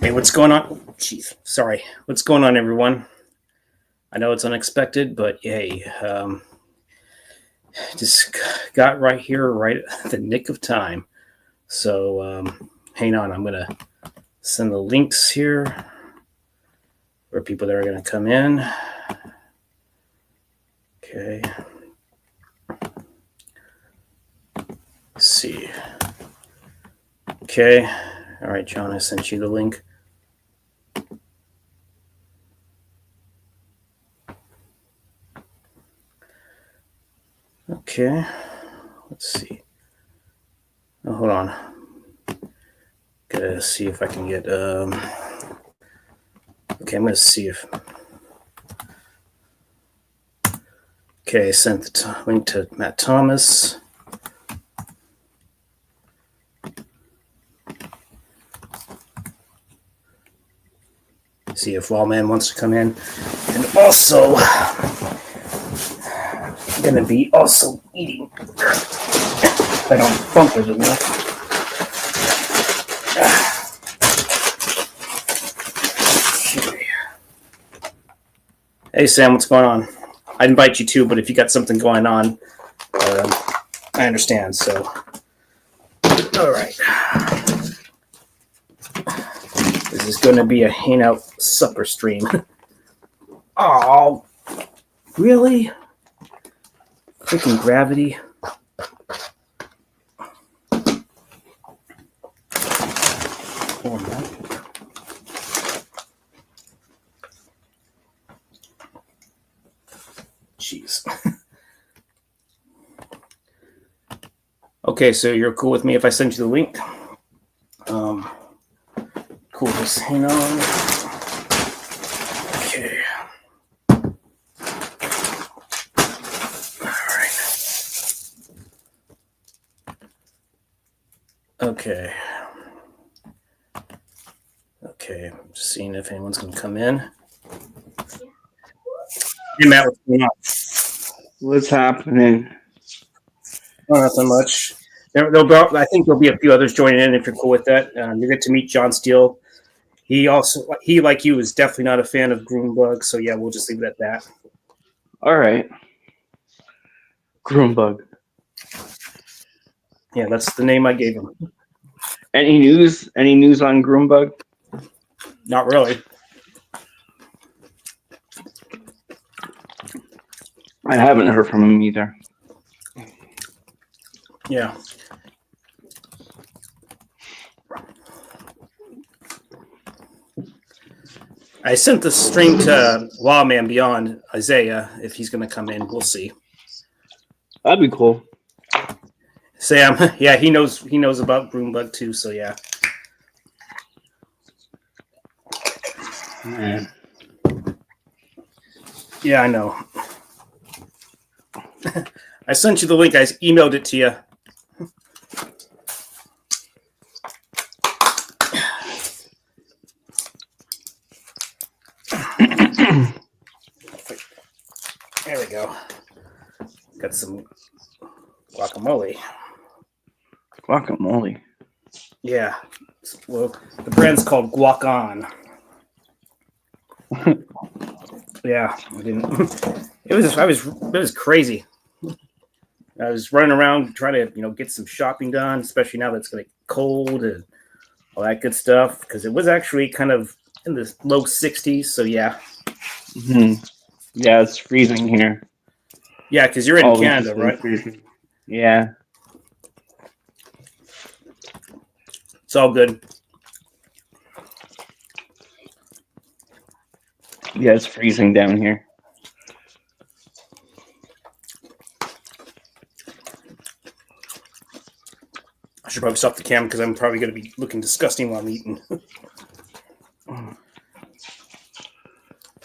Hey, what's going on? Jeez, sorry. What's going on, everyone? I know it's unexpected, but hey, just got right here, right at the nick of time. So, hang on. I'm gonna send the links here for people that are gonna come in. Okay. Let's see. Okay. All right, John. I sent you the link. Okay. Let's see. Oh, hold on. Gotta see if I can get. Okay, I'm gonna see if. Okay, I sent the link to Matt Thomas. See if Wallman wants to come in. And also, I'm gonna be also eating. I don't bump it enough. Hey Sam, what's going on? I'd invite you too, but if you got something going on, I understand. So, all right. This is going to be a Hangout supper stream. Oh, really? Freaking gravity. Oh, no. Jeez. Okay, so you're cool with me if I send you the link? Cool, just hang on. Okay. Alright. Okay. Okay, I'm just seeing if anyone's going to come in. Hey, Matt, what's going on? What's happening? Oh, nothing much. I think there'll be a few others joining in if you're cool with that. You get to meet John Steele. He like you, is definitely not a fan of Groombug. So yeah, we'll just leave it at that. All right. Groombug. Yeah, that's the name I gave him. Any news? Any news on Groombug? Not really. I haven't heard from him either. Yeah. I sent the stream to Lawman Beyond Isaiah. If he's going to come in, we'll see. That'd be cool. Sam, yeah, he knows about Groombug too. So yeah. Man. Yeah, I know. I sent you the link. I emailed it to you. There we go. Got some guacamole. Guacamole. Yeah. Well, the brand's called Guac On. Yeah, I didn't. It was crazy. I was running around trying to get some shopping done, especially now that it's going to get cold and all that good stuff. Because it was actually kind of in the low 60s. So yeah. Mm-hmm. Yeah, it's freezing here. Yeah, because you're in Canada, right? Freezing. Yeah. It's all good. Yeah, it's freezing down here. I should probably stop the camera because I'm probably going to be looking disgusting while I'm eating.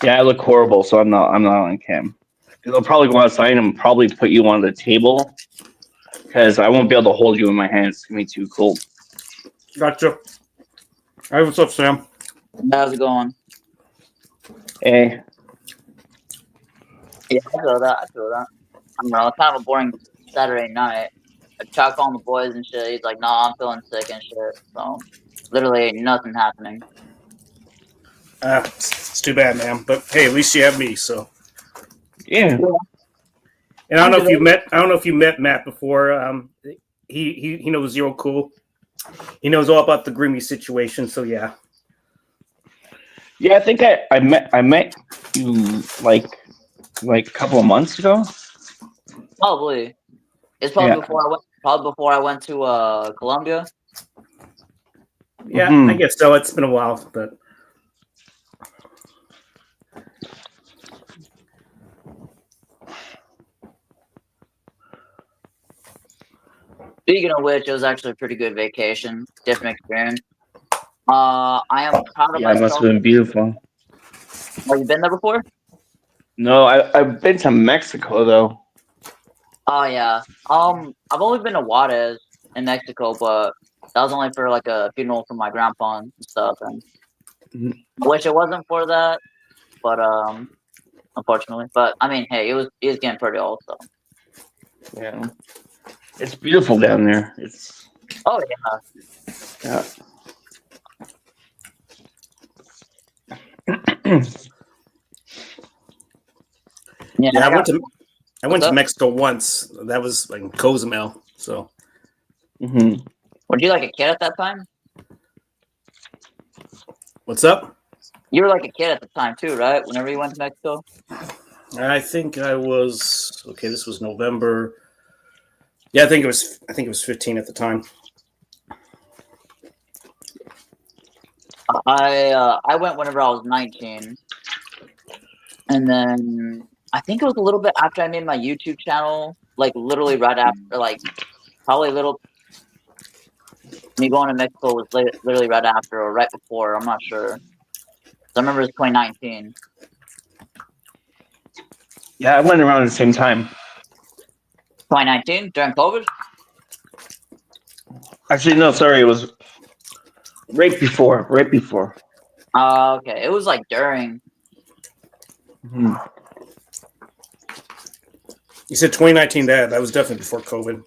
Yeah, I look horrible, so I'm not on cam. They'll probably go outside and probably put you on the table because I won't be able to hold you in my hands. It's gonna be too cold. Gotcha. Hey, what's up, Sam? How's it going? Hey. Yeah, I feel that. I don't know. It's kind of a boring Saturday night. I tried calling the boys and shit. He's like, "Nah, I'm feeling sick and shit." So, literally, nothing happening. It's too bad, man. But hey, at least you have me. So, Yeah. and I don't know if you met. I don't know if you met Matt before. He knows Zero Cool. He knows all about the Grimmy situation. So yeah. Yeah, I think I met you like a couple of months ago. Probably. It's probably before I went to Colombia. Yeah, Mhm. I guess so. It's been a while, but Speaking of which, it was actually a pretty good vacation. Different experience. I am proud of Yeah, it must have myself. been beautiful. Have you been there before? No, I've been to Mexico though. Oh yeah. I've only been to Juarez in Mexico, but that was only for like a funeral for my grandpa and stuff. And Mhm. I wish it wasn't for that, but unfortunately. But I mean, hey, he was getting pretty old, so. Yeah, it's beautiful down there. It's Oh yeah. yeah. Yeah. yeah, I went What's to up? Mexico once. That was like in Cozumel. So hmm Were you like a kid at that time? what's up? You were like a kid at the time too, right? Whenever you went to Mexico. I think I was okay. This was November. Yeah, I think it was. I think it was 15 at the time. I went whenever I was 19, and then I think it was a little bit after I made my YouTube channel, like literally right after, like probably a little. Me going to Mexico was literally right after or right before. I'm not sure. I remember it was 2019. Yeah, I went around at the same time. 2019 during COVID. Actually, no, sorry, it was right before. Right before. Okay, it was like during. Mhm. You said 2019. That was definitely before COVID.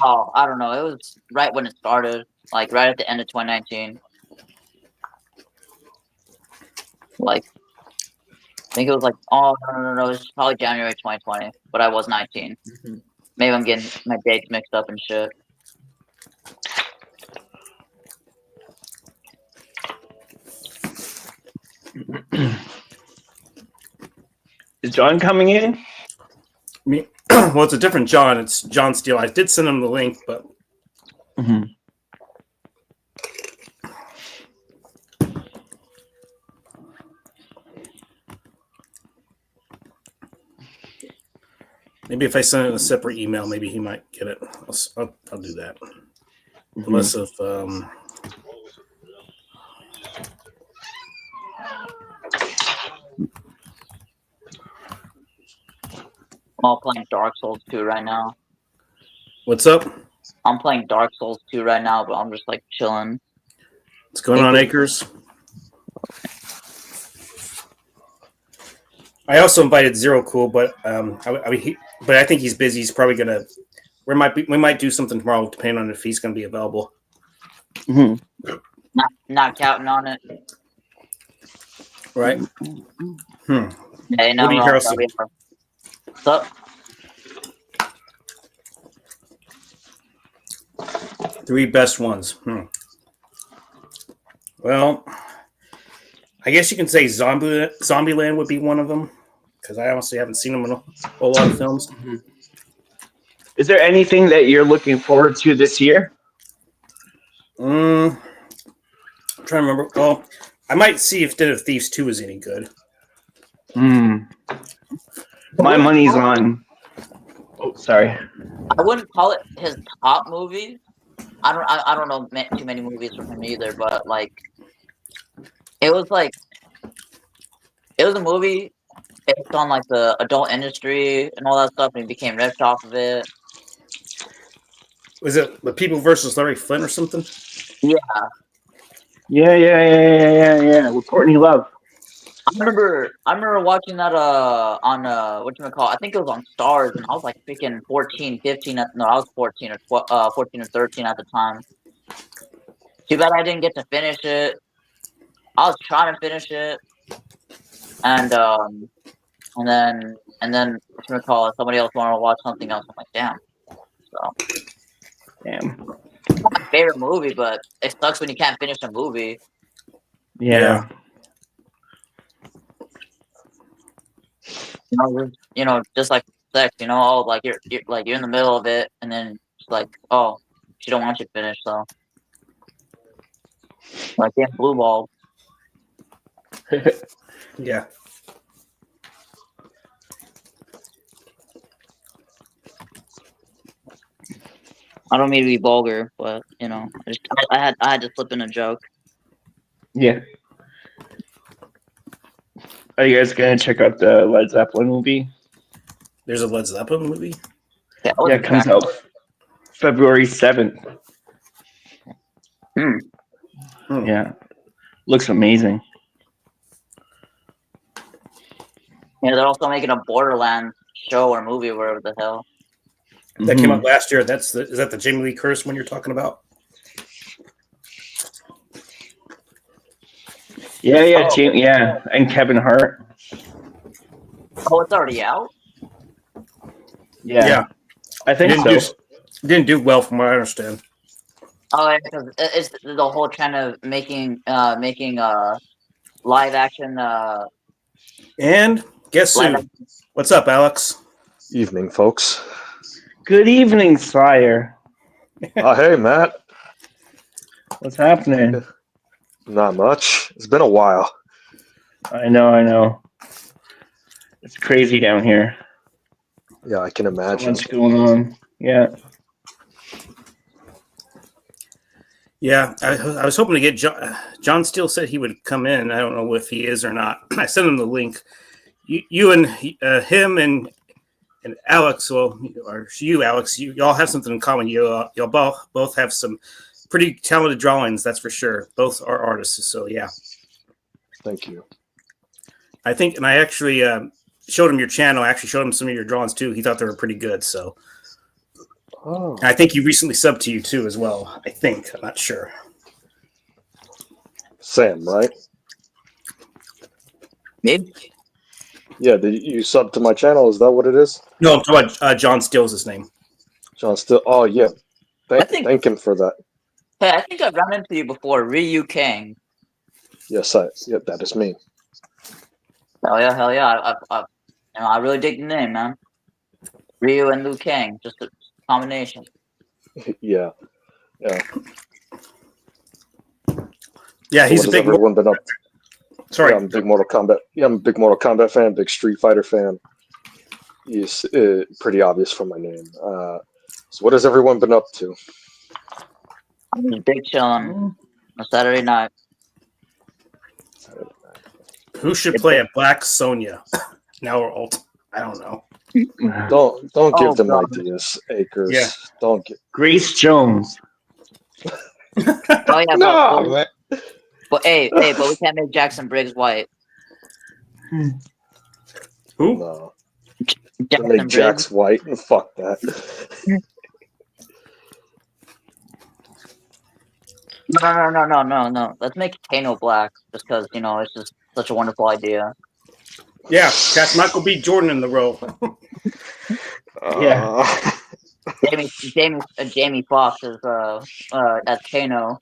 Oh, I don't know. It was right when it started, like right at the end of 2019. Like I think it was like, oh no, it was probably January 2020, but I was 19. Mhm. Maybe I'm getting my dates mixed up and shit. Is John coming in? Me, well, it's a different John. It's John Steele. I did send him the link, but Mm-hmm. maybe if I send it in a separate email, maybe he might get it. I'll do that. Mm-hmm. Unless if I'm all playing Dark Souls 2 right now. what's up? I'm playing Dark Souls 2 right now, but I'm just like chilling. What's going on, Acres? I also invited Zero Cool, but but I think he's busy. He's probably gonna. We might do something tomorrow, depending on if he's gonna be available. Mm-hmm. Not counting on it. Right. Hey, no, What do you hear? What's up? 3 best ones. Well, I guess you can say Zombieland would be one of them, because I honestly haven't seen them in a whole lot of films. Mm-hmm. Is there anything that you're looking forward to this year? I'm trying to remember. Oh, I might see if Den of Thieves 2 is any good. My money's on. Oh, sorry. I wouldn't call it his top movie. I don't know too many movies from him either, but like it was a movie based on like the adult industry and all that stuff, and he became rich off of it. Was it The People versus Larry Flint or something? Yeah. Yeah. With Courtney Love. I remember watching that on whatchamacallit, I think it was on Stars, and I was like freaking 14, 15 I was 14 or 14 or 13 at the time. Too bad I didn't get to finish it. I was trying to finish it, and then what's gonna call it? Somebody else wanted to watch something else. I'm like, damn. So Damn. not my favorite movie, but it sucks when you can't finish a movie. Yeah. Just like sex. Oh, like you're in the middle of it, and then it's like, oh, she don't want you to finish, so like getting blue ball. Yeah. I don't mean to be vulgar, but I had to slip in a joke. Yeah. Are you guys gonna check out the Led Zeppelin movie? There's a Led Zeppelin movie. Yeah, It comes out February 7th. Yeah. Looks amazing. Yeah, they're also making a Borderlands show or movie, or whatever the hell. That came out last year. Is that the Jamie Lee Curtis one you're talking about? Yeah, yeah, and Kevin Hart. Oh, it's already out? Yeah. I think so. Didn't do well from what I understand. Oh, yeah, because it's the whole trend of making live action. And guess who? What's up, Alex? Evening, folks. Good evening, Sire. Hey, Matt. What's happening? Not much. It's been a while. I know. It's crazy down here. Yeah, I can imagine. What's going on? Yeah. Yeah, I was hoping to get John. John Steele said he would come in. I don't know if he is or not. I sent him the link. You and him and Alex, or you, Alex, you all have something in common. Y'all both have some pretty talented drawings, that's for sure. Both are artists, so yeah. Thank you. I think, and I actually showed him your channel. I actually showed him some of your drawings too. He thought they were pretty good. So, and I think he recently subbed to you too as well. I think, I'm not sure. Sam, right? Maybe. Yeah, did you sub to my channel? Is that what it is? No, I'm talking about John Steele's his name. John Steele. Oh, yeah. Thank him for that. Hey, I think I've run into you before, Ryu Kang. Yes, that is me. Hell yeah! I really dig the name, man. Ryu and Liu Kang, just a combination. Yeah. Yeah, he's so a big. Everyone been up. Sorry, Yeah, I'm a big Mortal Kombat. Yeah, I'm a big Mortal Kombat fan. Big Street Fighter fan. It's pretty obvious from my name. So, what has everyone been up to? I'm just big chilling on Saturday night. who should play a Black Sonya? Now or alt? I don't know. Don't give them God. ideas, Akers. Yeah. Don't get Grace Jones. Oh yeah, no, man. but we can't make Jackson Briggs white. Who? No. Jackson Make Briggs. Jax white. Fuck that. No. Let's make Kano black, just because it's just such a wonderful idea. Yeah, cast Michael B. Jordan in the role. Yeah. Jamie Foxx is as Kano.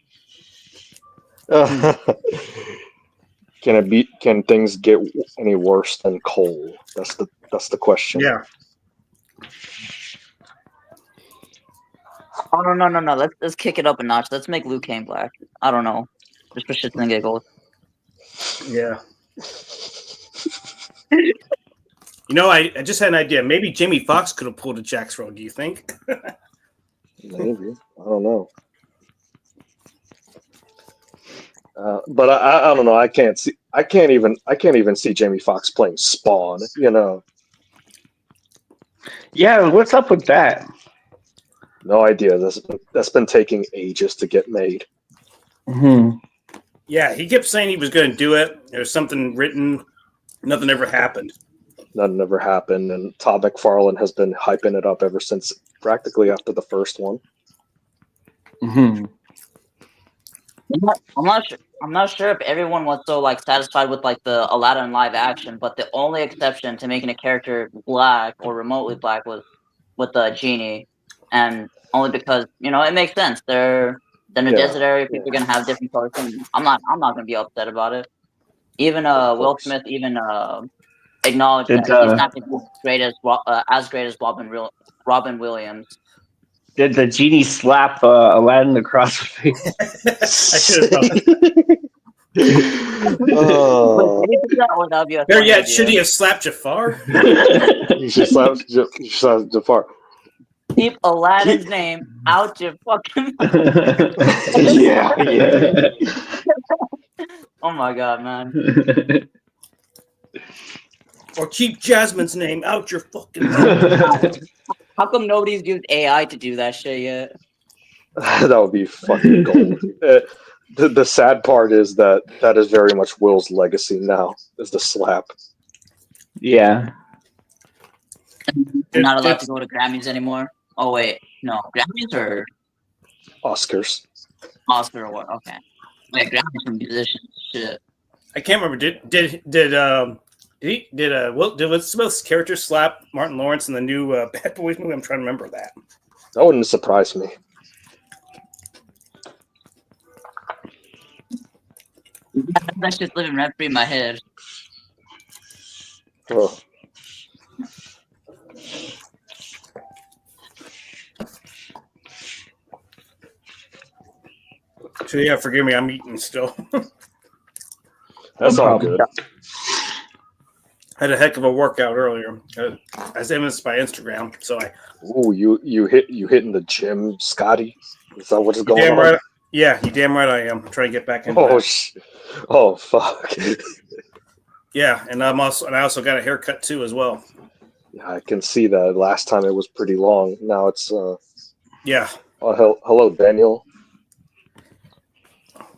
Can things get any worse than Cole? That's the question. Yeah. Oh no. Let's kick it up a notch. Let's make Liu Kang black. I don't know. Just for shits and giggles. Yeah. I just had an idea. Maybe Jamie Foxx could have pulled a Jax role. Do you think? Maybe. I don't know. But I don't know. I can't even see Jamie Foxx playing Spawn. Yeah, what's up with that? No idea. That's been taking ages to get made. Mm-hmm. Yeah, he kept saying he was going to do it. There was something written. Nothing ever happened. Nothing ever happened, and Todd McFarlane has been hyping it up ever since practically after the first one. Mm-hmm. I'm not sure if everyone was so like satisfied with like the Aladdin live action, but the only exception to making a character black or remotely black was with the genie, and only because it makes sense. They're in a desert area. People are gonna have different colors. And I'm not gonna be upset about it. Even Will Smith even acknowledged Did that he's not gonna be as great as Robin Williams. did the genie slap Aladdin across the face? I should have thought. Oh, Wait, did he do that, or that would be a Better funny yet, idea? should he have slapped Jafar? you should slap Jafar. Keep Aladdin's name out your fucking mouth. Yeah. Oh my god, man. Or keep Jasmine's name out your fucking mouth. How come nobody's used AI to do that shit yet? That would be fucking gold. The sad part is that is very much Will's legacy now, is the slap. Yeah. I'm not allowed to go to Grammys anymore. Oh wait, no, Grammys or Oscars. Oscar or what? Okay, wait, Grammys for musicians. Shit. I can't remember. Did Will Smith's character slap Martin Lawrence in the new Bad Boys movie? I'm trying to remember that. That wouldn't surprise me. That's just living rent free in my head. Oh. So yeah, forgive me, I'm eating still. That's No all problem. good. Had a heck of a workout earlier, as evidenced by Instagram. So Ooh, you hitting the gym, Scotty? Is that what's going damn on? right. Yeah, you damn right I am. I'm trying to get back into Oh that. oh fuck. Yeah, and I also got a haircut too as well. Yeah, I can see that. Last time it was pretty long. Now it's Yeah. oh, hello Daniel.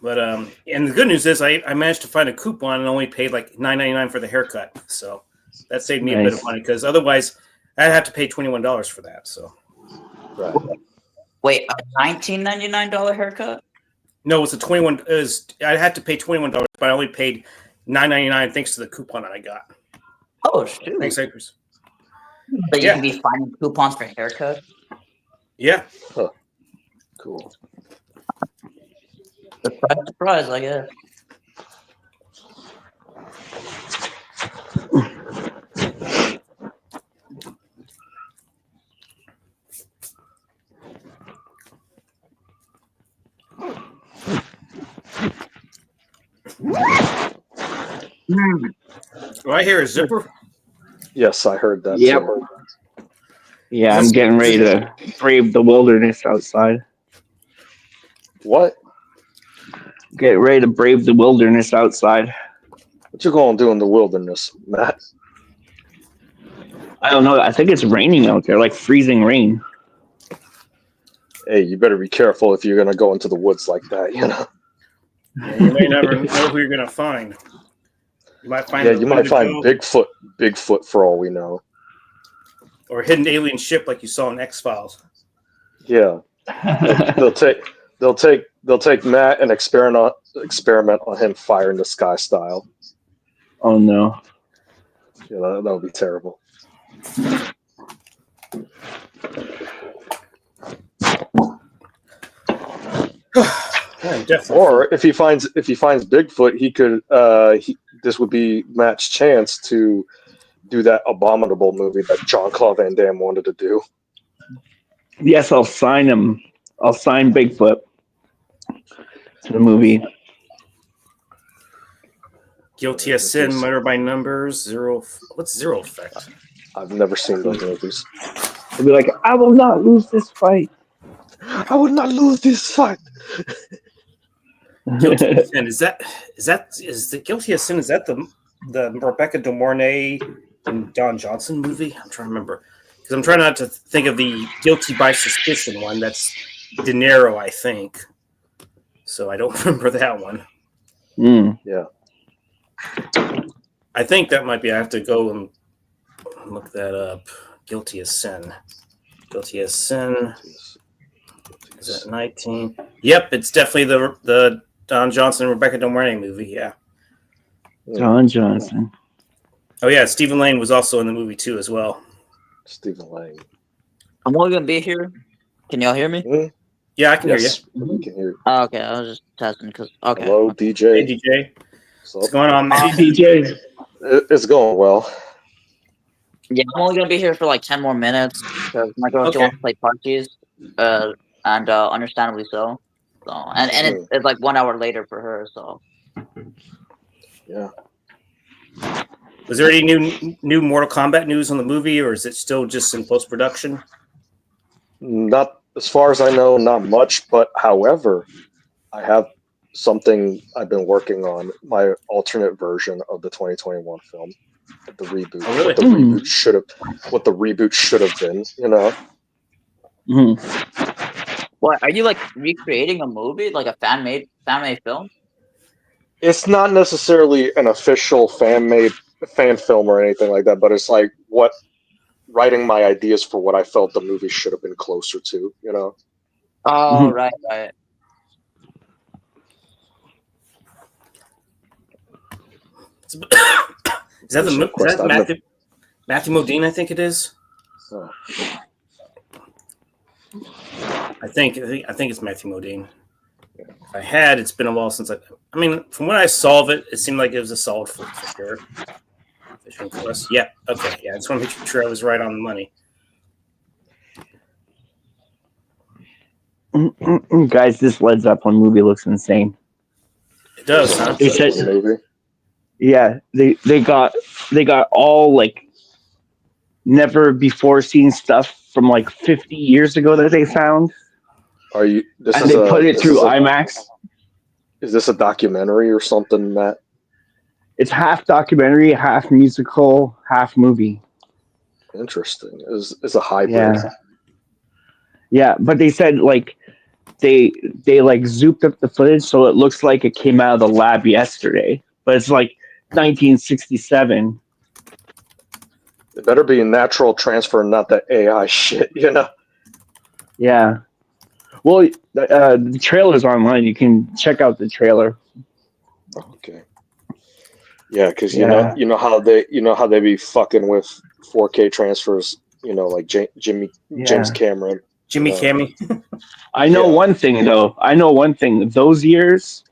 But and the good news is I managed to find a coupon and only paid like $9.99 for the haircut. So that saved me a bit of Nice. money because otherwise I'd have to pay $21 for that. So Right. Wait, a $19.99 haircut? no, it's a 21 is I had to pay $21, but I only paid $9.99 thanks to the coupon that I got. Oh shoot! Thanks, Acres. So you Yeah. can be finding coupons for haircuts. Yeah. Cool. Surprise, I guess. Do I hear a zipper? Yes, I heard that. Yep. too. Yeah, I'm getting ready to brave the wilderness outside. What? Get ready to brave the wilderness outside. What you gonna do in the wilderness, Matt? I don't know. I think it's raining out there, like freezing rain. Hey, you better be careful if you're gonna go into the woods like that. You know. Yeah, you may never know who you're gonna find. You might find Yeah, you might find Wendigo Bigfoot for all we know. or a hidden alien ship like you saw in X-Files. Yeah, they'll take Matt and experiment on him fire in the sky style. Oh no. Yeah, that would be terrible. Yeah, definitely. Or if he finds Bigfoot, he could. This would be Matt's chance to do that abominable movie that Jean-Claude Van Damme wanted to do. Yes, I'll sign him. I'll sign Bigfoot to the movie. Guilty as Sin, Murder by Numbers, Zero. What's Zero Effect? I've never seen those movies. He'll be like, I will not lose this fight. I would not lose this fight. Guilty as Sin is the Guilty as Sin? Is that the Rebecca De Mornay and Don Johnson movie? I'm trying to remember because I'm trying not to think of the Guilty by Suspicion one. That's De Niro, I think. So I don't remember that one. Yeah. I think that might be. I have to go and look that up. Guilty as Sin. Guilty as Sin. Is that 19? Yep, it's definitely the Don Johnson and Rebecca De Mornay movie. Yeah. Don Johnson. Oh yeah, Stephen Lang was also in the movie too as well. Stephen Lang. I'm only gonna be here. Can y'all hear me? Mm, Yeah, I can yes, hear we can hear you. Oh, okay, I was just testing because okay. Hello, you. Hey DJ. DJ, So, what's going on, man? DJ. it's going well. Yeah, I'm only gonna be here for like 10 more minutes. My girl, she Okay. wants to play parties, and understandably so. So, and it's like 1 hour later for her. So, Yeah. Was there any new Mortal Kombat news on the movie, or is it still just in post production? Not as far as I know, not much. But however, I have something I've been working on. My alternate version of the 2021 film, the reboot. Oh, really? What the reboot should have. What the reboot should have been. You know. what are you like recreating a movie, like a fan made film? It's not necessarily an official fan film or anything like that, but it's like writing my ideas for what I felt the movie should have been closer to, you know. Oh, right. Is that Mission Quest, Matthew Modine? I think it is. Oh. I think it's Matthew Modine. If I had, it's been a while since I mean, from when I saw it, it seemed like it was a solid flick for sure. Mission Quest. Yeah. Okay. Yeah. I just want to make sure I was right on the money. Guys, this Led Zeppelin movie looks insane. It does, huh? They said, Movie. yeah, they got all like never before seen stuff from like 50 years ago that they found, Are you? This and is they a, put it this through is a- IMAX. Is this a documentary or something, Matt? It's half documentary, half musical, half movie. Interesting. Is a hybrid. Yeah. Yeah, but they said like they like zooped up the footage so it looks like it came out of the lab yesterday, but it's like 1967. It better be a natural transfer, not that AI shit, you know. Yeah. Well, the trailer's online. You can check out the trailer. Okay. Yeah, because Yeah. you know how they be fucking with 4K transfers. You know, like James Cameron. Jimmy Cammy. I know Yeah. one thing though. Those years,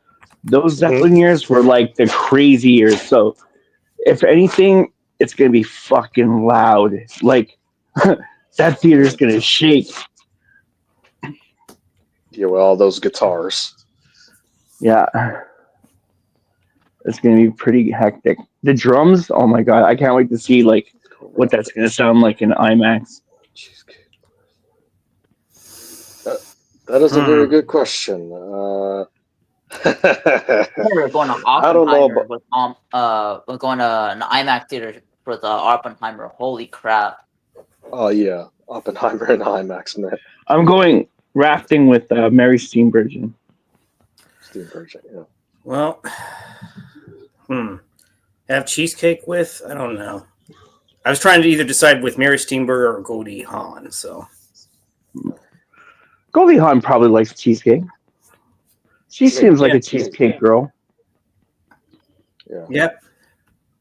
those Zeppelin years were like the crazy years. So, if anything, it's gonna be fucking loud. Like that theater's gonna shake. Yeah, with all those guitars. Yeah. It's gonna be pretty hectic. The drums, oh my god, I can't wait to see like what that's gonna sound like in IMAX. That is a very good question. We're going to I don't know Oppenheimer we're going to an IMAX theater for the Oppenheimer. Holy crap! Oh yeah, Oppenheimer and IMAX, man. I'm going rafting with Mary Steenburgen. Steve Virgin, yeah. Well, have cheesecake with? I don't know. I was trying to either decide with Mary Steenburgen or Goldie Hawn. So Goldie Hawn probably likes cheesecake. She seems like a cheesecake girl. Yeah. Yep.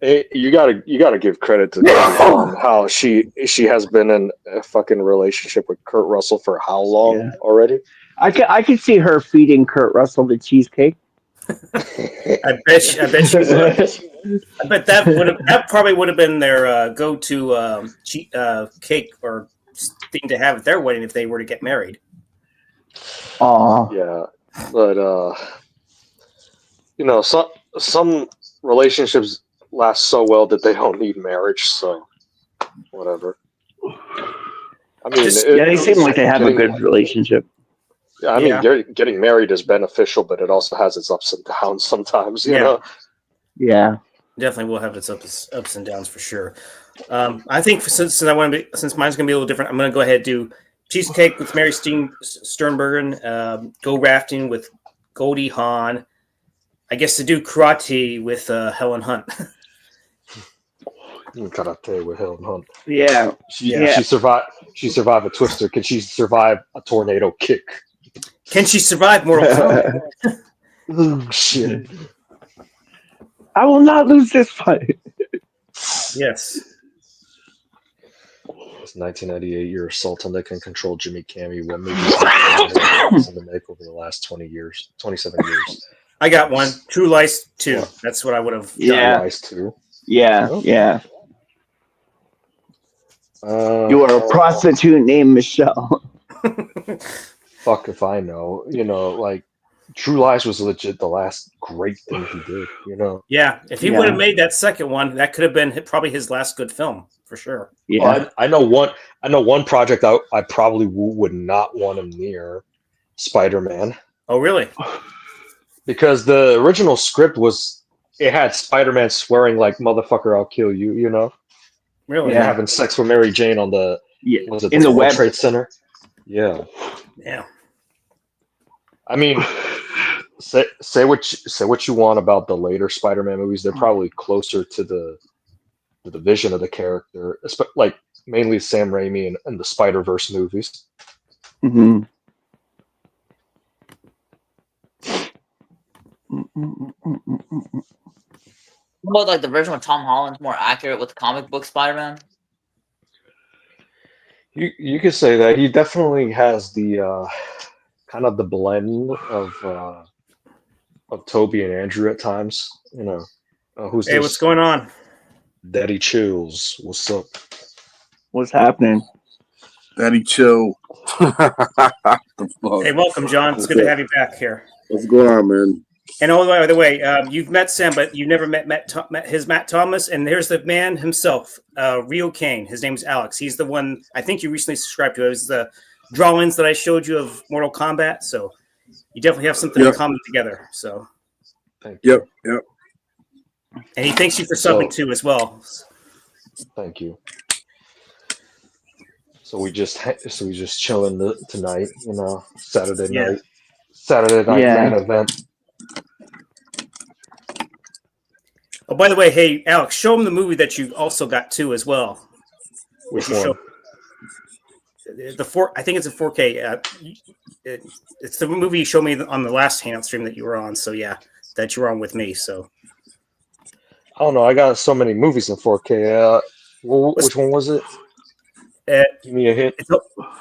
Hey, you gotta give credit to Goldie Hawn, how she has been in a fucking relationship with Kurt Russell for how long already? I could see her feeding Kurt Russell the cheesecake. I bet she would. I bet that probably would have been their go-to cake or thing to have at their wedding if they were to get married. Aw. Yeah, but some relationships last so well that they don't need marriage. So whatever. I mean, They seem like they have a good relationship. I mean, getting married is beneficial, but it also has its ups and downs sometimes. You know. Yeah. Definitely will have its ups and downs for sure. I think since mine's gonna be a little different, I'm gonna go ahead and do cheesecake with Mary Sternbergen, go rafting with Goldie Hawn. I guess to do karate with Helen Hunt. Karate with Helen Hunt. Yeah. She survived a twister. Can she survive a tornado kick? Can she survive Mortal Kombat? Oh, shit. I will not lose this fight. Yes. It's 1998. You're a sultan that can control Jimmy Cammy. What movies have you to make over the last 27 years? I got one. True Lies 2. What? That's what I would have Yeah. done. Lies 2. Yeah, Oh. yeah. You are a prostitute named Michelle. Fuck if I know. You know, like True Lies was legit the last great thing he did. You know. Yeah, if he Yeah. would have made that second one, that could have been probably his last good film for sure. Yeah. Well, I know one. I know one project I probably would not want him near. Spider-Man. Oh, really? Because the original script it had Spider-Man swearing like "motherfucker, I'll kill you," you know, Really? and Yeah. having sex with Mary Jane on the Yeah. was it In the World web. Trade Center? Yeah, Yeah. I mean, say what you want about the later Spider-Man movies. They're probably closer to the vision of the character, like mainly Sam Raimi and the Spider-Verse movies. Mm-hmm. Well, like the version with Tom Holland's more accurate with comic book Spider-Man. You could say that he definitely has the kind of the blend of Toby and Andrew at times. You know, who's Hey, this? what's going on? Daddy Chills. What's up? What's happening? Daddy chill. The fuck? Hey, welcome, John. It's good to have you back here. What's going on, man? And oh, by the way, you've met Sam, but you've never met Matt Thomas. And here's the man himself, Rio Kane. His name's Alex. He's the one I think you recently subscribed to. It was the drawings that I showed you of Mortal Kombat. So you definitely have something in common together. So Thank you. Yep. and he thanks you for subbing too as well. Thank you. So we just chilling tonight, you know, Saturday night Yeah. main event. Oh, by the way, hey Alex, show him the movie that you also got too as well. Which You one? I think it's a 4K. It's the movie you showed me on the last Hangout stream that you were on. So yeah, that you were on with me. So I don't know. I got so many movies in 4K. Which one was it? Give me a hint.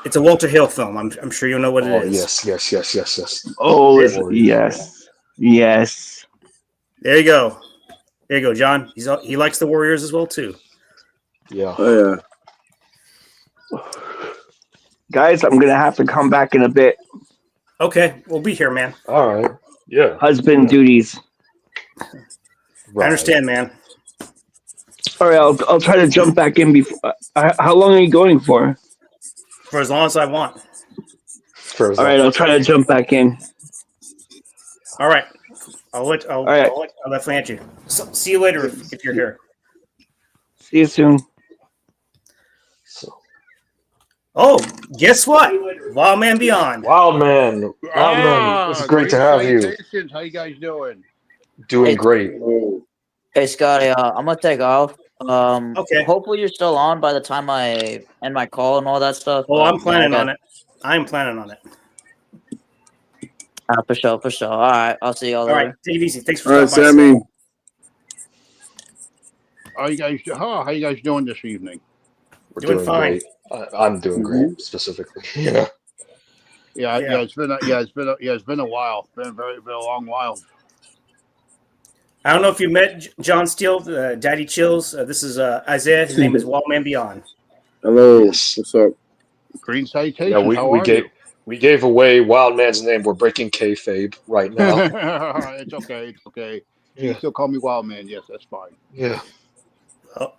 it's a Walter Hill film. I'm sure you'll know what it is. Yes. Oh, Warriors. yes. There you go. There you go, John. He likes the Warriors as well too. Yeah. Oh yeah. Guys, I'm gonna have to come back in a bit. Okay, we'll be here, man. All right. Yeah. Husband duties. I understand, man. All right, I'll try to jump back in before. How long are you going for? For as long as I want. All right, I'll try to jump back in. All right. I'll definitely answer you. So, see you later if you're here. See you soon. So, Oh, guess what? Wild Man Beyond. Wild Man. It's great to have you. Salutations. How you guys doing? Doing Hey. great. Hey Scotty, I'm gonna take off. Okay. Hopefully you're still on by the time I end my call and all that stuff. Oh, I'm planning on it. I'm planning on it. For sure. All right, I'll see y'all All later. right, take it easy. Thanks for All right, stopping by. Sammy. How you guys doing this evening? We're Doing fine. great. I'm doing great specifically. Yeah. Yeah. It's been a while. It's been a long while. I don't know if you met John Steele, Daddy Chills. This is Isaiah. His name is Wild Man Beyond. Hello. What's up? Green salutations. Yeah, we gave away Wild Man's name. We're breaking kayfabe right now. It's okay. You Yeah. can still call me Wild Man. Yes, that's fine. Yeah. Oh,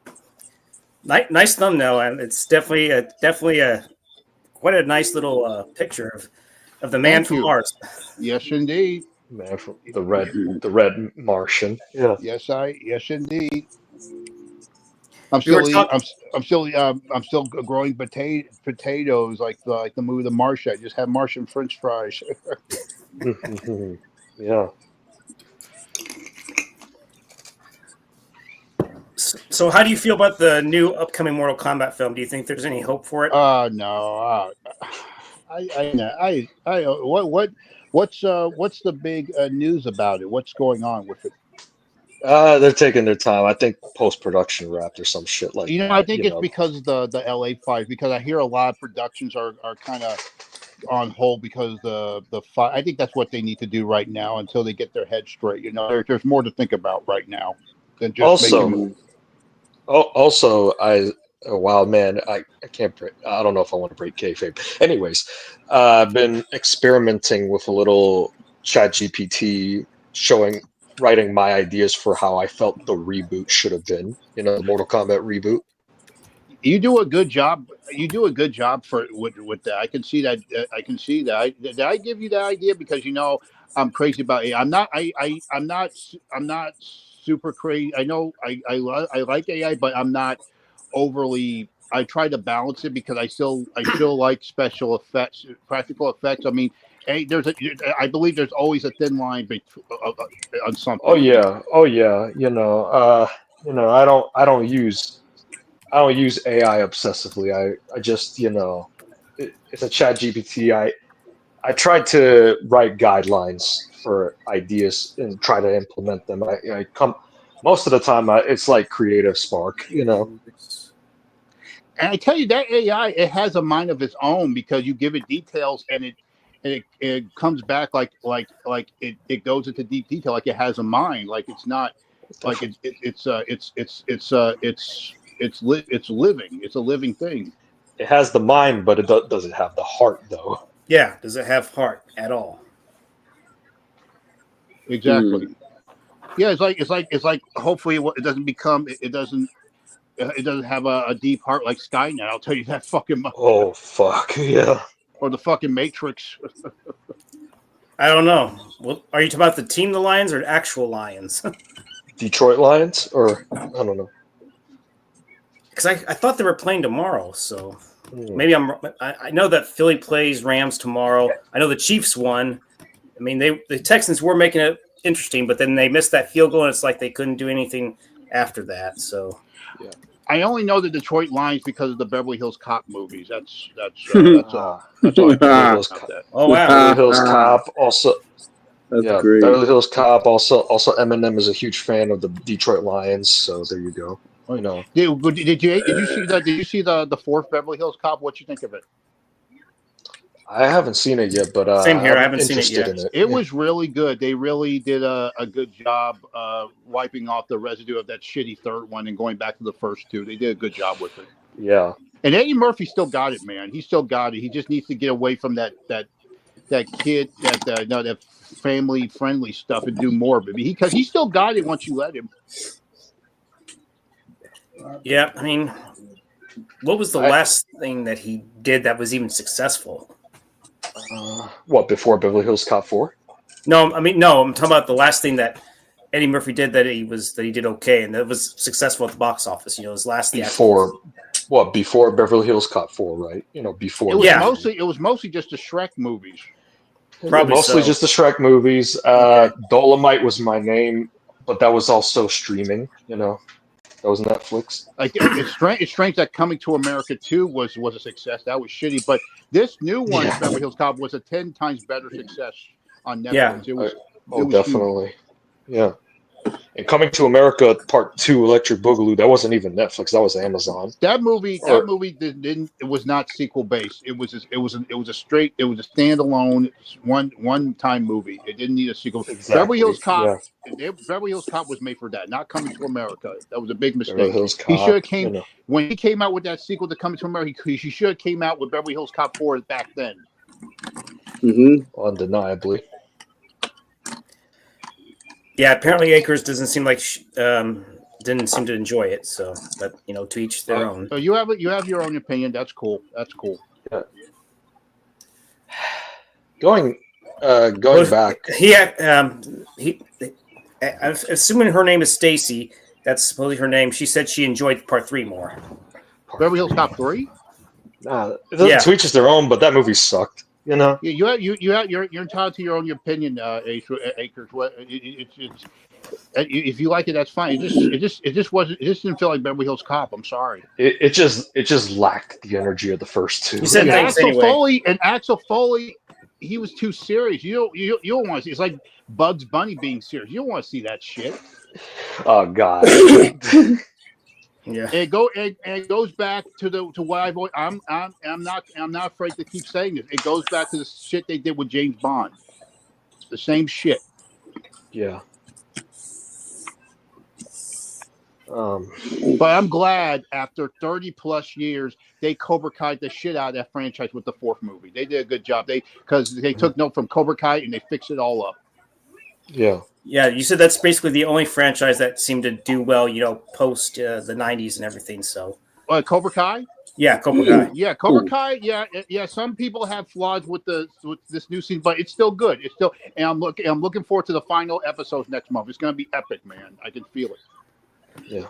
nice thumbnail, and it's definitely a quite a nice little picture of the man Thank from you. Mars. Yes, indeed. Man from the red Martian. Yeah. Yes, indeed. I'm We were still growing potatoes like the movie The Martian. I just had Martian French fries. Yeah. So, how do you feel about the new upcoming Mortal Kombat film? Do you think there's any hope for it? No. What's the big news about it? What's going on with it? They're taking their time. I think post-production wrapped or some shit like You know, that. I think You it's know. because of the LA fires. Because I hear a lot of productions are kind of on hold because the fire. I think that's what they need to do right now until they get their head straight. You know, there's more to think about right now than just Also, making. also, oh, wow, man, I can't break. I don't know if I want to break kayfabe. Anyways, I've been experimenting with a little Chat GPT, writing my ideas for how I felt the reboot should have been. You know, the Mortal Kombat reboot. You do a good job. You do a good job for with that. I can see that. I can see that. Did I give you that idea? Because you know I'm crazy about AI. I'm not. I'm not. I'm not super crazy. I know. I like AI, but I'm not overly. I try to balance it because I still like special effects, practical effects. I mean, I believe there's always a thin line on Oh something. yeah, oh yeah. I don't use AI obsessively. I just, it's a Chat GPT. I tried to write guidelines for ideas and try to implement them. I come most of the time. It's like Creative Spark, you know. And I tell you that AI, it has a mind of its own because you give it details and it comes back like it goes into deep detail like it has a mind like it's not like Definitely. it's living, it's a living thing. It has the mind, but doesn't have the heart, though. Yeah, does it have heart at all? Exactly. Yeah, it's like hopefully it doesn't become it doesn't have a deep heart like Skynet. I'll tell you that fucking Oh fuck yeah. or the fucking Matrix. I don't know. Well, are you talking about the team, the Lions, or actual Lions? Detroit Lions, or I don't know. Because I thought they were playing tomorrow, so Hmm. maybe I know that Philly plays Rams tomorrow. I know the Chiefs won. I mean, the Texans were making it interesting, but then they missed that field goal, and it's like they couldn't do anything after that. So I only know the Detroit Lions because of the Beverly Hills Cop movies. That's Ah, all I can Beverly say Hills about Cop. that. oh wow, Beverly Hills Cop. Also, That's yeah, great. Beverly Hills Cop. Also, Eminem is a huge fan of the Detroit Lions. So there you go. You know, Did you see that? Did you see the fourth Beverly Hills Cop? What you think of it? I haven't seen it yet, but same here. I I'm haven't seen it interested yet. in it. It Yeah. was really good. They really did a good job wiping off the residue of that shitty third one and going back to the first two. They did a good job with it. Yeah. And Eddie Murphy still got it, man. He still got it. He just needs to get away from that kid that family friendly stuff and do more of it. Because he still got it once you let him. Yeah, I mean, what was the I, last thing that he did that was even successful? what, before Beverly Hills Cop 4? No, I mean, no, I'm talking about the last thing that Eddie Murphy did that he did okay and that was successful at the box office. You know, his last theatrical. Before Beverly Hills Cop 4, right? You know, before It was Yeah. mostly just the Shrek movies. Probably mostly so. just the Shrek movies. Okay. Dolomite was my name, but that was also streaming, you know. That was Netflix. Like it's strange that Coming to America 2 was a success. That was shitty, but this new one, Yeah. Beverly Hills Cop, was a 10 times better success on Netflix. Yeah. It was Definitely. huge. Yeah. And Coming to America Part 2, Electric Boogaloo, that wasn't even Netflix, that was Amazon. That movie Or- didn't. It was not sequel based. It was a standalone one time movie. It didn't need a sequel. Exactly. Beverly Hills Cop. Yeah. Beverly Hills Cop was made for that, not Coming to America. That was a big Beverly mistake. Hills He should Cop, have came you know. when he came out with that sequel to Coming to America. He should have came out with Beverly Hills Cop 4 back then. Undeniably. Yeah, apparently Akers doesn't seem like didn't seem to enjoy it. So, but you know, to each their own. So you have your own opinion. That's cool. That's cool. Yeah. Going back. I'm assuming her name is Stacy. That's supposedly her name. She said she enjoyed part 3 more. Beverly Hills Cop 3. Nah, to each is their own, but that movie sucked. You know. Yeah, you're entitled to your own opinion, Akers. It's if you like it, that's fine. It just didn't feel like Beverly Hills Cop. I'm sorry. It just lacked the energy of the first two. You said thanks Axel anyway. Foley he was too serious. You don't want to see. It's like Bugs Bunny being serious. You don't want to see that shit. Oh God. Yeah. It goes back to what I'm not afraid to keep saying this. It goes back to the shit they did with James Bond. The same shit. Yeah. But I'm glad after 30 plus years they Cobra Kai the shit out of that franchise with the fourth movie. They did a good job. Because they took note from Cobra Kai and they fixed it all up. Yeah. Yeah, you said that's basically the only franchise that seemed to do well, post the 90s and everything. So, Cobra Kai? yeah, Cobra Kai. Yeah, Cobra Kai. Yeah. Some people have flaws with this new season, but it's still good. It's still, and I'm looking forward to the final episodes next month. It's going to be epic, man. I can feel it. Yeah.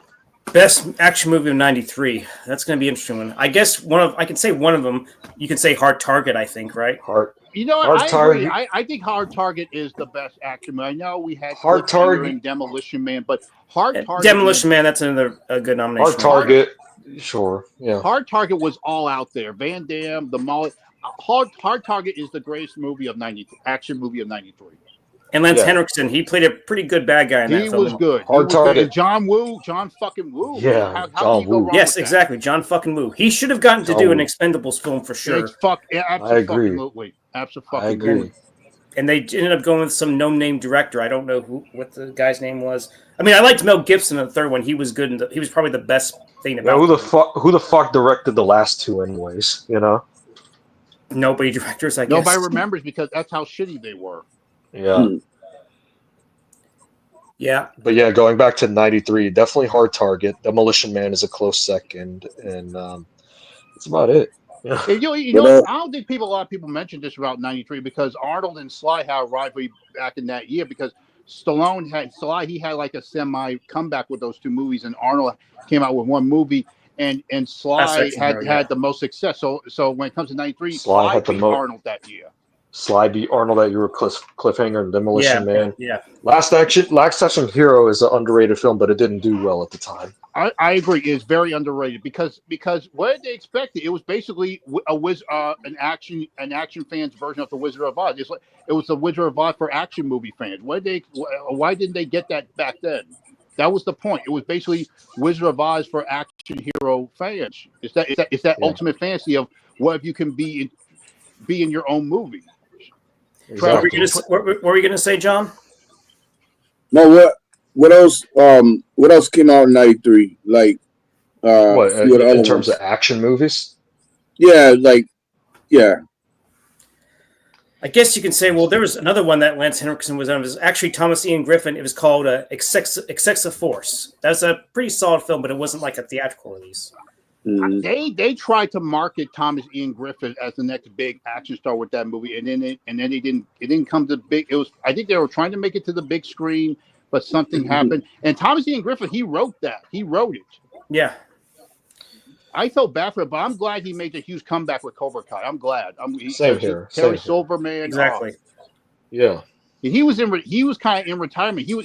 Best action movie of '93. That's going to be an interesting one. I guess I can say one of them. You can say Hard Target. I think, right? Hard I Target. agree. I think Hard Target is the best action movie. I know we had Hard Target and Demolition Man, but Hard Target. Demolition Man. That's another good nomination. Hard Target. Sure. Yeah. Hard Target was all out there. Van Damme, the Molly. Hard Target is the greatest movie of action movie of '93. And Lance Henriksen, he played a pretty good bad guy in that film. He was good. Hard Target. And John fucking Woo. Yeah, How do you go wrong Yes, with exactly. John fucking Woo. He should have gotten to do an Expendables film for sure. I agree. Absolutely. I agree. And they ended up going with some no-name director. I don't know what the guy's name was. I mean, I liked Mel Gibson in the third one. He was good. And he was probably the best thing about it. Who the fuck directed the last two anyways, Nobody directors, I guess. Nobody remembers because that's how shitty they were. Yeah. Yeah. But yeah, going back to 93, definitely Hard Target. Demolition Man is a close second, and that's about it. Yeah. I don't think a lot of people mentioned this about 93 because Arnold and Sly had a rivalry back in that year because Stallone had like a semi comeback with those two movies, and Arnold came out with one movie, and Sly had the most success. So when it comes to 93, Sly beat Arnold that year. Sly beat Arnold that you were cliffhanger and Demolition Man. Yeah. Last Action Hero is an underrated film, but it didn't do well at the time. I agree. It's very underrated because what did they expect? It was basically an action fan's version of the Wizard of Oz. It was the Wizard of Oz for action movie fans. Why didn't they get that back then? That was the point. It was basically Wizard of Oz for action hero fans. It's that ultimate fantasy of what if you can be in your own movie. Exactly. What were you going to say, John? No, what else? What else came out in '93? Like, in terms of action movies? Yeah, I guess you can say, well, there was another one that Lance Henriksen was on. It was actually Thomas Ian Griffin. It was called Excessive Force. That's a pretty solid film, but it wasn't like a theatrical release. They tried to market Thomas Ian Griffin as the next big action star with that movie, and then it didn't come to big. It was, I think they were trying to make it to the big screen, but something happened. And Thomas Ian Griffin, he wrote that. He wrote it. Yeah. I felt bad for it, but I'm glad he made a huge comeback with Cobra Kai. I'm glad. Same here. Terry Silverman. Exactly. Yeah. And he was kind of in retirement. I don't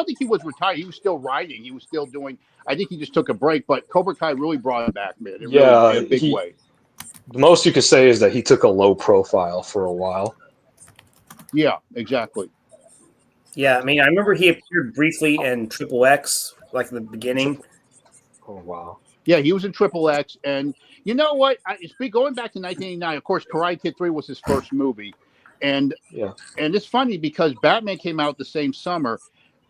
think he was retired. He was still writing. He was still doing. I think he just took a break. But Cobra Kai really brought him back, man. In a big way. The most you could say is that he took a low profile for a while. Yeah, exactly. Yeah, I mean, I remember he appeared briefly in Triple X, like in the beginning. Oh wow. Yeah, he was in Triple X, and you know what? Going back to 1989, of course, Karate Kid 3 was his first movie, and it's funny because Batman came out the same summer,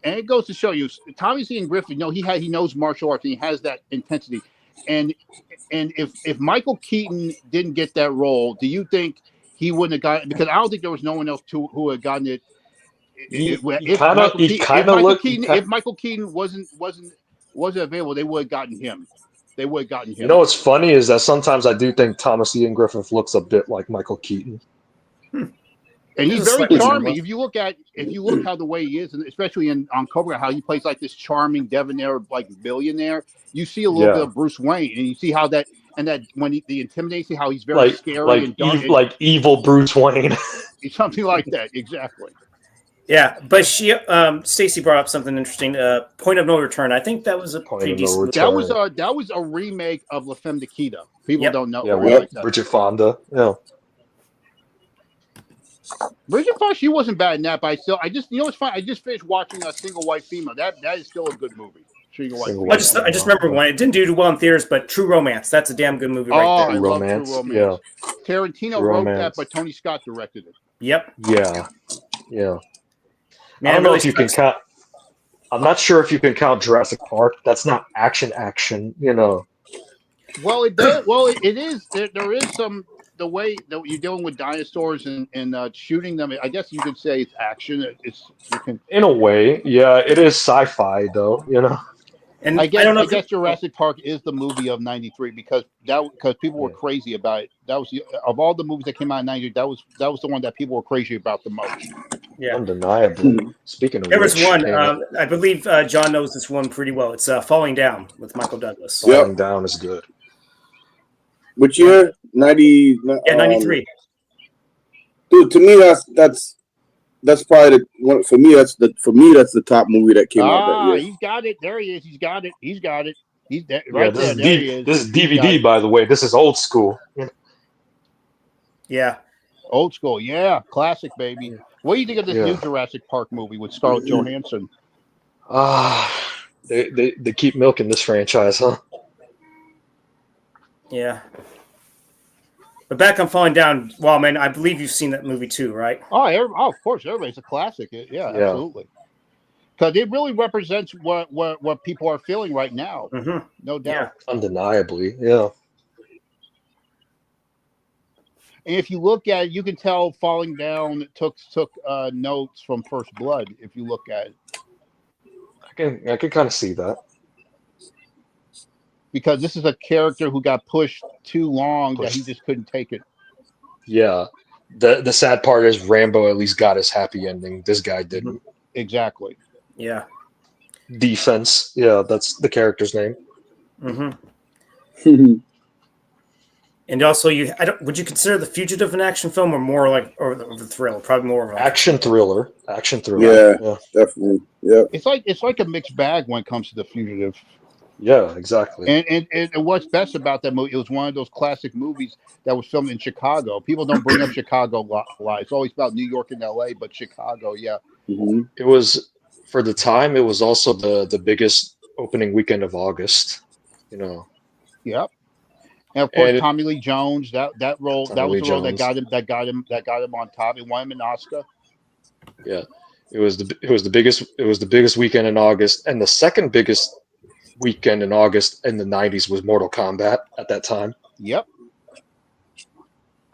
and it goes to show you, Thomas Ian Griffin, he knows martial arts and he has that intensity, and if Michael Keaton didn't get that role, do you think he wouldn't have gotten? Because I don't think there was no one else who had gotten it. If Michael Keaton wasn't available, they would have gotten him. You know what's funny is that sometimes I do think Thomas Ian Griffin looks a bit like Michael Keaton. And he's very charming. If you look how the way he is, and especially on Cobra, how he plays like this charming debonair like billionaire, you see a little bit of Bruce Wayne, and you see how that when the intimidation, how he's very scary and dark, like evil Bruce Wayne, something like that. Exactly. Yeah, but Stacy brought up something interesting. Point of No Return. I think that was a pretty decent. That was a remake of La Femme Nikita. People don't know. Yeah, Bridget Fonda. Yeah. Bridget Foster, she wasn't bad in that, but I just, you know, it's fine. I just finished watching A Single White Female. That is still a good movie. Single White Female. I just remember when it didn't do well in theaters, but True Romance. That's a damn good movie right there. I love True Romance. Yeah. Tarantino wrote that, but Tony Scott directed it. Yep. Yeah. Man, I don't know really if you can count. I'm not sure if you can count Jurassic Park. That's not action, you know. Well, it does. Well, it is. There is some the way that you're dealing with dinosaurs and shooting them. I guess you could say it's action. In a way, yeah, it is sci-fi though. You know. And I guess Jurassic Park is the movie of '93 because people were crazy about it. That was of all the movies that came out in '93. That was the one that people were crazy about the most. Yeah, undeniably. Speaking of there was one. I believe John knows this one pretty well. It's Falling Down with Michael Douglas. Falling Down is good. Which year? 90. Yeah, 93. Dude, to me that's probably the one. For me, that's the top movie that came out that year. He's got it. There he is. He's got it. He's there, right there. This is DVD, by the way. This is old school. Yeah. Old school. Yeah. Classic, baby. What do you think of this new Jurassic Park movie with Scarlett Johansson? They keep milking this franchise, huh? Yeah. But back on Falling Down, well, man, I believe you've seen that movie too, right? Oh, of course, everybody's a classic. Yeah, absolutely. Because it really represents what people are feeling right now. Mm-hmm. No doubt. Yeah. Undeniably, yeah. And if you look at it, you can tell Falling Down took notes from First Blood. If you look at it, I can kind of see that. Because this is a character who got pushed too long that he just couldn't take it. Yeah. The sad part is Rambo at least got his happy ending. This guy didn't. Exactly. Yeah. Defense. Yeah, that's the character's name. Mm-hmm. And also, would you consider The Fugitive an action film or the thriller? Probably more of an action thriller. Yeah, definitely. Yeah. It's like a mixed bag when it comes to The Fugitive. Yeah, exactly. And what's best about that movie, it was one of those classic movies that was filmed in Chicago. People don't bring up Chicago a lot. It's always about New York and LA, but Chicago, yeah. Mm-hmm. It was, for the time, it was also the biggest opening weekend of August, you know. Yep. And of course, Tommy Lee Jones, that role, that was the role that got him on top. It won him an Oscar. Yeah. It was the biggest weekend in August, and the second biggest weekend in August in the 90s was Mortal Kombat at that time. Yep.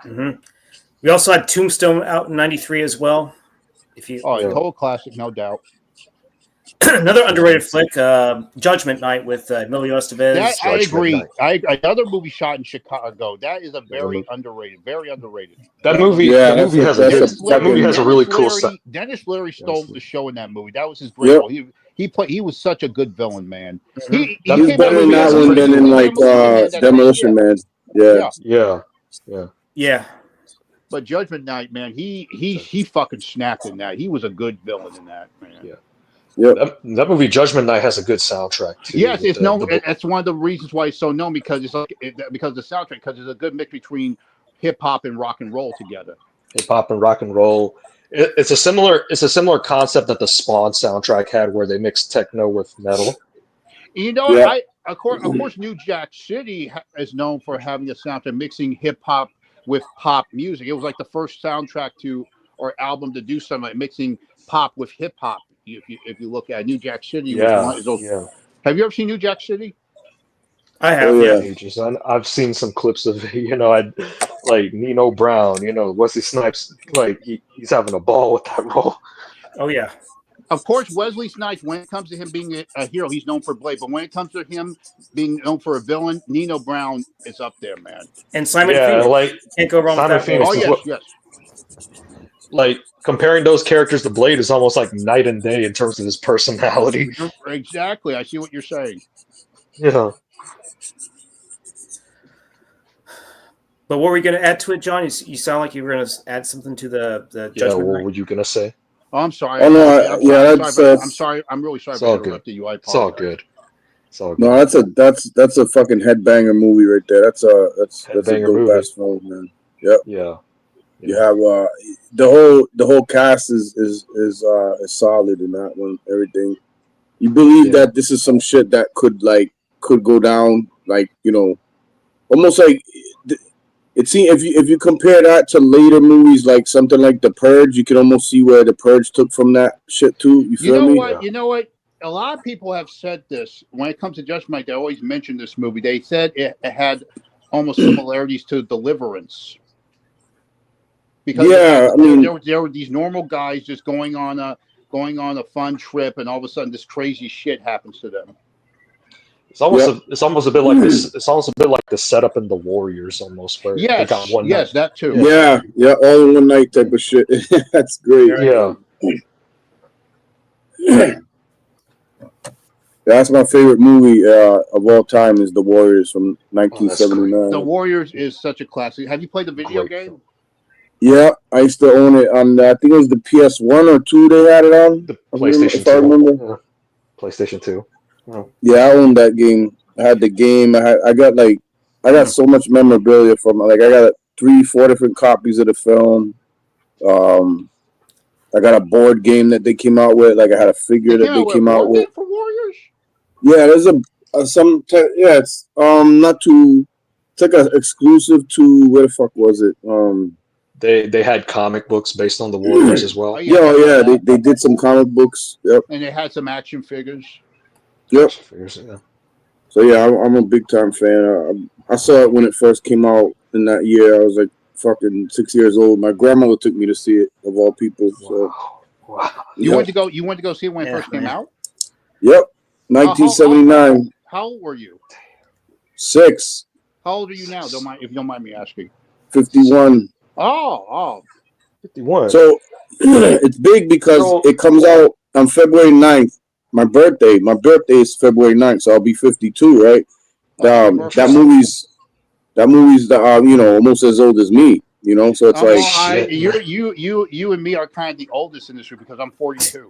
Mm-hmm. We also had Tombstone out in 93 as well. Total classic, no doubt. Another underrated flick, Judgment Night with Emilio Estevez. I agree. Another movie shot in Chicago. That is a very underrated. That movie has a really cool set. Dennis Leary stole the show in that movie. That was his great role. He was such a good villain, man. He was better in that one than in Demolition Man. Yeah. But Judgment Night, man, he fucking snapped in that. He was a good villain in that, man. Yeah. Yep. That movie Judgment Night has a good soundtrack too. Yes, it's known. That's one of the reasons why it's so known, because it's because of the soundtrack, because it's a good mix between hip hop and rock and roll together. Hip hop and rock and roll. It's a similar concept that the Spawn soundtrack had, where they mixed techno with metal. You know, of course, New Jack City is known for having a soundtrack mixing hip hop with pop music. It was like the first soundtrack or album to do something like mixing pop with hip hop. If you look at New Jack City, have you ever seen New Jack City? I have. I've seen some clips of it. Like Nino Brown. Wesley Snipes. Like he's having a ball with that role. Oh yeah. Of course, Wesley Snipes. When it comes to him being a hero, he's known for Blade. But when it comes to him being known for a villain, Nino Brown is up there, man. And Simon Phoenix. Can't go wrong with that. Oh yes. Like comparing those characters to Blade is almost like night and day in terms of his personality. Exactly. I see what you're saying. Yeah. But what were we going to add to it, John? You sound like you were going to add something to the Judgment Night. What were you going to say? Oh, I'm sorry. Oh, no, I'm sorry. I'm really sorry for interrupting you. I apologize. It's all good. No, that's a fucking headbanger movie right there. That's a dope ass film, man. Yep. Yeah. You have the whole cast is solid in that one. Everything you believe that this is some shit that could go down, like, you know, almost like it seems if you compare that to later movies like something like The Purge, you can almost see where The Purge took from that shit too. You feel me? You know what? A lot of people have said this when it comes to Judgment Night. They always mention this movie. They said it had almost similarities to Deliverance. Because there were these normal guys just going on a fun trip, and all of a sudden this crazy shit happens to them. It's almost a bit like this. It's almost a bit like the setup in the Warriors, almost where they got one night. That too. Yeah, all in one night type of shit. That's great. Yeah. That's my favorite movie of all time is The Warriors from 1979. The Warriors is such a classic. Have you played the video game? Yeah, I used to own it on. I think it was the PS1 or 2 they had it on. The PlayStation 2. I remember. Yeah. PlayStation 2. Oh. Yeah, I owned that game. I had the game. I got so much memorabilia from it. Like, I got 3-4 different copies of the film. I got a board game that they came out with. Like, I had a figure that they came out with. For Warriors? Yeah, there's it's not too. It's like an exclusive to where the fuck was it? They had comic books based on the Warriors as well. Yeah, they did some comic books. Yep. And they had some action figures. Yep. Yeah. So yeah, I'm a big time fan. I saw it when it first came out in that year. I was like fucking 6 years old. My grandmother took me to see it, of all people. So wow. You went to go see it when it first came out? Yep. 1979. How old were you? 6. How old are you now? If you don't mind me asking. 51. Oh. 51. So it's big because it comes out on February 9th. My birthday is February 9th, so I'll be 52, right? That movie's almost as old as me, you know. So it's you and me are kind of the oldest in this group because I'm 42.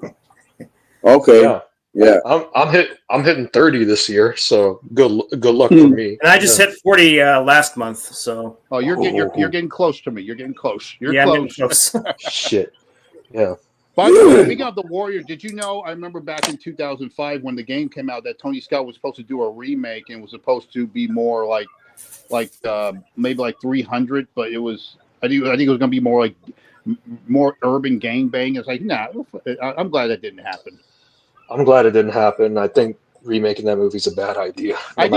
Okay. Yeah. I'm hitting 30 this year, so good luck for me. And I just hit 40 last month, so. Oh, you're getting close to me. You're getting close. You're close. I'm getting close. Shit. Yeah. By the way, speaking of the Warriors, did you know? I remember back in 2005 when the game came out that Tony Scott was supposed to do a remake and was supposed to be more like maybe like 300, but it was I think it was going to be more like more urban gangbang. It's like, nah, I'm glad that didn't happen. I'm glad it didn't happen. I think remaking that movie is a bad idea. I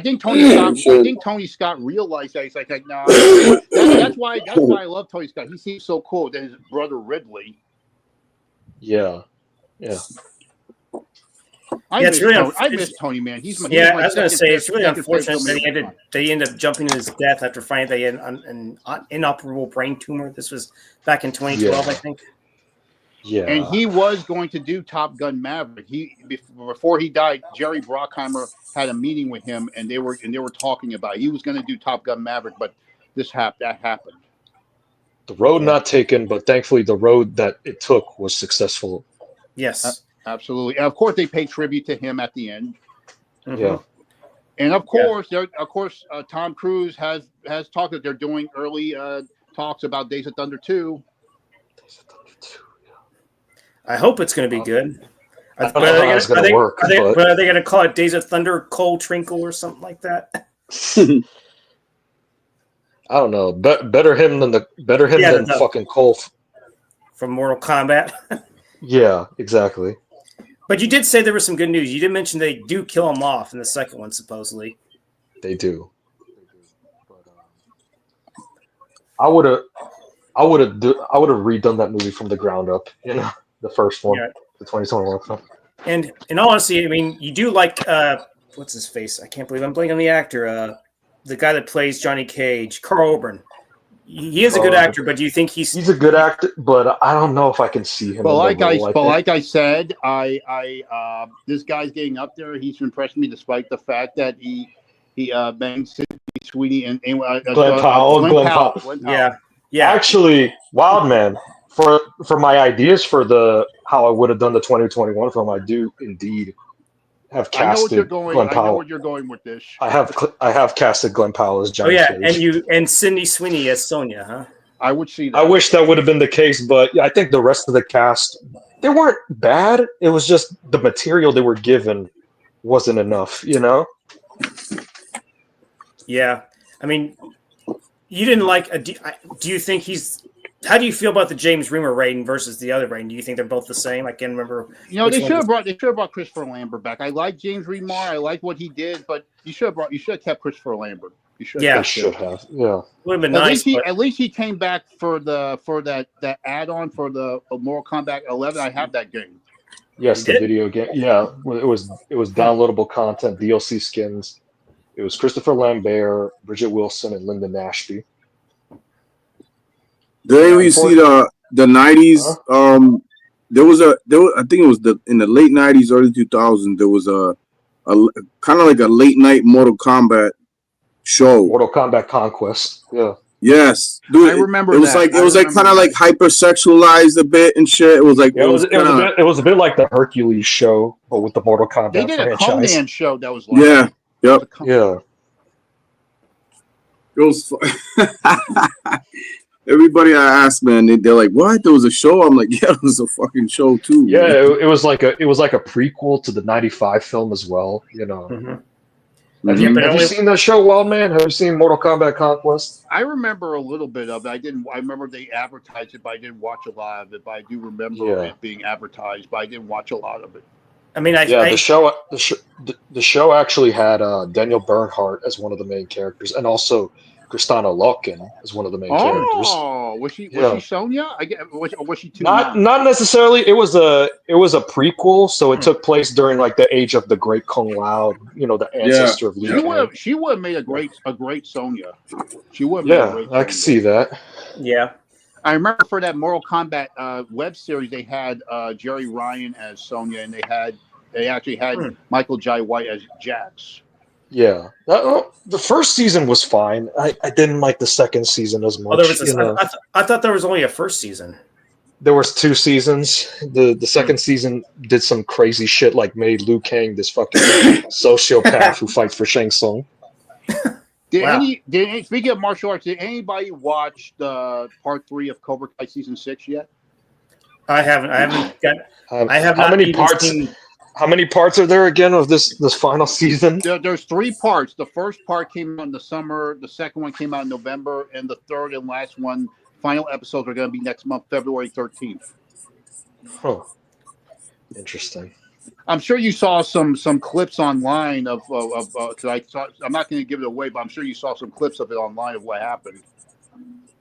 think Tony Scott realized that. He's like nah. That's why I love Tony Scott. He seems so cool. Then his brother Ridley. Yeah. I miss Tony, man. He's my I was going to say it's really unfortunate that they ended up jumping to his death after finding that he had an inoperable brain tumor. This was back in 2012, I think. Yeah, and he was going to do Top Gun Maverick. Before he died, Jerry Bruckheimer had a meeting with him, and they were talking about it. He was going to do Top Gun Maverick, but that happened. The road not taken, but thankfully the road that it took was successful. Yes, absolutely. And of course, they paid tribute to him at the end. Mm-hmm. Yeah, and of course, Tom Cruise has talked that they're doing early talks about Days of Thunder 2. I hope it's going to be good. I don't know how it's going to work. Are they going to call it Days of Thunder, Cold Trinkle, or something like that? I don't know. Better him than fucking Cole from Mortal Kombat. Yeah, exactly. But you did say there was some good news. You did mention they do kill him off in the second one, supposedly. They do. I would have redone that movie from the ground up. You know. The first one, the 2021 film. And in all honesty, I mean, you do like what's his face? I can't believe I'm blanking on the actor. The guy that plays Johnny Cage, Carl Urban. He is a good actor, but do you think he's a good actor? But I don't know if I can see him. Like I said, this guy's getting up there. He's impressed me despite the fact that he banged Sydney Sweeney and Glenn Powell. Yeah. Actually, Wild Man. For my ideas for how I would have done the 2021 film, I do indeed have casted Glenn Powell. I know where you're going with this. I have casted Glenn Powell as Johnny Cage. And Sydney Sweeney as Sonya, huh? I would see that. I wish that would have been the case, but I think the rest of the cast, they weren't bad. It was just the material they were given wasn't enough, you know? Yeah. I mean, you didn't like. Do you think he's? How do you feel about the James Remar Raiden versus the other Raiden? Do you think they're both the same? I can't remember. You know, they should have brought Christopher Lambert back. I like James Remar. I like what he did, but you should have kept Christopher Lambert. You should. Yeah, They should have. Yeah. Would have been At nice. least he came back for that add-on for the Mortal Kombat 11. I have that game. Yes, the video game. Yeah, it was downloadable content, DLC skins. It was Christopher Lambert, Bridget Wilson, and Lyndon Ashby. Then we see the 90s. There was I think it was in the late 90s, early 2000s. There was a kind of like a late night Mortal Kombat show. Mortal Kombat Conquest. Yeah. Yes, dude. I remember it was that. it was kind of like hypersexualized a bit and shit. It was like Yeah, it was a bit like the Hercules show, but with the Mortal Kombat They did franchise. a Conan show that was like yeah, yep. Yeah. It was everybody I asked, man, they're like, "What? There was a show?" I'm like, "Yeah, it was a fucking show too." Yeah, man. it was like a prequel to the '95 film as well. You know, Mm-hmm. have you seen that show, Wild Man? Have you seen Mortal Kombat Conquest? I remember a little bit of it. I remember they advertised it, but I didn't watch a lot of it. But I do remember it being advertised, but I didn't watch a lot of it. I mean, the show actually had Daniel Bernhardt as one of the main characters, and also Kristanna Loken as one of the main characters. Oh, was she Sonya? Was she too? Not necessarily. It was a prequel, so it took place during like the age of the Great Kung Lao, you know, the ancestor of Liu Kang. She would have made a great Sonya. She would have made a great Sonya. I can see that. Yeah. I remember for that Mortal Kombat web series, they had Jerry Ryan as Sonya, and they actually had Michael Jai White as Jax. Yeah, the first season was fine. I didn't like the second season as much. I thought there was only a first season. There was 2 seasons. The second season did some crazy shit, like made Liu Kang this fucking sociopath who fights for Shang Tsung. Speaking of martial arts, did anybody watch the part 3 of Cobra Kai season 6 yet? I haven't. I have how not many even parts? seen... How many parts are there again of this final season? There's 3 parts. The first part came out in the summer. The second one came out in November, and the third and last one, final episodes, are going to be next month, February 13th. Huh. Interesting. I'm sure you saw some clips online of because I'm not going to give it away, but I'm sure you saw some clips of it online of what happened.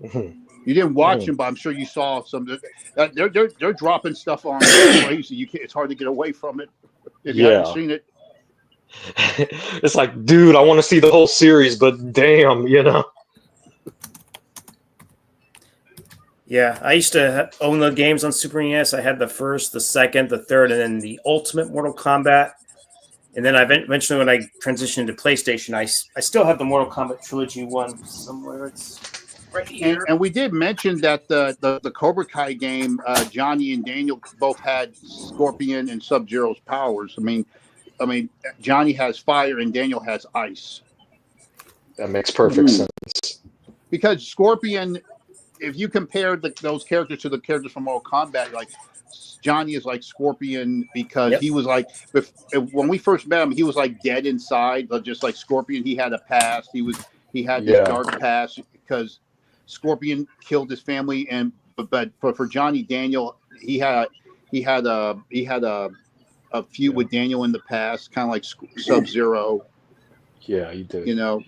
Mm-hmm. You didn't watch them, but I'm sure you saw some. They're dropping stuff on crazy. It's hard to get away from it if you haven't seen it. It's like, dude, I want to see the whole series, but damn, you know. Yeah, I used to own the games on Super NES. I had the first, the second, the third, and then the Ultimate Mortal Kombat. And then eventually, when I transitioned to PlayStation, I still have the Mortal Kombat Trilogy one somewhere. It's right here. And we did mention that the Cobra Kai game, Johnny and Daniel both had Scorpion and Sub-Zero's powers. I mean, Johnny has fire and Daniel has ice. That makes perfect sense. Because Scorpion, if you compare those characters to the characters from Mortal Kombat, like Johnny is like Scorpion because he was like, when we first met him, he was like dead inside, but just like Scorpion, he had a past. He had this dark past because Scorpion killed his family, but for Johnny Daniel, he had a feud with Daniel in the past, kind of like Sub-Zero. Yeah, he did. You know.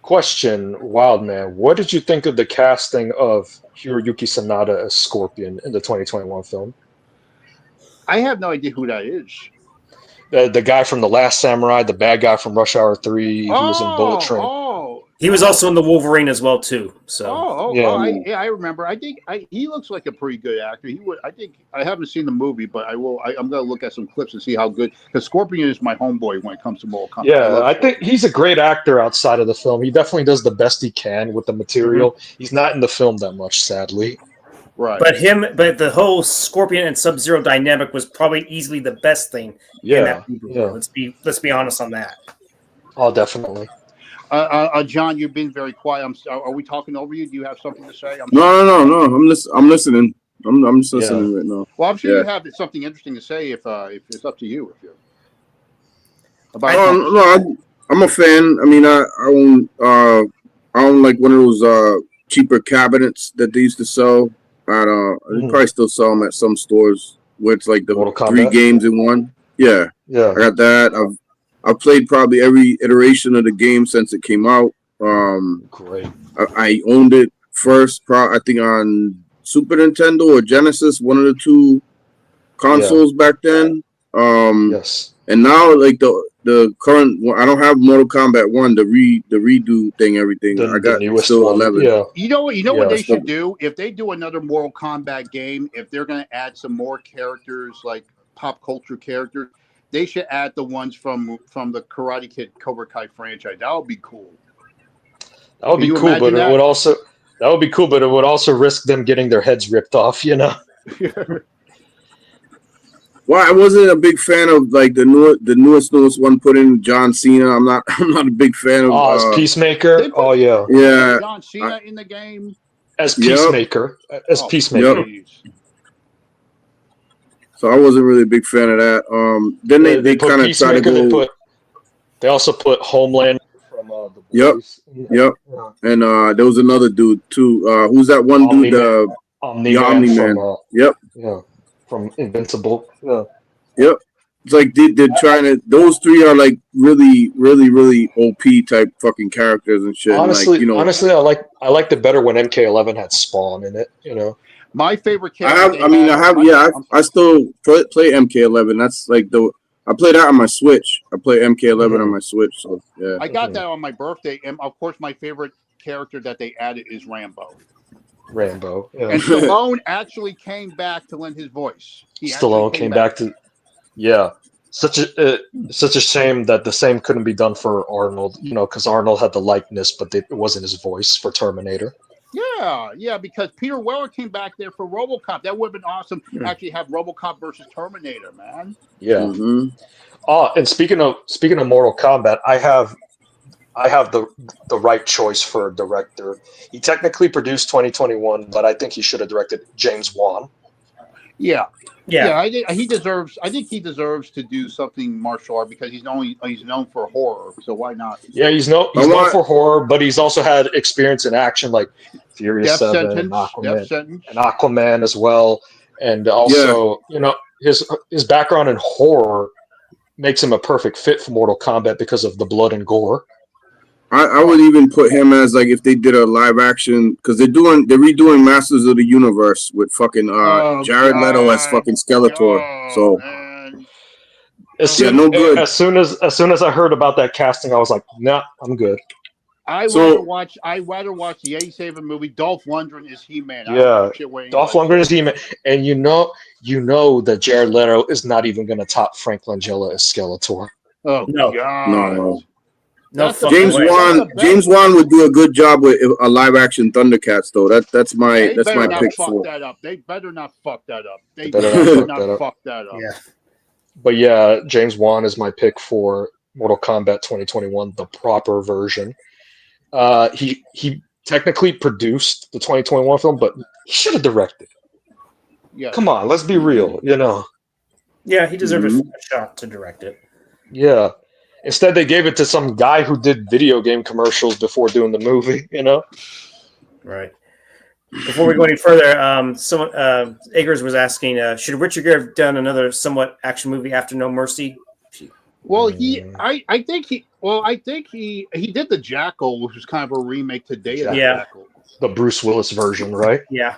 Question, Wildman, what did you think of the casting of Hiroyuki Sanada as Scorpion in the 2021 film? I have no idea who that is. The guy from The Last Samurai, the bad guy from Rush Hour 3, he was in Bullet Train. He was also in the Wolverine as well too. So I remember. I think he looks like a pretty good actor. I haven't seen the movie, but I'm going to look at some clips and see how good. Because Scorpion is my homeboy when it comes to Mortal Kombat. Yeah, I think he's a great actor outside of the film. He definitely does the best he can with the material. Mm-hmm. He's not in the film that much, sadly. Right. But the whole Scorpion and Sub-Zero dynamic was probably easily the best thing in that movie. Let's be honest on that. Oh, definitely. John, you've been very quiet. Are we talking over you? Do you have something to say? No. I'm listening. I'm just listening right now. Well, I'm sure you have something interesting to say. If it's up to you, if you're about. No, I'm a fan. I mean, I own like one of those cheaper cabinets that they used to sell at they probably still sell them at some stores where it's like the Mortal 3 Kombat? games in one. Yeah, Yeah. I got that. I've played probably every iteration of the game since it came out. Great. I owned it first, I think on Super Nintendo or Genesis, one of the 2 consoles back then. Yes. And now, like the current one, I don't have Mortal Kombat 1, the redo thing, everything. I got the newest still one. 11. Yeah. You know what they should do if they do another Mortal Kombat game. If they're going to add some more characters, like pop culture characters, they should add the ones from the Karate Kid Cobra Kai franchise. That would be cool. That would be cool, but it would also risk them getting their heads ripped off. You know. Well, I wasn't a big fan of like the newest one put in John Cena. I'm not a big fan of. As Peacemaker. Yeah. John Cena in the game as Peacemaker. Peacemaker. So I wasn't really a big fan of that. Then they kind of tried to go. They also put Homeland from the Boys. Yep. And there was another dude too. Who's that one dude? Omni-Man. Yep. Yeah. From Invincible. Yeah. Yep. It's like they're trying to. Those 3 are like really, really, really OP type fucking characters and shit. Honestly, like, honestly, I liked it better when MK11 had Spawn in it. You know. My favorite character. I still play MK11. That's like I play that on my Switch. I play MK11 on my Switch. So yeah. I got that on my birthday, and of course, my favorite character that they added is Rambo. Yeah. And Stallone actually came back to lend his voice. Stallone came back to. Yeah. Such a shame that the same couldn't be done for Arnold. You know, because Arnold had the likeness, but it wasn't his voice for Terminator. Yeah, because Peter Weller came back there for RoboCop. That would have been awesome. Actually, have RoboCop versus Terminator, man. Yeah. Mm-hmm. And speaking of Mortal Kombat, I have the right choice for a director. He technically produced 2021, but I think he should have directed James Wan. Yeah. He deserves. I think he deserves to do something martial art because he's known for horror. So why not? Yeah, he's known for horror, but he's also had experience in action, like Furious 7, and Aquaman as well. And also, his background in horror makes him a perfect fit for Mortal Kombat because of the blood and gore. I would even put him as like if they did a live action because they're redoing Masters of the Universe with fucking Jared Leto as fucking Skeletor. As soon as I heard about that casting, I was like, nah, I'm good. I'd rather watch the 87 movie. Dolph Lundgren is He-Man. Dolph Lundgren is He-Man, and you know that Jared Leto is not even going to top Frank Langella as Skeletor. Oh no, God. No. James Wan would do a good job with a live action Thundercats though. That's my pick for. They better not fuck that up. They better not fuck that up. Yeah. But yeah, James Wan is my pick for Mortal Kombat 2021, the proper version. He technically produced the 2021 film, but he should have directed. Yeah. Come on, let's be real, Yeah, he deserved a shot to direct it. Yeah. Instead, they gave it to some guy who did video game commercials before doing the movie, Right. Before we go any further, Eggers was asking, should Richard Gere have done another somewhat action movie after No Mercy? Well, I think he did The Jackal, which was kind of a remake to Day of the Jackal. The Bruce Willis version, right? Yeah.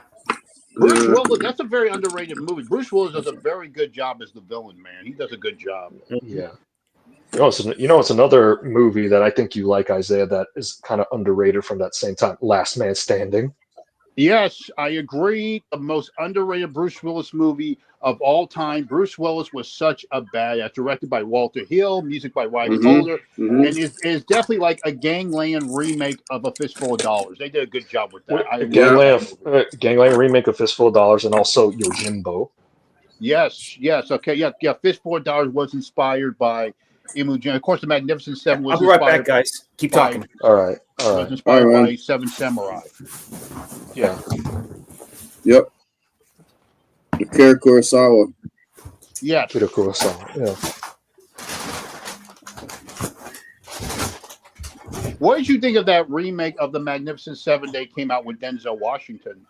Bruce Willis, that's a very underrated movie. Bruce Willis does a very good job as the villain, man. He does a good job. Yeah. It's another movie that I think you like, Isaiah, that is kind of underrated from that same time, Last Man Standing. Yes, I agree. The most underrated Bruce Willis movie of all time. Bruce Willis was such a badass. Directed by Walter Hill, music by Riley Holder, and is definitely like a Gangland remake of A Fistful of Dollars. They did a good job with that. Gangland remake of Fistful of Dollars, and also Yojimbo. Yes. Okay, yeah. Fistful of Dollars was inspired by Of course, the Magnificent Seven was I'll be right back, guys. Keep talking. All right. Was inspired by Seven Samurai. Yeah. Yep. Akira Kurosawa. Yes. Akira Kurosawa. Yeah. What did you think of that remake of the Magnificent Seven that came out with Denzel Washington?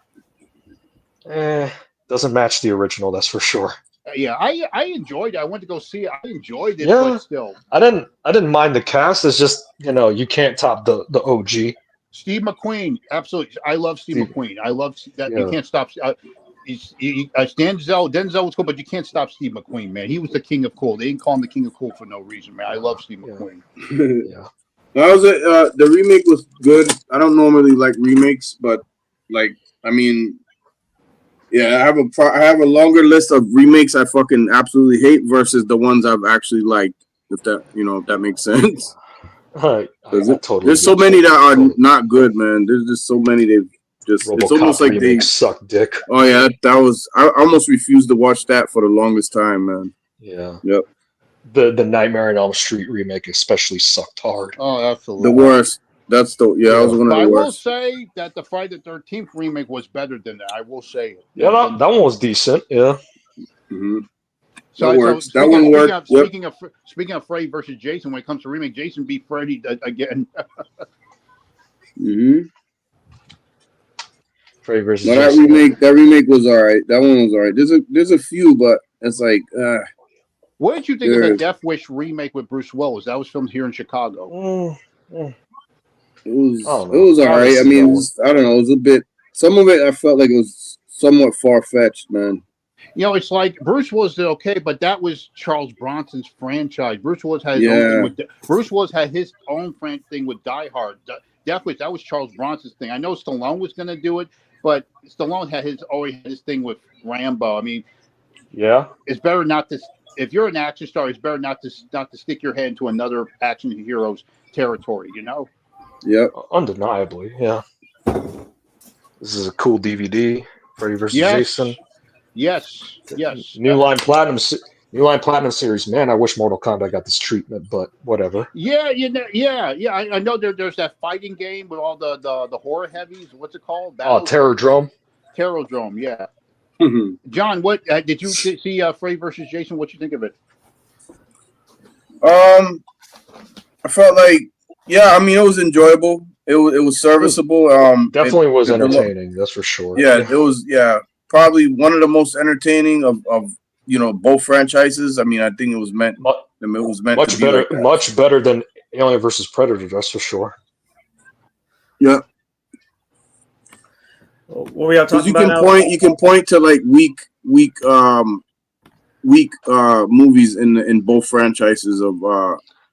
Doesn't match the original, that's for sure. Yeah, I enjoyed it. I went to go see it. I enjoyed it, Yeah. but still. I didn't mind the cast. It's just, you can't top the OG. Steve McQueen, absolutely. I love Steve McQueen. I love that. Yeah. You can't stop. Denzel was cool, but you can't stop Steve McQueen, man. He was the king of cool. They didn't call him the king of cool for no reason, man. I love Steve McQueen. Yeah. The remake was good. I don't normally like remakes, but yeah, I have a longer list of remakes I fucking absolutely hate versus the ones I've actually liked. If that makes sense. There's so many that are not good, man. There's just so many they've just. RoboCop it's almost like they suck dick. Oh yeah, that was. I almost refused to watch that for the longest time, man. Yeah. Yep. The Nightmare on Elm Street remake especially sucked hard. Oh, absolutely. The worst. That's the That was one of the worst. I will say that the Friday the 13th remake was better than that. I will say it. Yeah, that one was decent. Yeah. Mm-hmm. That works. That one worked. Speaking of Freddy versus Jason, when it comes to remake, Jason beat Freddy again. Mm-hmm. Freddy versus Jason. That remake was all right. That one was all right. There's a few, but it's like. What did you think of the Death Wish remake with Bruce Willis? That was filmed here in Chicago. It was all right. I mean, I don't know. It was a bit. Some of it I felt like it was somewhat far fetched, man. It's like Bruce Willis did okay, but that was Charles Bronson's franchise. Bruce Willis had his own thing Bruce Willis had his own thing with Die Hard. Death Wish, that was Charles Bronson's thing. I know Stallone was going to do it, but Stallone always had his thing with Rambo. I mean, yeah, it's better not to. If you're an action star, it's better not to stick your head into another action hero's territory. Yeah, undeniably, yeah. This is a cool DVD. Freddy vs. Jason. Yes. New Line Platinum series. Man, I wish Mortal Kombat got this treatment, but whatever. Yeah. I know there's that fighting game with all the horror heavies. What's it called? Terrordrome. Terrordrome, yeah. John, what did you see? Freddy vs. Jason. What you think of it? I felt like. Yeah, I mean, it was enjoyable. It was serviceable. Definitely was entertaining. That's for sure. Yeah, it was. Yeah, probably one of the most entertaining of both franchises. I mean, I think it was meant. It was meant much to be better. like that. Much better than Alien vs. Predator. That's for sure. Yeah. What were y'all talking about? You can point to like weak movies in both franchises of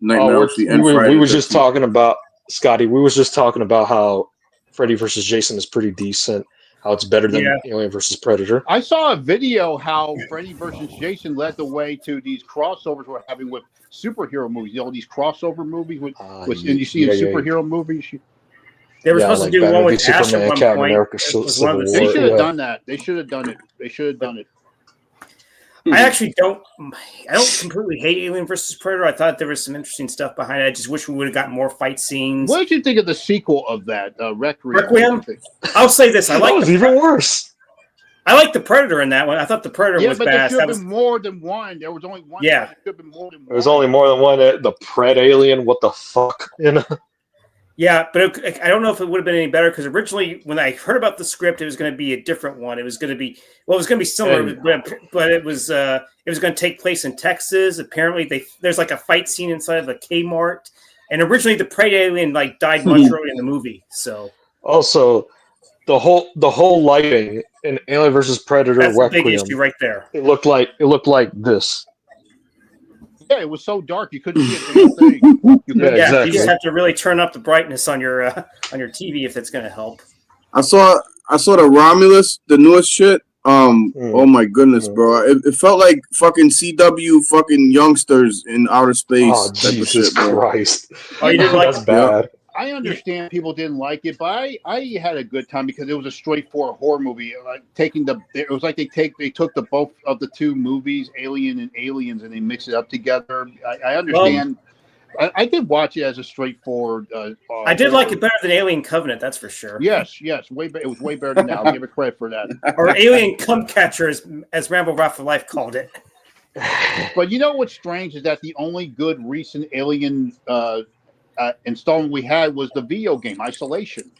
Nightmare on Elm Street and Friday. We were just talking about Scotty. We was just talking about how Freddy vs. Jason is pretty decent. How it's better than Alien vs. Predator. I saw a video how Freddy vs. Jason led the way to these crossovers we're having with superhero movies. These crossover movies with and you see in superhero movies. They were supposed to do one with Ash at one point. They should have done that. They should have done it. I actually don't completely hate Alien versus Predator. I thought there was some interesting stuff behind it. I just wish we would have gotten more fight scenes. What did you think of the sequel of that, Requiem? I'll say this: That was even worse. I like the Predator in that one. I thought the Predator was bad. Yeah, but there should have been more than one. There was only one. Yeah, there should have been more than one. There was only more than one. The Pred Alien. What the fuck? Yeah, but I don't know if it would have been any better because originally when I heard about the script, it was going to be a different one. It was going to be similar, but it was going to take place in Texas. Apparently, there's like a fight scene inside of a Kmart, and originally the prey alien died much earlier in the movie. So also the whole lighting in Alien vs. Predator. That's Requiem, a big issue right there. It looked like this. Yeah, it was so dark you couldn't see a damn thing. Exactly. You just have to really turn up the brightness on your TV if it's going to help. I saw the Romulus, the newest shit. Oh my goodness, bro! It felt like fucking CW fucking youngsters in outer space. Oh Jesus Christ! Oh, you didn't like that's bad. I understand people didn't like it, but I had a good time because it was a straightforward horror movie. It was like they took the both of the two movies, Alien and Aliens, and they mixed it up together. I understand. I did watch it as a straightforward. I did like it better than Alien Covenant, that's for sure. Yes, it was way better than that. I'll give it credit for that. Or Alien Cum Catcher, as Rambo Rap for Life called it. But you know what's strange is that the only good recent Alien installment we had was the video game Isolation.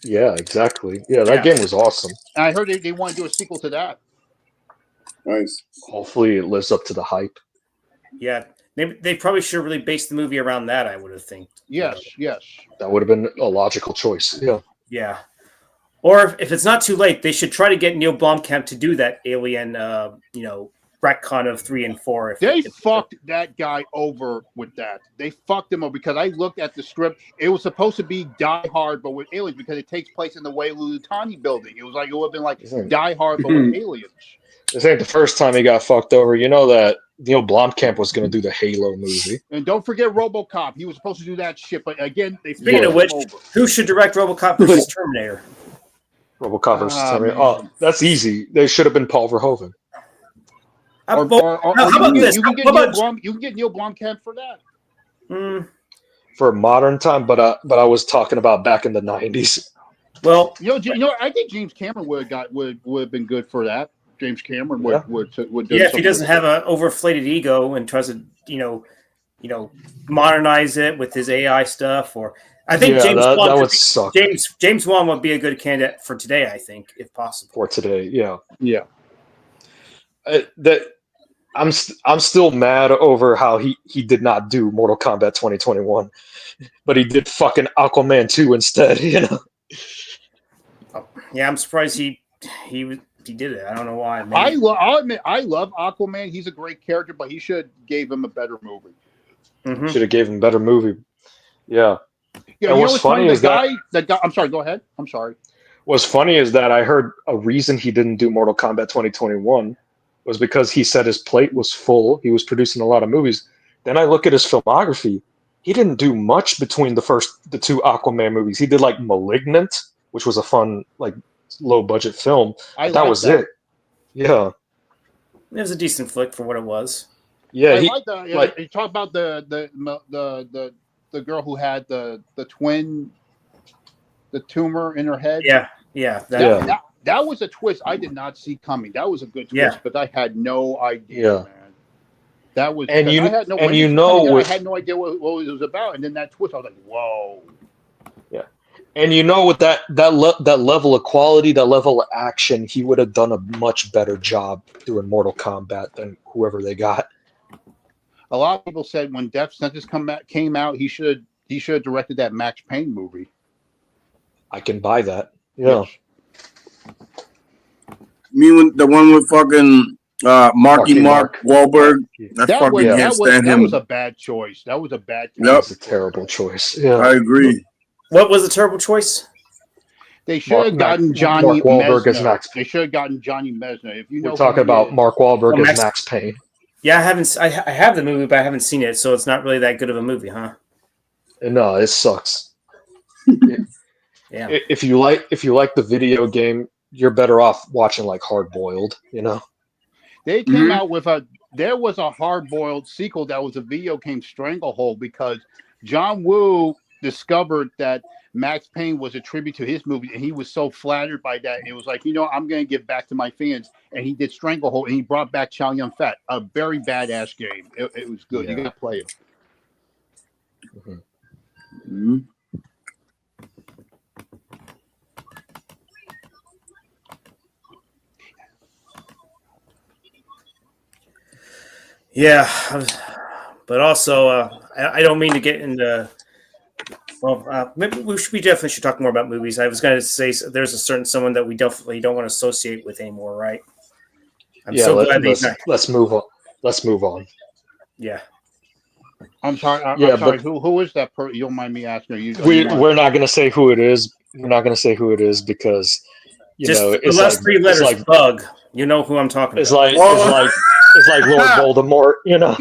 Yeah, exactly. Yeah, that game was awesome. And I heard they want to do a sequel to that. Nice. Hopefully, it lives up to the hype. Yeah, they probably should have really based the movie around that. I would have think. Yes. That would have been a logical choice. Yeah. Yeah. Or if it's not too late, they should try to get Neil Blomkamp to do that Alien, retcon of 3 and 4. They fucked that guy over with that. They fucked him over because I looked at the script. It was supposed to be Die Hard, but with aliens because it takes place in the Weyland-Yutani building. It was like it would have been like Die Hard, but with aliens. This ain't the first time he got fucked over. You know that Neil Blomkamp was going to do the Halo movie. And don't forget RoboCop. He was supposed to do that shit, but again, they Speaking of which, who should direct RoboCop versus Terminator? RoboCop versus Terminator. Oh, that's easy. They should have been Paul Verhoeven. You can get Neil Blomkamp for that. For a modern time, but I was talking about back in the 90s. Well, I think James Cameron would have been good for that. James Cameron would do. Yeah, if he doesn't have an overinflated ego and tries to modernize it with his AI stuff, or I think James Wan would be a good candidate for today. I think, if possible, for today, yeah. I'm still mad over how he did not do Mortal Kombat 2021, but he did fucking Aquaman 2 instead. Yeah, I'm surprised he did it. I don't know why. I'll admit I love Aquaman. He's a great character, but he should gave him a better movie. Mm-hmm. Should have gave him a better movie. Yeah. What's funny is that I'm sorry. Go ahead. I'm sorry. What's funny is that I heard a reason he didn't do Mortal Kombat 2021 was because he said his plate was full. He was producing a lot of movies. Then I look at his filmography. He didn't do much between the two Aquaman movies. He did like Malignant, which was a fun, like low budget film. That was it. Yeah. It was a decent flick for what it was. Yeah. You talk about the girl who had the tumor in her head. Yeah. That was a twist I did not see coming. That was a good twist, but I had no idea, man. That was, I had no idea what it was about, and then that twist, I was like, whoa. Yeah, and with that level of quality, that level of action, he would have done a much better job doing Mortal Kombat than whoever they got. A lot of people said when Death Sentence came out, he should have directed that Max Payne movie. I can buy that. Yeah. Yes. The one with fucking Mark Wahlberg. That was a bad choice. That was a bad choice. That was a terrible choice. Yeah, I agree. What was a terrible choice? They should have gotten Johnny Wahlberg as Max. They should have gotten Johnny Mesner. If you know, we're talking about Mark Wahlberg as Max Payne. Yeah, I have the movie, but I haven't seen it, so it's not really that good of a movie, huh? No, it sucks. Yeah. If you like the video game, you're better off watching like Hard Boiled. They came out with there was a Hard Boiled sequel that was a video game Stranglehold because John Woo discovered that Max Payne was a tribute to his movie, and he was so flattered by that. It was like, I'm going to give back to my fans, and he did Stranglehold, and he brought back Chow Yun-Fat, a very badass game. It was good. You got to play it. Mm-hmm. Yeah, but also I don't mean to get into. Well, maybe we definitely should talk more about movies. I was going to say there's a certain someone that we definitely don't want to associate with anymore, right? Let's move on. Let's move on. Yeah. I'm sorry. I'm sorry. Who is that person? You don't mind me asking? We're not going to say who it is. We're not going to say who it is because it's the last 3 letters. Like Bug. You know who I'm talking about. It's like Lord Voldemort. You know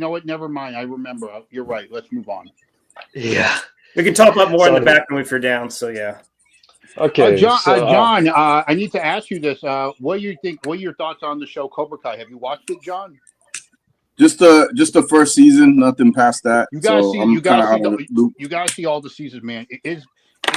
what? Never mind. I remember. You're right. Let's move on. Yeah. We can talk about more in the So- background if you're down. So yeah. Okay, John, so, John, I need to ask you this. What do you think? What are your thoughts on the show Cobra Kai? Have you watched it, John? Just the first season, nothing past that. You gotta So see. I'm You gotta kind see. of out of the loop. You gotta see all the seasons, man. It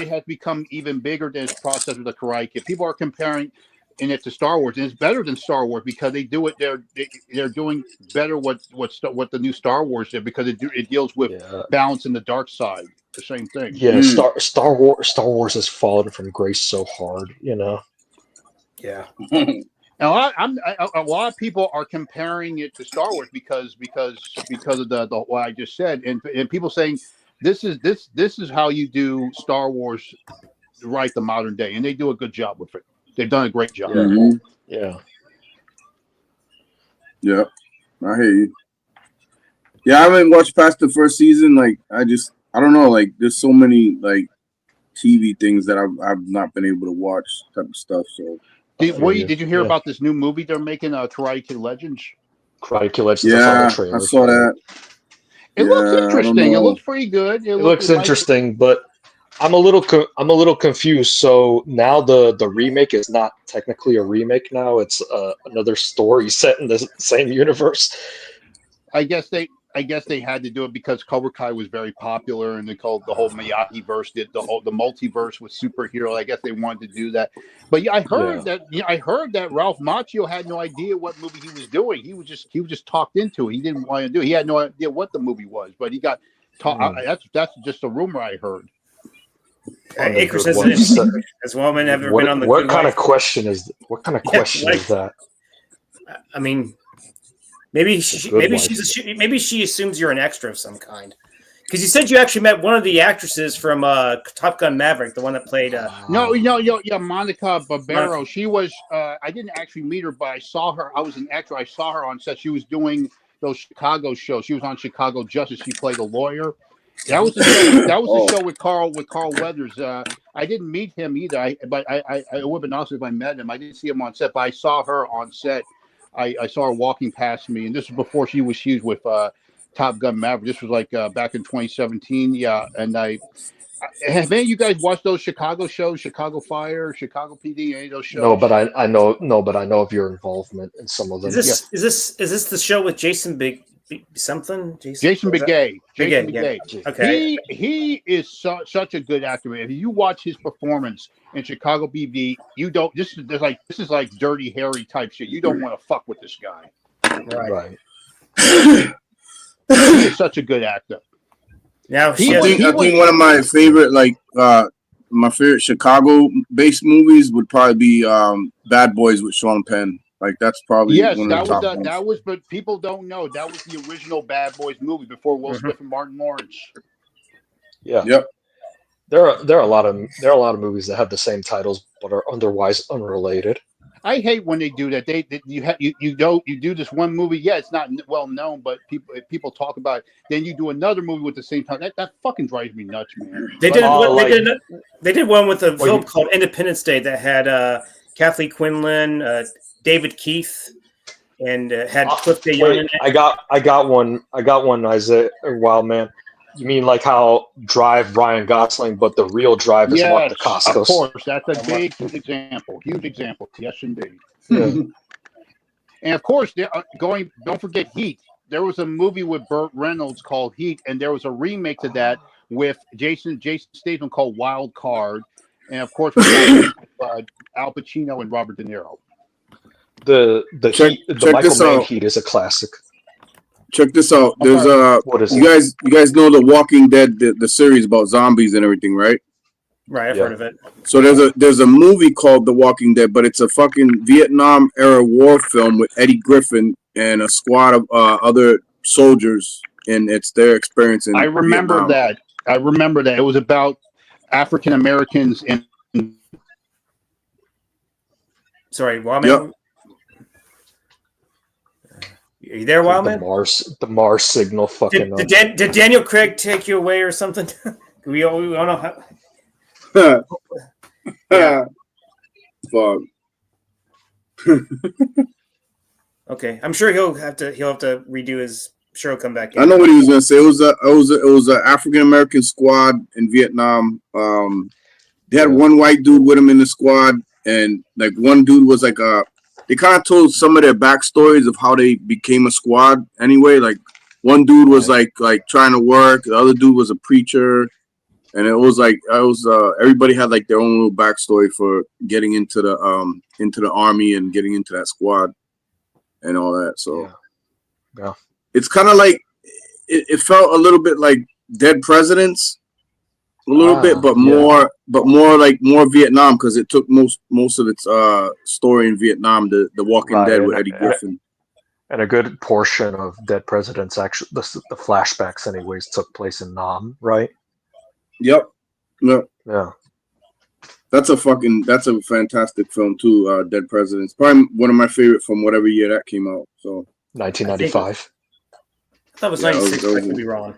has become even bigger than its process with the Karate Kid. People are comparing it to Star Wars, and it's better than Star Wars because they do it. They're doing better what the new Star Wars did because it deals with balance in the dark side. The same thing. Yeah, Star Wars has fallen from grace so hard, you know. Yeah. And a lot of people are comparing it to Star Wars because of the what I just said, and people saying this is how you do Star Wars right the modern day, and they do a good job with it. They've done a great job. Yeah. Yeah, I hear you. Yeah, I haven't watched past the first season. Like, I don't know. Like, there's so many like TV things that I've not been able to watch type of stuff. So, did you hear about this new movie they're making? Karate Kid Legends. Karate Kid Legends. Yeah, I saw that. It looks interesting. It looks pretty good. It looks interesting, but I'm a little confused. So now the remake is not technically a remake. Now it's another story set in the same universe. I guess they had to do it because Cobra Kai was very popular, and they called the whole Miyagi verse, the multiverse with superhero. I guess they wanted to do that. But yeah, I heard that Ralph Macchio had no idea what movie he was doing. He was just talked into it. He didn't want to do it. He had no idea what the movie was, but he got taught. That's just a rumor I heard. Acre says as woman ever been on the what Good kind Wife? of question is that? I mean, maybe she assumes you're an extra of some kind. Because you said you actually met one of the actresses from Top Gun Maverick, the one that played. Monica Barbero. She was. I didn't actually meet her, but I saw her. I was an actor. I saw her on set. She was doing those Chicago shows. She was on Chicago Justice. She played a lawyer. That was the show. That was the show with Carl Weathers. I didn't meet him either. But I would have been awesome if I met him. I didn't see him on set, but I saw her on set. I saw her walking past me, and this was before she was huge with Top Gun Maverick. This was like back in 2017. Yeah, and have any of you guys watched those Chicago shows, Chicago Fire, Chicago PD, any of those shows? No, but I know of your involvement in some of them. Is this the show with Jason Jason Begay. Jason Begay. Okay. He is such a good actor. Man. If you watch his performance in Chicago PD, you don't. This is like Dirty Harry type shit. You don't want to fuck with this guy. Right. He is such a good actor. Now I think one of my favorite Chicago-based movies would probably be Bad Boys with Sean Penn. Like that's probably one of the top ones. That was, but people don't know that was the original Bad Boys movie before Will Smith and Martin Lawrence. Yeah. Yep. There are a lot of movies that have the same titles but are otherwise unrelated. I hate when they do that. You do this one movie. Yeah, it's not well known, but people talk about it. Then you do another movie with the same title. That fucking drives me nuts, man. They did one with a film called Independence Day that had Kathleen Quinlan, David Keith, and had Cliff Day Young in it. I got one, Isaiah. Wow, man. You mean like how Drive Ryan Gosling, but the real Drive is Mark Dacascos? Of course, that's a big example. Huge example. Yes, indeed. Yeah. And of course, don't forget Heat. There was a movie with Burt Reynolds called Heat, and there was a remake to that with Jason Statham called Wild Card, and of course, Al Pacino and Robert De Niro. The Michael Mann Heat is a classic. Check this out. There's you guys know The Walking Dead, the series about zombies and everything, right? Right, I've heard of it. So there's a movie called The Walking Dead, but it's a fucking Vietnam era war film with Eddie Griffin and a squad of other soldiers, and it's their experience in Vietnam. That. I remember that. It was about African Americans in. Sorry, Wildman. Yep. Are you there, Wildman? The Mars signal fucking. Did Daniel Craig take you away or something? we all know how. Yeah. Fuck. Okay, I'm sure he'll have to redo his sure he'll come back. I know what he was gonna say. It was a African American squad in Vietnam. They had one white dude with him in the squad, and like one dude was like they kind of told some of their backstories of how they became a squad. Anyway, like one dude was like trying to work, the other dude was a preacher, and it was everybody had like their own little backstory for getting into the army and getting into that squad and all that. So yeah. It's kind of like it felt a little bit like Dead Presidents. A little bit, but more Vietnam, because it took most of its story in Vietnam. The Walking Dead with Eddie Griffin, and a good portion of Dead Presidents, actually, the flashbacks, anyways, took place in Nam, right? Yep. Yeah. That's a fantastic film too. Dead Presidents, probably one of my favorite from whatever year that came out. So 1995. I thought it was 96. I could be wrong.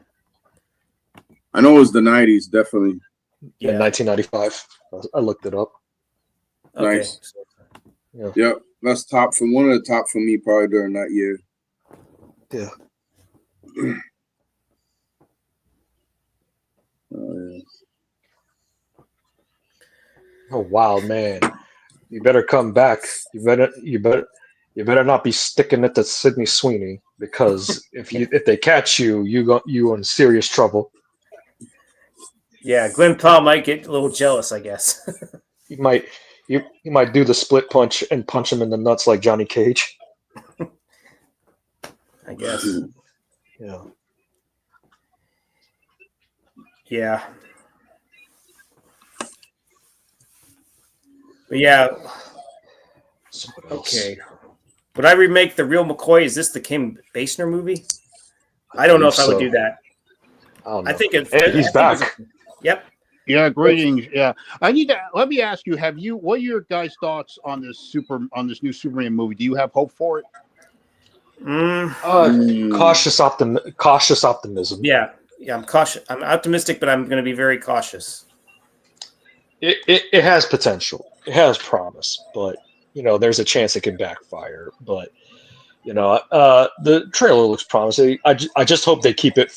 I know it was the 90s, definitely. Yeah, 1995. I looked it up. Okay. Nice. Yeah. Yep, that's one of the top for me probably during that year. Yeah. Oh wow, man! You better come back. You better not be sticking it to Sydney Sweeney, because if they catch you, you in serious trouble. Yeah, Glenn Powell might get a little jealous, I guess. You might do the split punch and punch him in the nuts like Johnny Cage. I guess. Yeah. Yeah. But yeah. Okay. Would I remake The Real McCoy? Is this the Kim Basinger movie? I don't know if I would do that. I think he's back. Yep. Yeah, greetings. Yeah, let me ask you: what are your guys' thoughts on this new Superman movie? Do you have hope for it? Cautious optimism. Yeah, I'm cautious. I'm optimistic, but I'm going to be very cautious. It has potential. It has promise, but there's a chance it can backfire. But the trailer looks promising. I just hope they keep it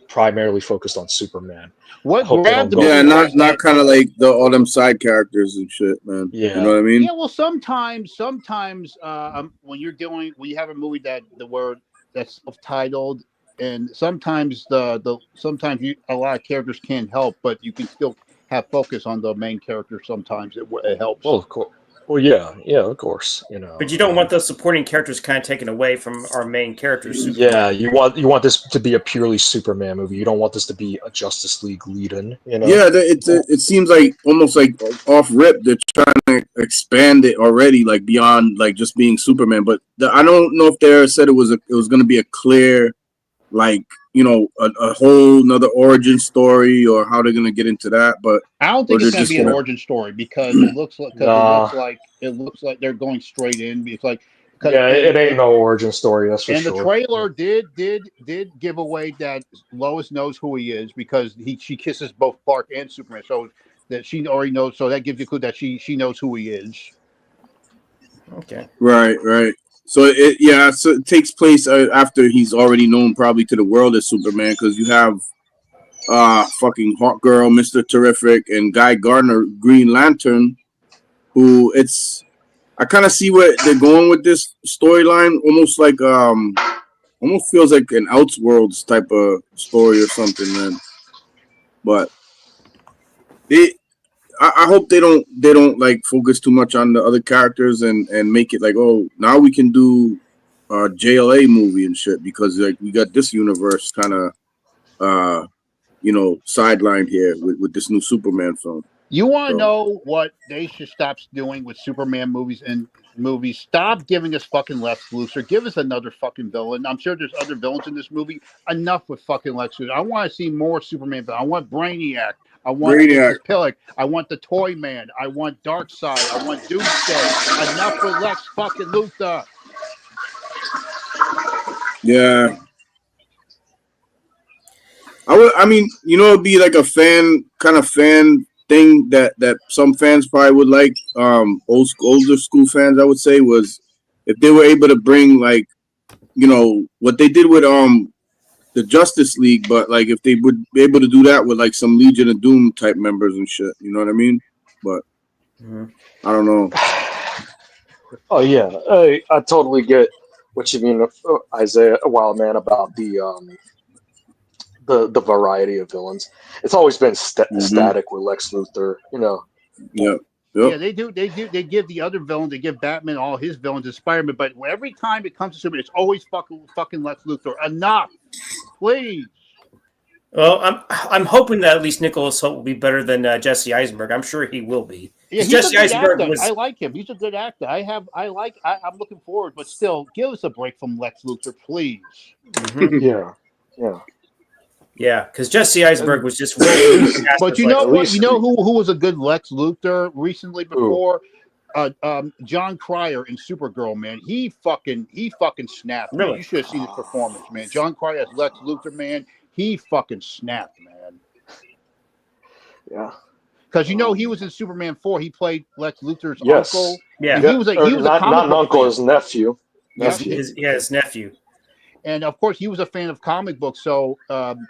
primarily focused on Superman. Not kind of like all them side characters and shit, man. Yeah, you know what I mean. Yeah, well, sometimes when you have a movie that's self-titled, and sometimes a lot of characters can't help, but you can still have focus on the main character. Sometimes it helps. Well, of course. Well, yeah, of course, But you don't want those supporting characters kind of taken away from our main characters. Superman. Yeah, you want this to be a purely Superman movie. You don't want this to be a Justice League lead-in. Yeah, it seems like almost like off rip they're trying to expand it already, like beyond like just being Superman. But I don't know if they said it was going to be a clear, like a whole another origin story, or how they're going to get into that. But I don't think it's going to be an origin story, because it looks like they're going straight in. It's like, it ain't no origin story, that's for sure. And the trailer did give away that Lois knows who he is, because she kisses both Clark and Superman, so that she already knows. So that gives you a clue that she knows who he is. Okay. Right. So it takes place after he's already known probably to the world as Superman, because you have fucking Hawk Girl, Mr. Terrific, and Guy Gardner, Green Lantern, who I kind of see where they're going with this storyline, almost like almost feels like an Elseworlds type of story or something, man. But I hope they don't like focus too much on the other characters and make it like, oh, now we can do a JLA movie and shit, because like we got this universe kind of sidelined here with this new Superman film. You want to know what they should stop doing with Superman movies and movies? Stop giving us fucking Lex Luthor. Give us another fucking villain. I'm sure there's other villains in this movie. Enough with fucking Lex Luthor. I want to see more Superman villains. I want Brainiac. I want Pillock. I want the Toy Man. I want Darkseid. I want Doomsday. Enough with Lex fucking Luthor. Yeah. I mean, it'd be like a fan thing that some fans probably would like. Older school fans, I would say, was if they were able to bring like what they did with the Justice League, but like if they would be able to do that with like some Legion of Doom type members and shit, you know what I mean? But I don't know. Oh yeah, I totally get what you mean, Isaiah, Wildman, about the variety of villains. It's always been static with Lex Luthor, Yep. Yeah, they do. They give the other villains. They give Batman all his villains and Spider-Man. But every time it comes to Superman, it's always fucking Lex Luthor. Enough, please. Well, I'm hoping that at least Nicholas Hoult will be better than Jesse Eisenberg. I'm sure he will be. Yeah, he's Jesse a good Eisenberg actor. was. I like him. He's a good actor. I'm looking forward, but still, give us a break from Lex Luthor, please. Yeah, because Jesse Eisenberg was just. But you know what? You know who was a good Lex Luthor recently before? John Cryer in Supergirl, man. He fucking snapped. Really? Man. You should have seen his performance, man. John Cryer as Lex Luthor, man. He fucking snapped, man. Yeah. Because he was in Superman 4. He played Lex Luthor's uncle. Yeah. He was a not an uncle, fan. his nephew. His nephew. And of course, he was a fan of comic books. So, and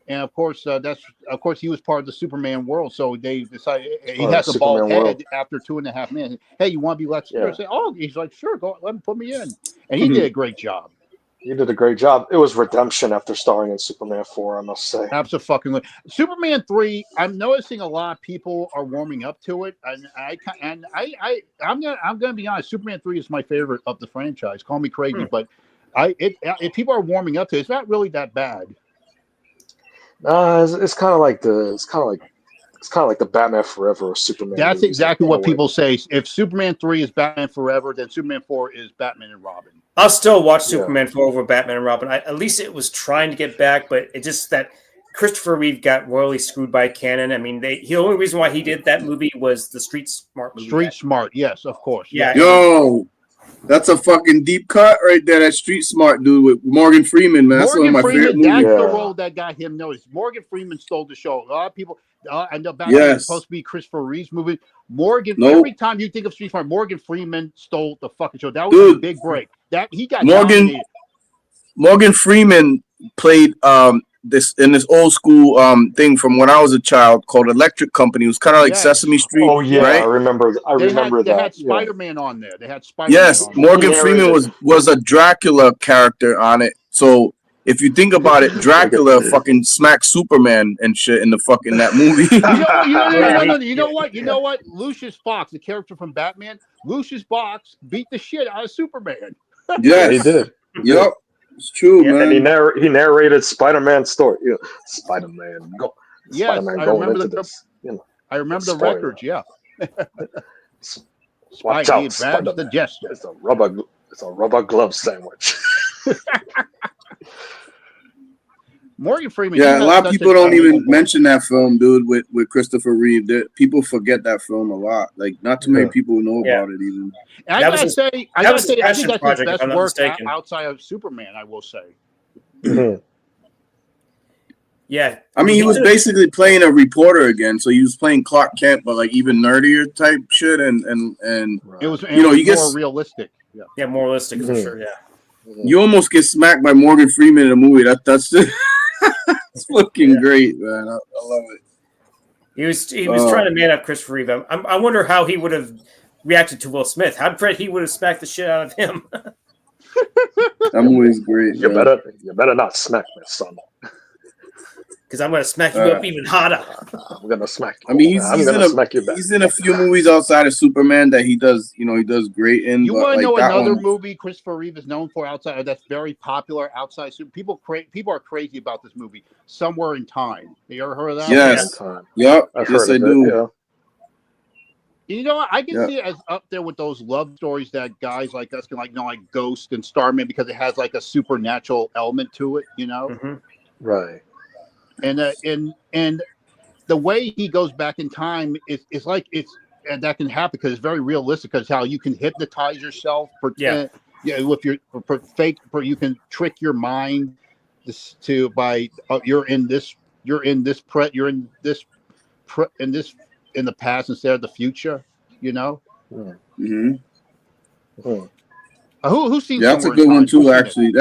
of course, he was part of the Superman world. So they decided he has a bald head after 2.5 minutes. Hey, you want to be Lex Luthor? Say, he's like, sure, go, let him put me in. And he did a great job. He did a great job. It was redemption after starring in Superman 4, I must say. Absolutely. Superman 3, I'm noticing a lot of people are warming up to it, and I'm gonna be honest. Superman 3 is my favorite of the franchise. Call me crazy, but if people are warming up to it, it's not really that bad. It's kind of like the Batman Forever or Superman. That's exactly what people say. If Superman 3 is Batman Forever, then Superman 4 is Batman and Robin. I'll still watch Superman 4 over Batman and Robin. At least it was trying to get back, but it just that Christopher Reeve got royally screwed by canon. I mean, the only reason why he did that movie was the Street Smart movie. Street Smart, yes, of course. Yeah. Yo, that's a fucking deep cut right there. That Street Smart dude with Morgan Freeman, man. That's one of my favorite movies. That's the role that got him noticed. Morgan Freeman stole the show. A lot of people. I know Batman was supposed to be Christopher Reeve's movie. Every time you think of Street Smart, Morgan Freeman stole the fucking show. That was a big break. That he got nominated. Morgan Freeman played this in this old school thing from when I was a child called Electric Company. It was kind of like Sesame Street. Oh yeah, right? I remember that. They had Spider-Man on there. They had Spider-Man. Yes, Morgan Freeman was a Dracula character on it. So if you think about it, Dracula fucking smacked Superman and shit in the fucking that movie. You know what? Lucius Fox, the character from Batman, Lucius Fox beat the shit out of Superman. Yeah, he did. Yep, it's true, man. And he narrated Spider-Man's story. Spider-Man, go. Yes, Spider-Man I remember I remember the records. Yeah. Watch out, Spider-Man. The gesture. It's a rubber glove sandwich. Morgan Freeman. Yeah, a lot of people don't even mention that film, dude, with Christopher Reeve. People forget that film a lot. Like, not too many people know about it even. And I gotta say, I think that's his best work outside of Superman, I will say. Mm-hmm. Yeah. I mean, he was basically playing a reporter again. So he was playing Clark Kent, but like even nerdier type shit. And it was, you get more realistic. Yeah, more realistic for sure. Yeah. You almost get smacked by Morgan Freeman in a movie. That's just it's fucking great, man. I love it. He was trying to man up Christopher Reeve. I wonder how he would have reacted to Will Smith. How he would have smacked the shit out of him. That movie's great. You better not smack me, son. Because I'm going to smack you up even harder. I'm going to smack you. I mean, he's in a few movies outside of Superman that he does great in. You want to know another movie Christopher Reeve is known for outside that's very popular outside Superman? People are crazy about this movie. Somewhere in Time. You ever heard of that? Yes. Yep. Yes, I do. Yeah. You know what? I can see it as up there with those love stories that guys like us can like Ghost and Starman because it has like a supernatural element to it. You know. Mm-hmm. Right. And the way he goes back in time is like and that can happen because it's very realistic because how you can hypnotize yourself, pretend, with your fake, you can trick your mind you're in the past instead of the future, you know. Mm-hmm. Who's seen? Yeah, that's a Somewhere in good one Time? too. Who's seen Actually,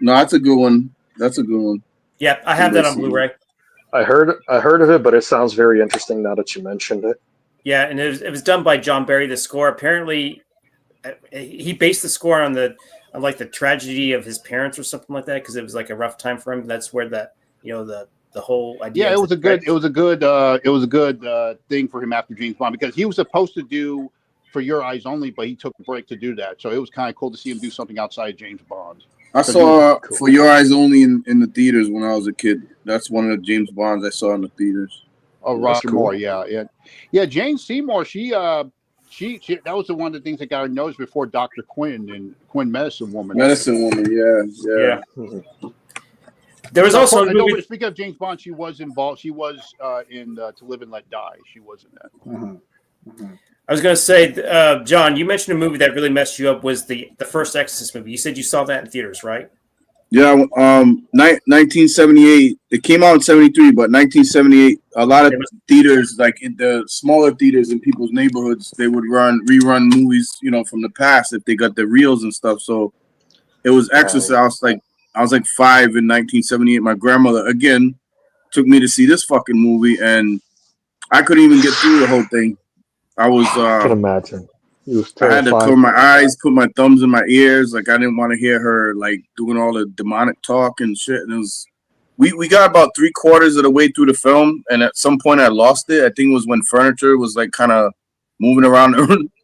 that's a good one. That's a good one. Yeah, I have that on Blu-ray. I heard of it, but it sounds very interesting now that you mentioned it. Yeah, and it was done by John Barry. The score apparently he based the score on like the tragedy of his parents or something like that because it was like a rough time for him. That's where the whole idea. Yeah, it was a good thing for him after James Bond because he was supposed to do For Your Eyes Only, but he took a break to do that. So it was kind of cool to see him do something outside James Bond. I saw For Your Eyes Only in the theaters when I was a kid. That's one of the James Bonds I saw in the theaters. Oh, Roger Moore, yeah. Jane Seymour, she that was one of the things that got her noticed before Dr. Quinn and Quinn Medicine Woman. Yeah. There was also speaking of James Bond, she was involved. She was in To Live and Let Die. She was in that. I was going to say, John, you mentioned a movie that really messed you up was the first Exorcist movie. You said you saw that in theaters, right? Yeah, 1978. It came out in 73, but 1978. A lot of theaters, like in the smaller theaters in people's neighborhoods, they would rerun movies, from the past if they got the reels and stuff. So it was Exorcist. I was like 5 in 1978. My grandmother again took me to see this fucking movie, and I couldn't even get through the whole thing. I can imagine. I had to cover my eyes, put my thumbs in my ears. Like I didn't want to hear her like doing all the demonic talk and shit. And it was, we got about 3/4 of the way through the film, and at some point I lost it. I think it was when furniture was like kind of moving around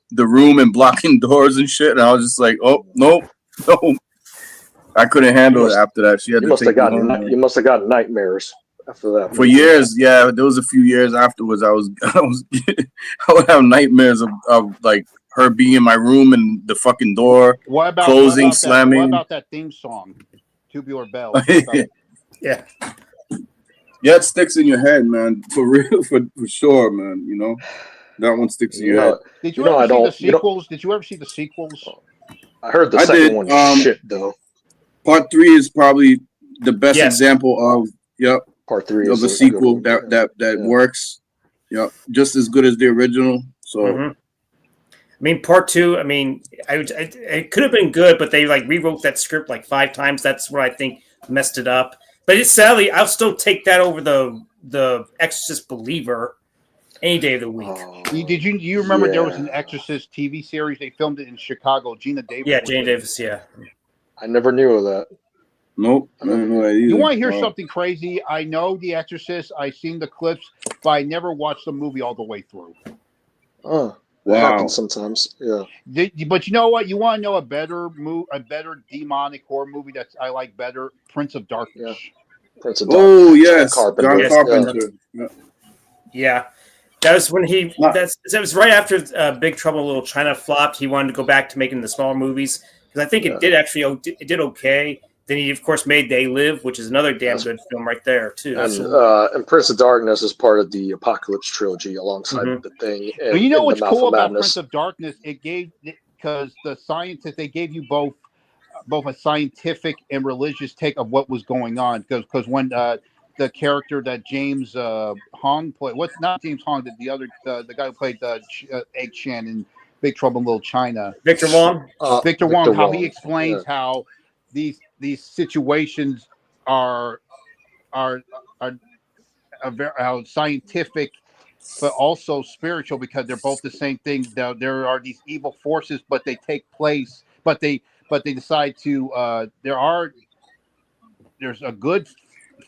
the room and blocking doors and shit. And I was just like, oh no. I couldn't handle it after that. She had to take me home. You must have gotten nightmares after that. For years, yeah. There was a few years afterwards. I would have nightmares of like her being in my room and the fucking door closing, slamming. What about that theme song, Tubular Bells? Yeah, it sticks in your head, man. For real, for sure, man. That one sticks in your head. Did you ever see the sequels? Did you ever see the sequels? I heard the second one shit though. Part 3 is probably the best example of Part 3 of a sequel that works. Just as good as the original. So. I mean, Part 2. I mean, it could have been good, but they like rewrote that script like 5 times. That's what I think messed it up. But sadly, I'll still take that over the Exorcist Believer any day of the week. Did you remember there was an Exorcist TV series? They filmed it in Chicago. Gina Davis. Yeah, Gina Davis. Yeah. I never knew of that. Nope. I didn't know that either. You want to hear something crazy? I know The Exorcist. I've seen the clips, but I never watched the movie all the way through. Oh. That happens sometimes, yeah. But you know what? You want to know a better demonic horror movie that I like better? Prince of Darkness. Yeah. Prince of Darkness. Oh yes, John Carpenter. Yeah, that was when that was right after Big Trouble in Little China flopped. He wanted to go back to making the smaller movies because I think it did okay. Then he, of course, made They Live, which is another damn good film right there, too. And Prince of Darkness is part of the Apocalypse trilogy alongside The Thing. And you know what's cool about Prince of Darkness? Because the scientists, they gave you both a scientific and religious take of what was going on. Because when the character that James Hong played, not James Hong, the other, the guy who played Egg Shen in Big Trouble in Little China. Victor Wong? Victor Wong, how he explains how these situations are very scientific, but also spiritual because they're both the same thing. There are these evil forces, but they take place. But they decide to. There's a good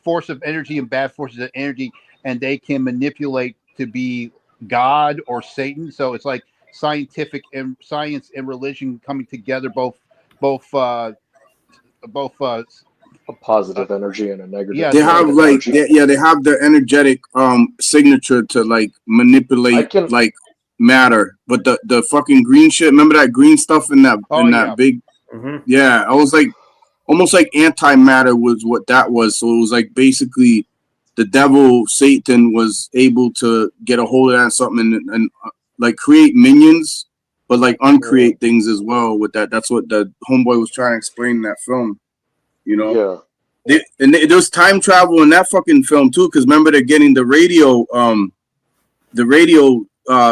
force of energy and bad forces of energy, and they can manipulate to be God or Satan. So it's like science and religion coming together, both a positive energy and a negative. Yeah, they have they have the energetic signature to like manipulate like matter. But the fucking green shit, remember that green stuff in that big I was like almost like antimatter was what that was. So it was like basically the devil, Satan, was able to get a hold of that something and like create minions, but like uncreate things as well with that. That's what the homeboy was trying to explain in that film, there's time travel in that fucking film too, because remember they're getting the radio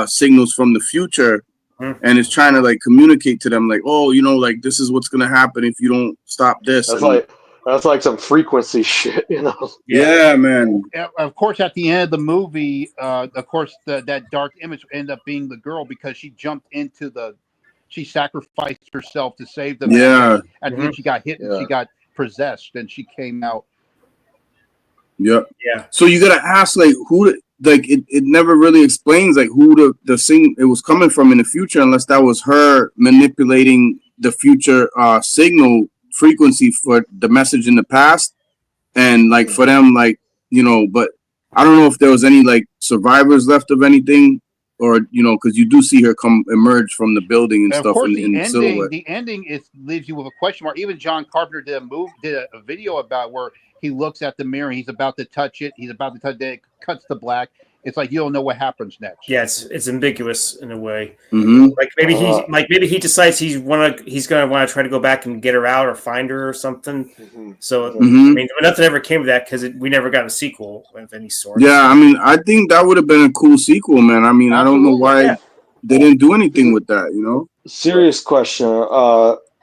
signals from the future, and it's trying to like communicate to them like, oh, you know, like this is what's gonna happen if you don't stop this. That's like some frequency shit, you know. Yeah, man. Of course, at the end of the movie, of course, that dark image ended up being the girl because she jumped into she sacrificed herself to save them. Yeah. At the end, she got hit and she got possessed, and she came out. Yep. Yeah. So you gotta ask like who, like it never really explains like who the thing it was coming from in the future, unless that was her manipulating the future signal frequency for the message in the past, and like for them, like, you know, but I don't know if there was any like survivors left of anything, or, you know, because you do see her emerge from the building and stuff. Of course, in silhouette. The ending leaves you with a question mark. Even John Carpenter did a video about where he looks at the mirror, he's about to touch it, it cuts to black. It's like you don't know what happens next. Yeah, it's ambiguous in a way. Mm-hmm. Like maybe he decides he's gonna want to try to go back and get her out or find her or something. Mm-hmm. So I mean, nothing ever came of that because we never got a sequel of any sort. Yeah, I mean, I think that would have been a cool sequel, man. I mean, I don't know why they didn't do anything with that, you know? Serious question.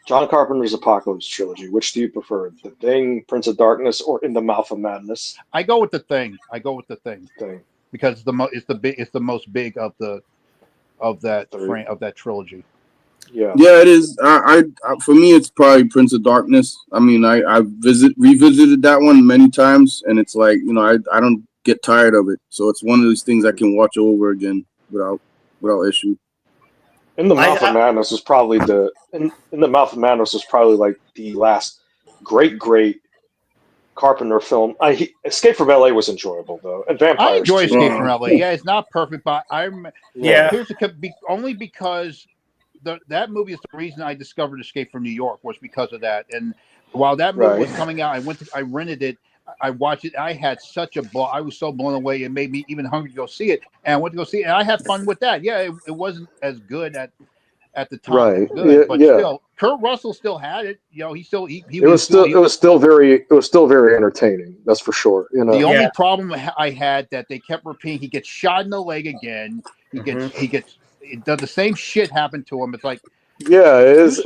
John Carpenter's Apocalypse trilogy. Which do you prefer? The Thing, Prince of Darkness, or In the Mouth of Madness? I go with the Thing. Thing. Because it's the most big of that trilogy. Yeah, it is. I for me, it's probably Prince of Darkness. I mean, I revisited that one many times, and it's like, you know, I don't get tired of it. So it's one of those things I can watch over again without issue. In the Mouth of Madness was probably in the Mouth of Madness was probably like the last great Carpenter film. Escape from LA was enjoyable though, and Vampires. I enjoy Escape from LA. Yeah, it's not perfect, but here's only because that movie is the reason I discovered Escape from New York was because of that. And while that movie was coming out, I rented it. I watched it. I had such a ball. I was so blown away. It made me even hungry to go see it. And I went to go see it. And I had fun with that. Yeah, it wasn't as good at the time. Right. Good, but still, Kurt Russell still had it. You know, it was still very entertaining. That's for sure. You know, the only problem I had that they kept repeating, he gets shot in the leg again. It does the same shit happen to him. It's like, it's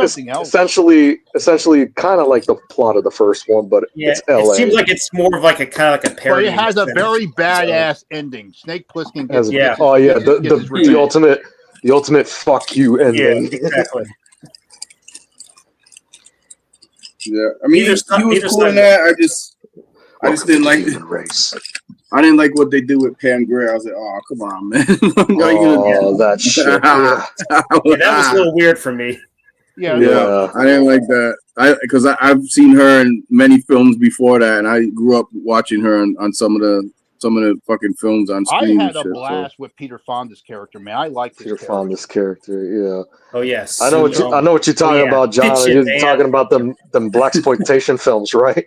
essentially kind of like the plot of the first one, but it's LA. It seems like it's more of like a kind of like a parody. But it has a very badass ending. Snake Plissken gets the ultimate fuck you ending. Yeah, exactly. Yeah, I mean, he was cool in that. I just didn't like the race. I didn't like what they did with Pam Grier. I was like, oh, come on, man. That shit. That was a little weird for me. Yeah. I didn't like that. Because I've seen her in many films before that, and I grew up watching her on some of the fucking films on screen. I had a blast with Peter Fonda's character, man. I liked Peter Fonda's character. Yeah. Oh yes. I know what you're talking about, John. You're talking about them blaxploitation films, right?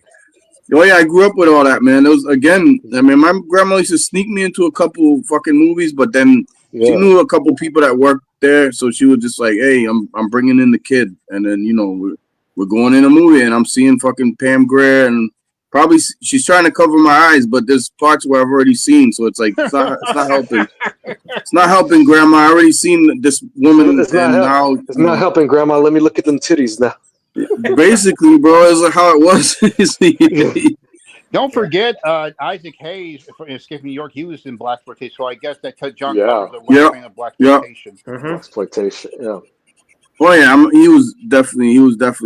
Oh yeah, I grew up with all that, man. It was, again, I mean, my grandma used to sneak me into a couple fucking movies, but then she knew a couple people that worked there, so she was just like, "Hey, I'm bringing in the kid," and then, you know, we're going in a movie, and I'm seeing fucking Pam Grier, and probably she's trying to cover my eyes, but there's parts where I've already seen, so it's like it's not helping. It's not helping, Grandma. I already seen this woman, it's not helping, Grandma. Let me look at them titties now. Basically, bro, is like how it was. Don't forget Isaac Hayes from Escape New York. He was in blaxploitation, so I guess that John Carpenter's a fan of blaxploitation. Blaxploitation, yeah. Oh yeah, he was definitely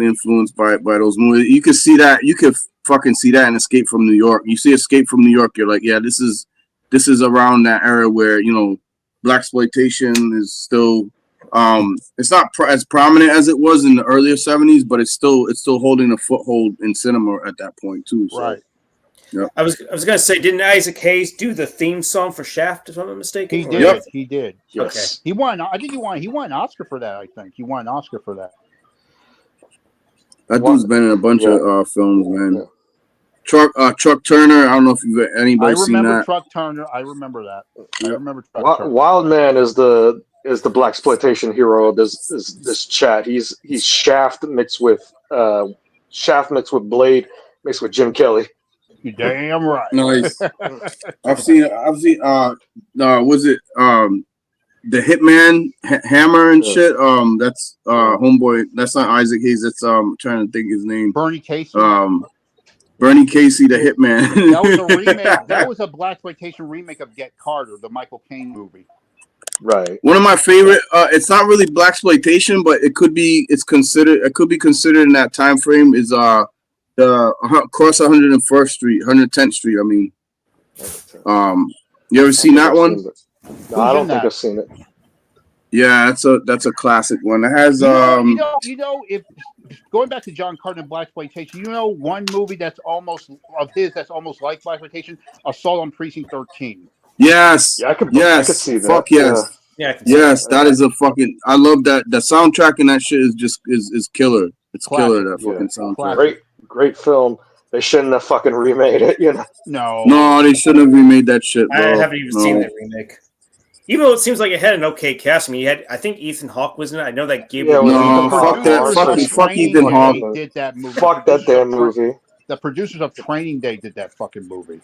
influenced by those movies. You could see that. You could fucking see that in Escape from New York. You see Escape from New York, you're like, yeah, this is around that era where, you know, blaxploitation is still. It's not as prominent as it was in the earlier 70s, but it's still holding a foothold in cinema at that point too. So. Right. Yep. I was gonna say, didn't Isaac Hayes do the theme song for Shaft, if I'm not mistaken? He did. He did. Yes. Okay. He won. I think he won an Oscar for that. I think he won an Oscar for that. That dude's been in a bunch of films, man. Yeah. Truck Turner. I don't know if anybody seen that. I remember Truck Turner. I remember that. I remember Truck Turner. Wild Man is the blaxploitation hero of this chat. He's Shaft mixed with Blade mixed with Jim Kelly. You damn right. Nice. I've seen was it the Hitman Hammer and shit. That's homeboy. That's not Isaac Hayes. That's I'm trying to think his name. Bernie Casey. Bernie Casey, the Hitman. That was a remake. That was a blaxploitation remake of Get Carter, the Michael Caine movie. Right. One of my favorite. It's not really blaxploitation, but it could be. It's considered. It could be considered in that time frame. Is the Cross 101st Street, 110th Street. I mean, you ever seen that one? No, I don't think I've seen it. Yeah, that's a classic one. It has if going back to John Carter and blaxploitation, one movie that's almost like blaxploitation, Assault on Precinct 13. Yes. Yeah, I could see that. Fuck yes. Yes, that is a fucking. I love that. The soundtrack in that shit is just is killer. It's classic. Killer. That fucking soundtrack. Great film. They shouldn't have fucking remade it. No, they shouldn't have remade that shit, bro. I haven't even seen that remake. Even though it seems like it had an okay cast. I mean, I think Ethan Hawke was in it. I know that Gabriel. Fuck that. Fuck Ethan Hawke. Did that movie. Fuck that damn movie. The producers of Training Day did that fucking movie.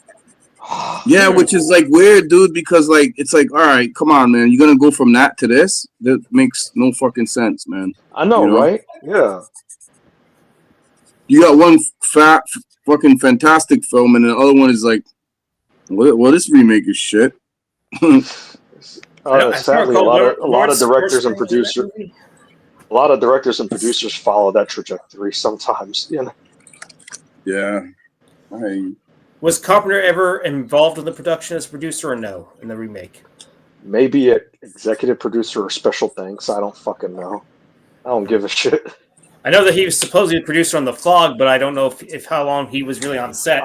Yeah, which is like weird, dude, because like it's like, all right, come on, man, you're gonna go from that to this? That makes no fucking sense, man. I know, right? Yeah. You got one fucking fantastic film, and the other one is like, well, this remake is shit. Sadly, a lot of directors and producers follow that trajectory sometimes. Yeah. Was Carpenter ever involved in the production as a producer or no in the remake? Maybe an executive producer or special thanks. I don't fucking know. I don't give a shit. I know that he was supposedly a producer on The Fog, but I don't know if how long he was really on set.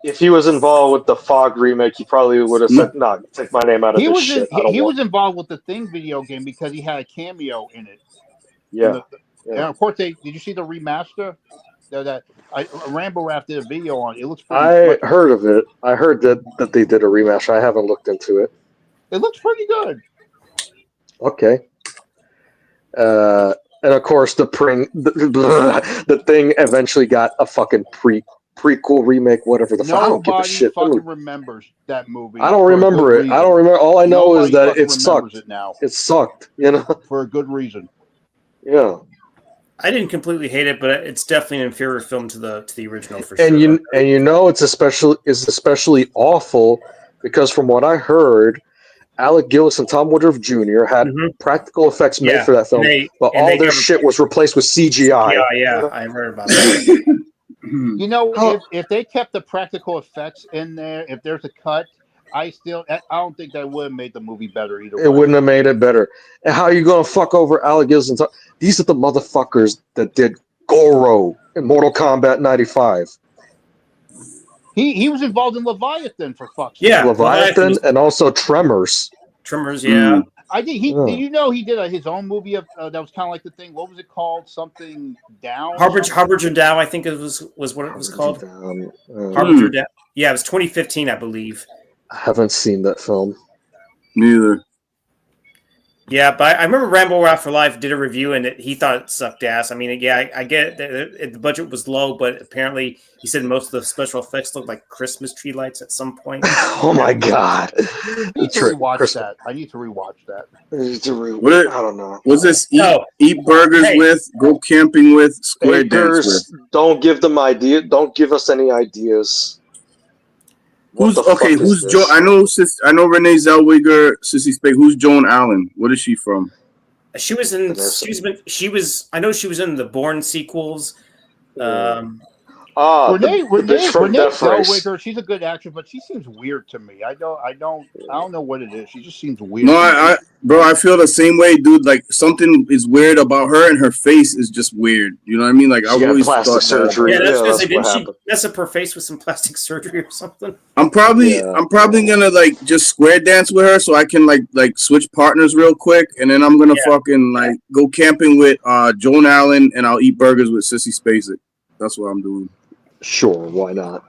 If he was involved with the Fog remake, he probably would have said, "No, take my name out of this shit." He was involved with the Thing video game because he had a cameo in it. Yeah. And of course, did you see the remaster? Rambo Raft did a video on it. It looks pretty. I heard of it. I heard that they did a remaster. I haven't looked into it. It looks pretty good. Okay. And of course, the Thing eventually got a fucking prequel remake, whatever the fuck. I don't give a shit. Fucking remembers that movie. I don't remember it. I don't remember. All I know is that it sucked. It sucked. For a good reason. Yeah. I didn't completely hate it, but it's definitely an inferior film to the original for sure. And it's especially awful because from what I heard, Alec Gillis and Tom Woodruff Jr. had practical effects made for that film, but all their shit was replaced with CGI. Yeah, I heard about that. If they kept the practical effects in there, if there's a cut, I don't think that would have made the movie better either. It wouldn't have made it better. And how are you gonna fuck over Alec Gillis and Tom? These are the motherfuckers that did Goro in Mortal Kombat 95. He was involved in Leviathan for fuck's sake. Yeah, Leviathan and also Tremors. Tremors, yeah. Did you know he did his own movie that was kind of like the Thing? What was it called? Something Down? Harbinger Down, I think it was what it was called. Harbinger Down. Yeah, it was 2015, I believe. I haven't seen that film. Neither. Yeah, but I remember Rambo Rap for Life did a review and he thought it sucked ass. I mean, I get it, the budget was low, but apparently he said most of the special effects looked like Christmas tree lights at some point. Oh my god! I need to rewatch that. I don't know. Was this eat burgers with, go camping with, square dance with? Don't give them ideas. Don't give us any ideas. Who's Joan? I know Renee Zellweger, Sissy Spacek. Who's Joan Allen? What is she from? She was in. I know she was in the Bourne sequels. Renee Zellweger, she's a good actress, but she seems weird to me. I don't know what it is. She just seems weird. No, I feel the same way, dude. Like something is weird about her, and her face is just weird. You know what I mean? Like I always plastic surgery. Yeah, that's didn't she mess up her face with some plastic surgery or something? I'm probably gonna like just square dance with her so I can like switch partners real quick, and then I'm gonna fucking like go camping with Joan Allen, and I'll eat burgers with Sissy Spacek. That's what I'm doing. Sure, why not?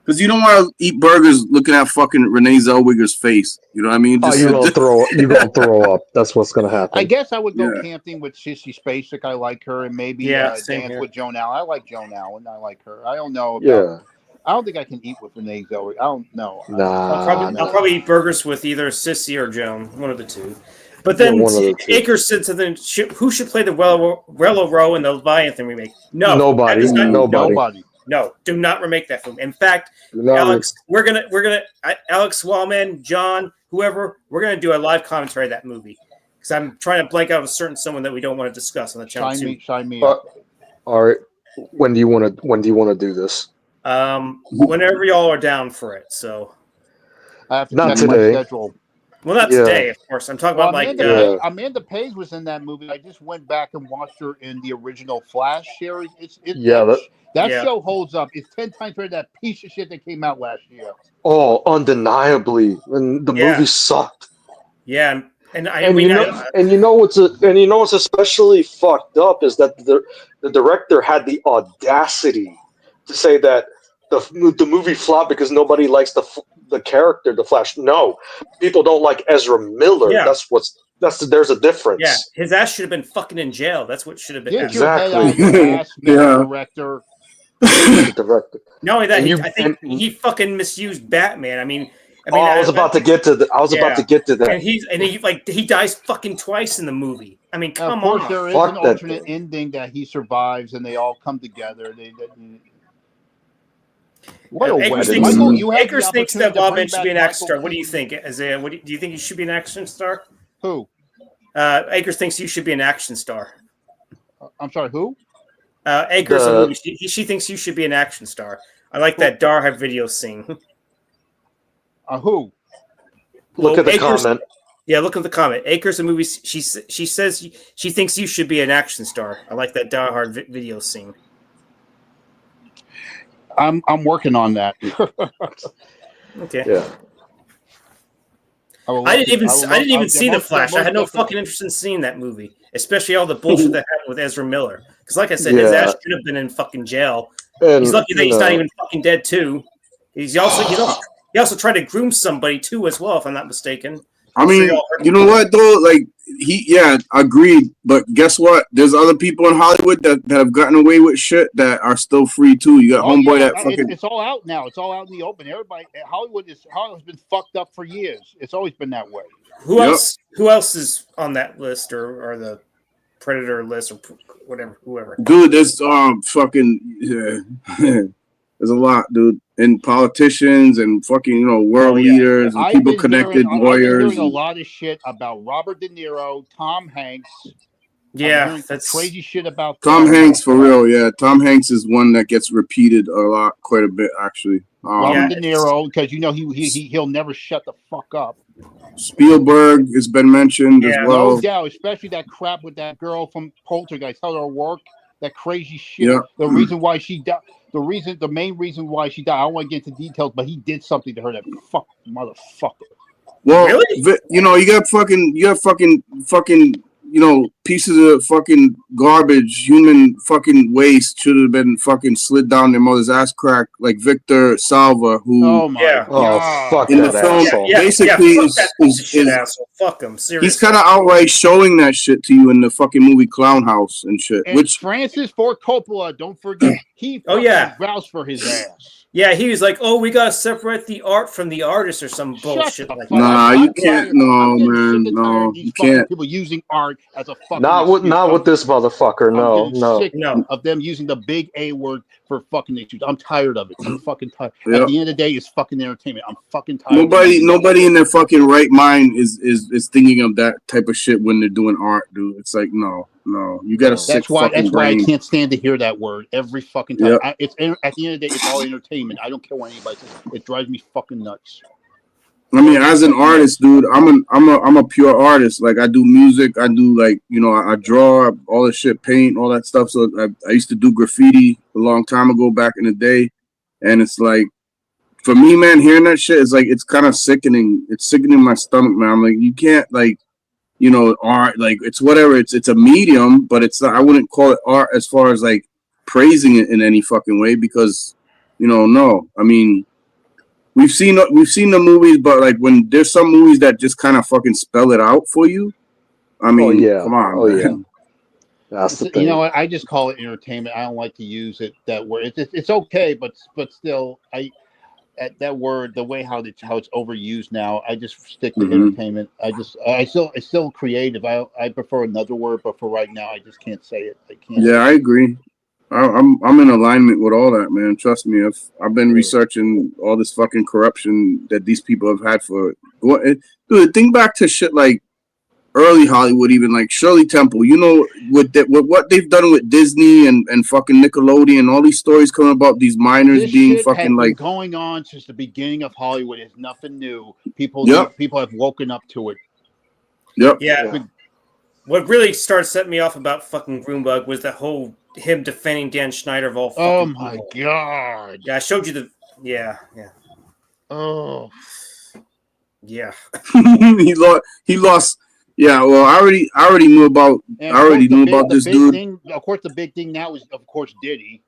Because you don't want to eat burgers looking at fucking Renee Zellweger's face. You know what I mean? You're gonna throw up. That's what's gonna happen. I guess I would go camping with Sissy Spacek. I like her, and maybe dance with Joan Allen. I like Joan Allen. I like her. I don't know. I don't think I can eat with an egg though. I don't know. I'll probably eat burgers with either Sissy or Joan, one of the two. But then Akers said something. Who should play the Rello Row in the Leviathan remake? No, nobody. No, do not remake that film. In fact, Alex, we're gonna Alex Wallman, John, whoever, we're gonna do a live commentary of that movie because I'm trying to blank out a certain someone that we don't want to discuss on the channel. Sign me up. All right. When do you want to do this? Whenever y'all are down for it. So I have to not check today. my schedule. Well, not today, of course. I'm talking about Amanda Page was in that movie. I just went back and watched her in the original Flash series. That show holds up. It's 10 times better than that piece of shit that came out last year. Oh, undeniably. And the movie sucked. Yeah, and you know what's especially fucked up is that the director had the audacity to say that the movie flopped because nobody likes the character, the Flash. No, people don't like Ezra Miller. Yeah. There's a difference. Yeah, his ass should have been fucking in jail. That's what should have been. Exactly. Director. Not only that, I think he fucking misused Batman. I mean, I was about to get to that. And he dies fucking twice in the movie. I mean, come on. Of course, there is an alternate ending that he survives and they all come together. What a wedding! Akers thinks that Wallman should be an action star. What do you think? Do you think he should be an action star? Who? Akers thinks you should be an action star. I'm sorry, who? Akers. She thinks you should be an action star. I like that Darha video scene. Who? Look at the comment. Yeah, look at the comment. Akers a movie. She says she thinks you should be an action star. I like that Die Hard video scene. I'm working on that. Okay. Yeah. I didn't even see The Flash. I had no fucking interest in seeing that movie, especially all the bullshit that happened with Ezra Miller. Because, like I said, his ass should have been in fucking jail. And, he's lucky that he's not even fucking dead too. He also tried to groom somebody too, as well, if I'm not mistaken. I mean, you know what though? Like agreed. But guess what? There's other people in Hollywood that have gotten away with shit that are still free too. You got homeboy that fucking. It's all out now. It's all out in the open. Everybody, Hollywood's been fucked up for years. It's always been that way. Who else is on that list or the Predator list or whatever? Whoever. Dude, there's fucking. There's a lot, dude, and politicians and fucking world leaders and people connected, lawyers. I've been hearing a lot of shit about Robert De Niro, Tom Hanks. Yeah, that's crazy shit about Tom Hanks for real. Yeah, Tom Hanks is one that gets repeated quite a bit actually. Robert De Niro, because he'll never shut the fuck up. Spielberg has been mentioned as well. No doubt, especially that crap with that girl from Poltergeist. Tell her work. That crazy shit. Yeah. The reason why she died. The main reason why she died. I don't want to get into details, but he did something to her. That motherfucker. Well, really? You got fucking pieces of fucking garbage, human fucking waste should have been fucking slid down their mother's ass crack, like Victor Salva, who fuck in that the film asshole. basically is asshole. Fuck him. Seriously. He's kind of outright showing that shit to you in the fucking movie Clown House and shit. And Francis Ford Coppola, don't forget, he vouched for his ass. Yeah, he was like, "Oh, we gotta separate the art from the artist,or some bullshit like that." Nah, you can't. No, man, no, you can't. People using art as a fucking not with this motherfucker. No. Of them using the big A word for fucking issues. I'm tired of it. I'm fucking tired. At the end of the day, it's fucking entertainment. I'm fucking tired. Nobody in their fucking right mind is thinking of that type of shit when they're doing art, dude. It's like no. You got to. That's why I can't stand to hear that word every fucking time. Yep. At the end of the day, it's all entertainment. I don't care what anybody says. It drives me fucking nuts. I mean, as an artist, dude, I'm a pure artist. Like I do music, I do I draw all this shit, paint, all that stuff. So I used to do graffiti a long time ago back in the day, and it's like for me, man, hearing that shit is like it's kind of sickening. It's sickening my stomach, man. I'm like, you can't art, like it's whatever. It's a medium, but it's not. I wouldn't call it art as far as like praising it in any fucking way because, no. I mean, we've seen the movies, but like when there's some movies that just kind of fucking spell it out for you. I mean, come on. That's the thing. You know what? I just call it entertainment. I don't like to use that word. It's okay, but still, at that word, the way how it's overused now, I just stick to entertainment. I still creative. I prefer another word, but for right now, I just can't say it. I can't. Yeah, I agree. I'm in alignment with all that, man. Trust me. I've been researching all this fucking corruption that these people have had for. Dude, think back to shit like early Hollywood, even like Shirley Temple. You know, with what they've done with Disney and fucking Nickelodeon, all these stories coming about these minors This being shit fucking has been like going on since the beginning of Hollywood. It's nothing new. People have woken up to it. Yep. Yeah. What really started setting me off about fucking Groombug was that whole him defending Dan Schneider of all fucking Oh my people. god. Yeah, I showed you the. Yeah. Oh. Yeah. he lost. Yeah. Well, I already knew about. And I already knew about this dude. Of course, the big thing now is, of course, Diddy.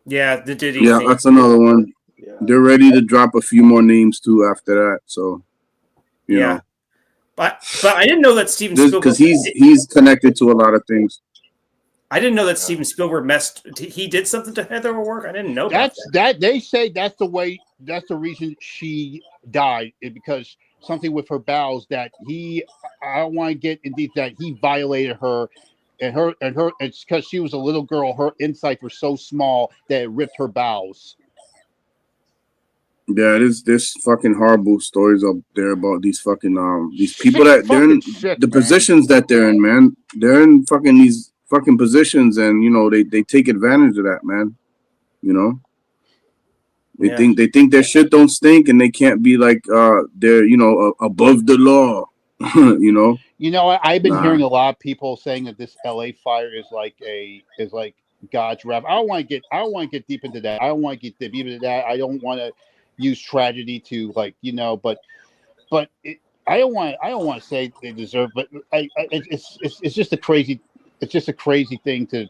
Yeah, the Diddy. Yeah, thing. that's another one. Yeah. They're ready to drop a few more names too after that. So, you know. But I didn't know that Steven Spielberg, because he's connected to a lot of things. I didn't know that Steven Spielberg he did something to Heather work. I didn't know that. They say that's the reason she died, because something with her bowels that I don't want to get into that he violated her, and it's because she was a little girl. Her insides were so small that it ripped her bowels. Yeah, there's fucking horrible stories up there about these fucking these people that they're in the positions that they're in, man. They're in fucking these fucking positions, and you know they take advantage of that, man. You know, they think their shit don't stink, and they can't be like they're above the law. You know. You know, I've been hearing a lot of people saying that this LA fire is like God's wrath. I don't want to get deep into that. I don't want to get deep into that. I don't want to use tragedy to but I don't want to say they deserve, but it's just a crazy thing to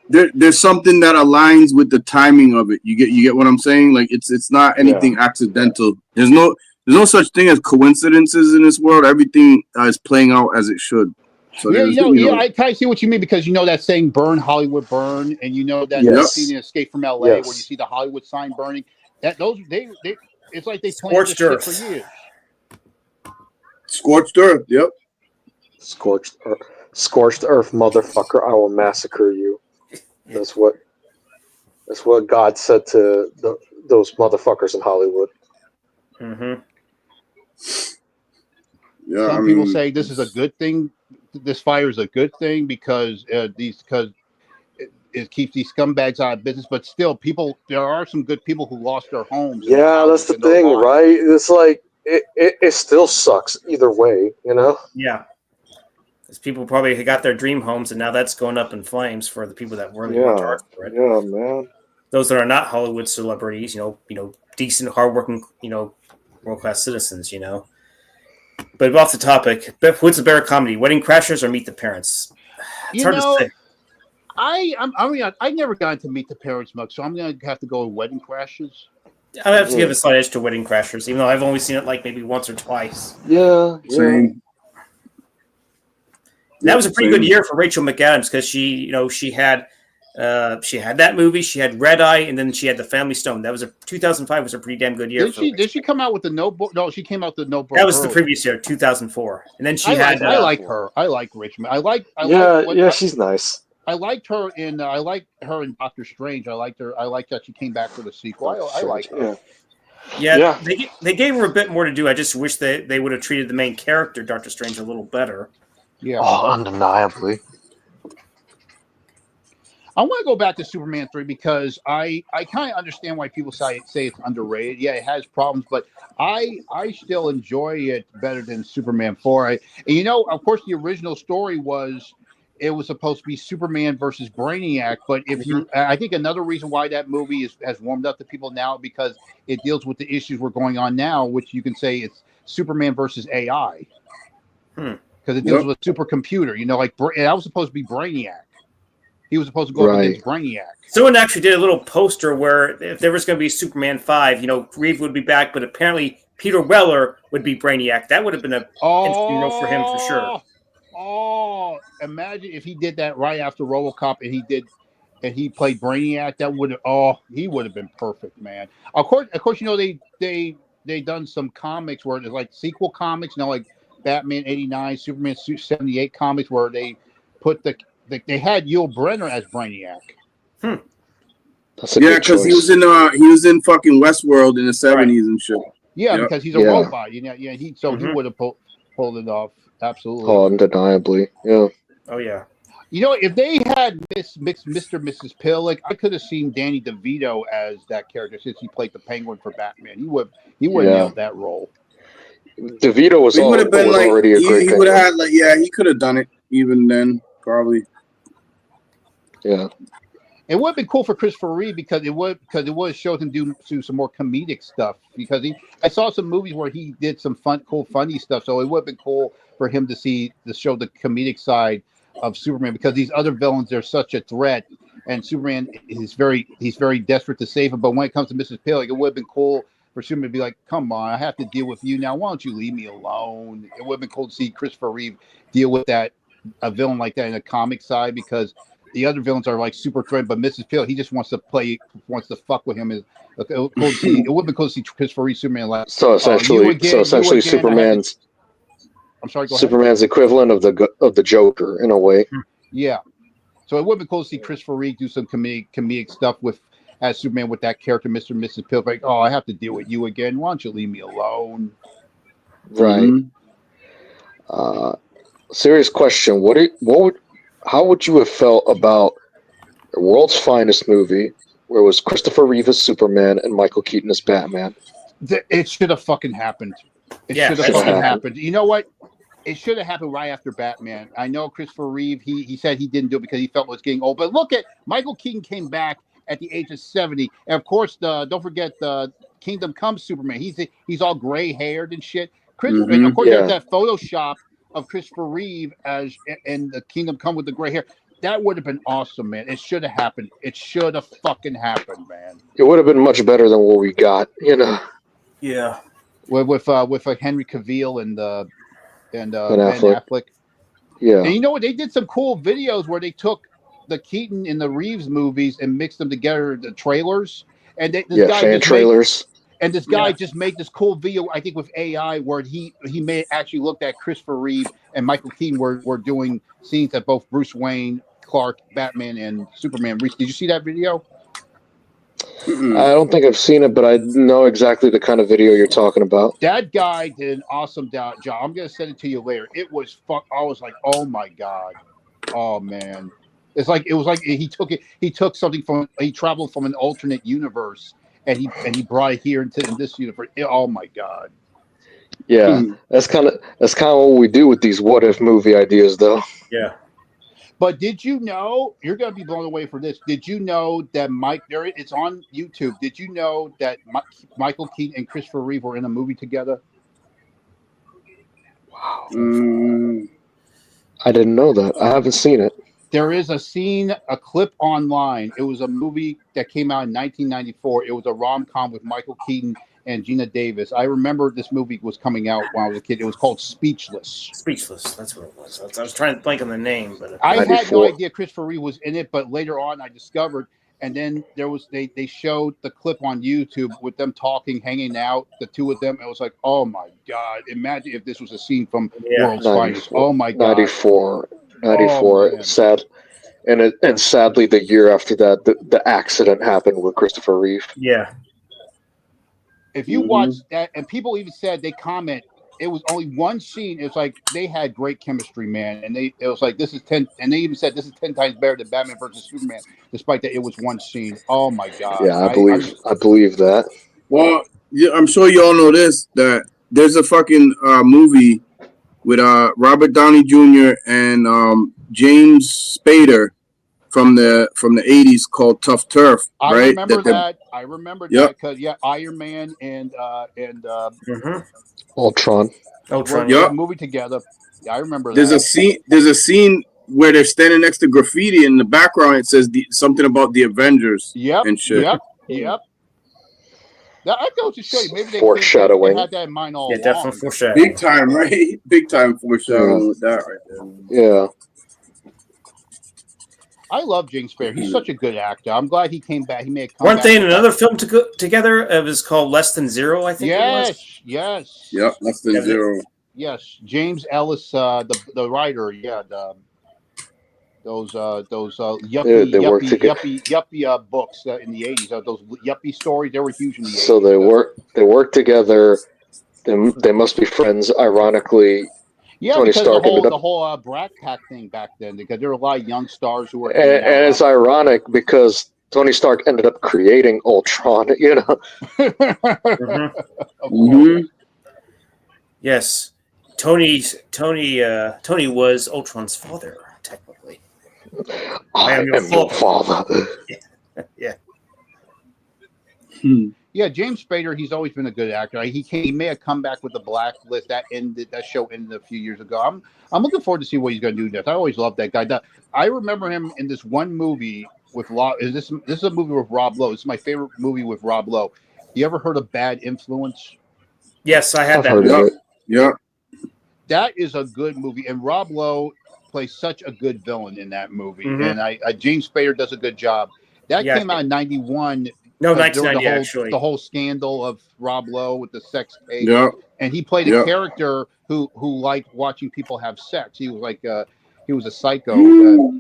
there's something that aligns with the timing of it. You get what I'm saying? Like it's not anything accidental. There's no such thing as coincidences in this world. Everything is playing out as it should. So I kind of see what you mean, because you know that saying "burn Hollywood, burn," and you know that scene in Escape from LA where you see the Hollywood sign burning. That it's like they planned this shit for years. Scorched earth, yep. Scorched earth, motherfucker! I will massacre you. That's what God said to those motherfuckers in Hollywood. Mm-hmm. Yeah, some people say this is a good thing. This fire is a good thing because it keeps these scumbags out of business. But still, there are some good people who lost their homes. Yeah, that's the thing, right? It's like it still sucks either way, you know? Yeah. Because people probably got their dream homes, and now that's going up in flames for the people that really worked hard for it. Yeah, man. Those that are not Hollywood celebrities, decent, hardworking, world-class citizens, But off the topic, what's a better comedy, Wedding Crashers or Meet the Parents? It's hard to say. I never got into Meet the Parents much, so I'm gonna have to go with Wedding Crashers. I have to give a slight edge to Wedding Crashers, even though I've only seen it like maybe once or twice. Yeah. Same. That was a pretty good year for Rachel McAdams because she had that movie, she had Red Eye, and then she had The Family Stone. 2005 was a pretty damn good year. Did she come out with the Notebook? No, she came out with the Notebook. That was the previous year, 2004, and then I like her. I like Rachel. She's nice. I liked her in Doctor Strange. I liked her. I liked that she came back for the sequel. I like her. Yeah. They gave her a bit more to do. I just wish they would have treated the main character, Doctor Strange, a little better. Yeah. Oh, undeniably. I want to go back to Superman 3 because I kind of understand why people say it's underrated. Yeah, it has problems, but I still enjoy it better than Superman 4. Of course, the original story was supposed to be Superman versus Brainiac, but I think another reason why that movie has warmed up to people now because it deals with the issues we're going on now, which you can say it's Superman versus AI. Because it deals with a supercomputer, that was supposed to be Brainiac. He was supposed to go up against Brainiac. Someone actually did a little poster where if there was going to be Superman 5, Reeve would be back, but apparently Peter Weller would be Brainiac. That would have been a for him for sure. Oh, imagine if he did that right after RoboCop, and he played Brainiac. That would have he would have been perfect, man. Of course, you know they done some comics where there's like sequel comics, you know, like Batman '89, Superman '78 comics where they put they had Yul Brynner as Brainiac. That's a Yeah, good because choice. he was in fucking Westworld in the '70s and shit. Yeah, Yep. because he's a robot. You know, yeah, he would have pulled it off. Absolutely. Oh, undeniably. Yeah. Oh yeah. You know, if they had Mr. and Mrs. Pill, like I could have seen Danny DeVito as that character since he played the Penguin for Batman. He would nailed that role. DeVito was He would have been like already a great he would have had like he could have done it even then probably. Yeah. It would have been cool for Christopher Reeve because it would have showed him do some more comedic stuff because I saw some movies where he did some funny stuff, so it would have been cool for him to show the comedic side of Superman because these other villains are such a threat and Superman is he's very desperate to save him, but when it comes to Mrs. Pill, like, it would have been cool for Superman to be like, come on, I have to deal with you now, why don't you leave me alone? It would have been cool to see Christopher Reeve deal with a villain like that in the comic side because the other villains are like super threatened, but Mrs. Pill, he just wants to fuck with him. It would have been cool to see Christopher Reeve Superman like. So essentially, Superman's. I'm sorry. Go Superman's ahead. equivalent of the Joker in a way. Yeah, so it would be cool to see Christopher Reeve do some comedic stuff as Superman with that character, Mr. and Mrs. Pill. Like, oh, I have to deal with you again. Why don't you leave me alone? Right. Serious question. How would you have felt about the world's finest movie, where it was Christopher Reeve as Superman and Michael Keaton as Batman? It should have fucking happened. It should have fucking happened. You know what? It should have happened right after Batman. I know Christopher Reeve, he said he didn't do it because he felt it was getting old. But look at Michael Keaton came back at the age of 70. And of course, don't forget the Kingdom Come Superman. He's all gray haired and shit. And of course, there's that Photoshop of Christopher Reeve in the Kingdom Come with the gray hair. That would have been awesome, man. It should have happened. It should have fucking happened, man. It would have been much better than what we got, you know. Yeah. With Henry Cavill and Ben Affleck. Yeah. And you know what? They did some cool videos where they took the Keaton and the Reeves movies and mixed them together, the trailers. And fan trailers. This guy just made this cool video, I think, with AI, where he made actually looked at Christopher Reeve and Michael Keaton were doing scenes that both Bruce Wayne, Clark, Batman, and Superman. Did you see that video? I don't think I've seen it, but I know exactly the kind of video you're talking about. That guy did an awesome job. I'm gonna send it to you later. It was I was like, oh my god, oh man. It was like he took something he traveled from an alternate universe and he brought it here in this universe. Oh my god. Yeah, that's kind of what we do with these what if movie ideas, though. Yeah. But did you know, you're going to be blown away for this? Did you know that it's on YouTube. Did you know that Michael Keaton and Christopher Reeve were in a movie together? Wow. I didn't know that. I haven't seen it. There is a clip online. It was a movie that came out in 1994. It was a rom-com with Michael Keaton and Gina Davis. I remember this movie was coming out when I was a kid. It was called Speechless. Speechless. That's what it was. I was trying to think of the name, but I had no idea Christopher Reeve was in it. But later on, I discovered. And then they showed the clip on YouTube with them talking, hanging out, the two of them. It was like, oh my god! Imagine if this was a scene from World's Finest. Oh my god! 94. Sad. And sadly, the year after that, the accident happened with Christopher Reeve. Yeah. If you watch that, and people even said, they comment, it was only one scene. It's like they had great chemistry, man. And it was like, this is 10, and they even said this is 10 times better than Batman versus Superman, despite that it was one scene. Oh my god! Yeah, I believe that. Well, yeah, I'm sure you all know this, that there's a fucking movie with Robert Downey Jr. and James Spader from the 80s called Tough Turf, right? I remember that. I remember that because Iron Man and Ultron. Were a movie together. Yeah, I remember There's a scene where they're standing next to graffiti in the background. It says something about the Avengers. Yep. And shit. Yep. That goes to show you. Maybe they Foreshadowing. had that in mind all Yeah, along. definitely foreshadowing. Big time, right? Big time foreshadowing with that right there. Yeah. I love James Spader. He's such a good actor. I'm glad he came back. He made a comeback. Weren't they in another film together? It was called Less Than Zero, I think it was. Yes. Yep, Less Than Zero. Yes, James Ellis, the writer. Yeah, those yuppie books in the 80s. Those yuppie stories. They were huge in the 80s. So they work together. They must be friends. Ironically, yeah, Tony because Stark the whole Brat Pack thing back then, because there were a lot of young stars who were. And it's ironic because Tony Stark ended up creating Ultron. You know. Yes, Tony was Ultron's father, technically. I am your father. Yeah. Yeah, James Spader. He's always been a good actor. He made a comeback with The Blacklist. That show ended a few years ago. I'm looking forward to see what he's going to do next. I always loved that guy. I remember him in this one movie with This is a movie with Rob Lowe. It's my favorite movie with Rob Lowe. You ever heard of Bad Influence? Yes, I have that. Heard of it. Yeah. That is a good movie, and Rob Lowe plays such a good villain in that movie. And James Spader does a good job. That came out in 91. No, 1990, actually. The whole scandal of Rob Lowe with the sex tape. Yeah. And he played a character who liked watching people have sex. He was like he was a psycho.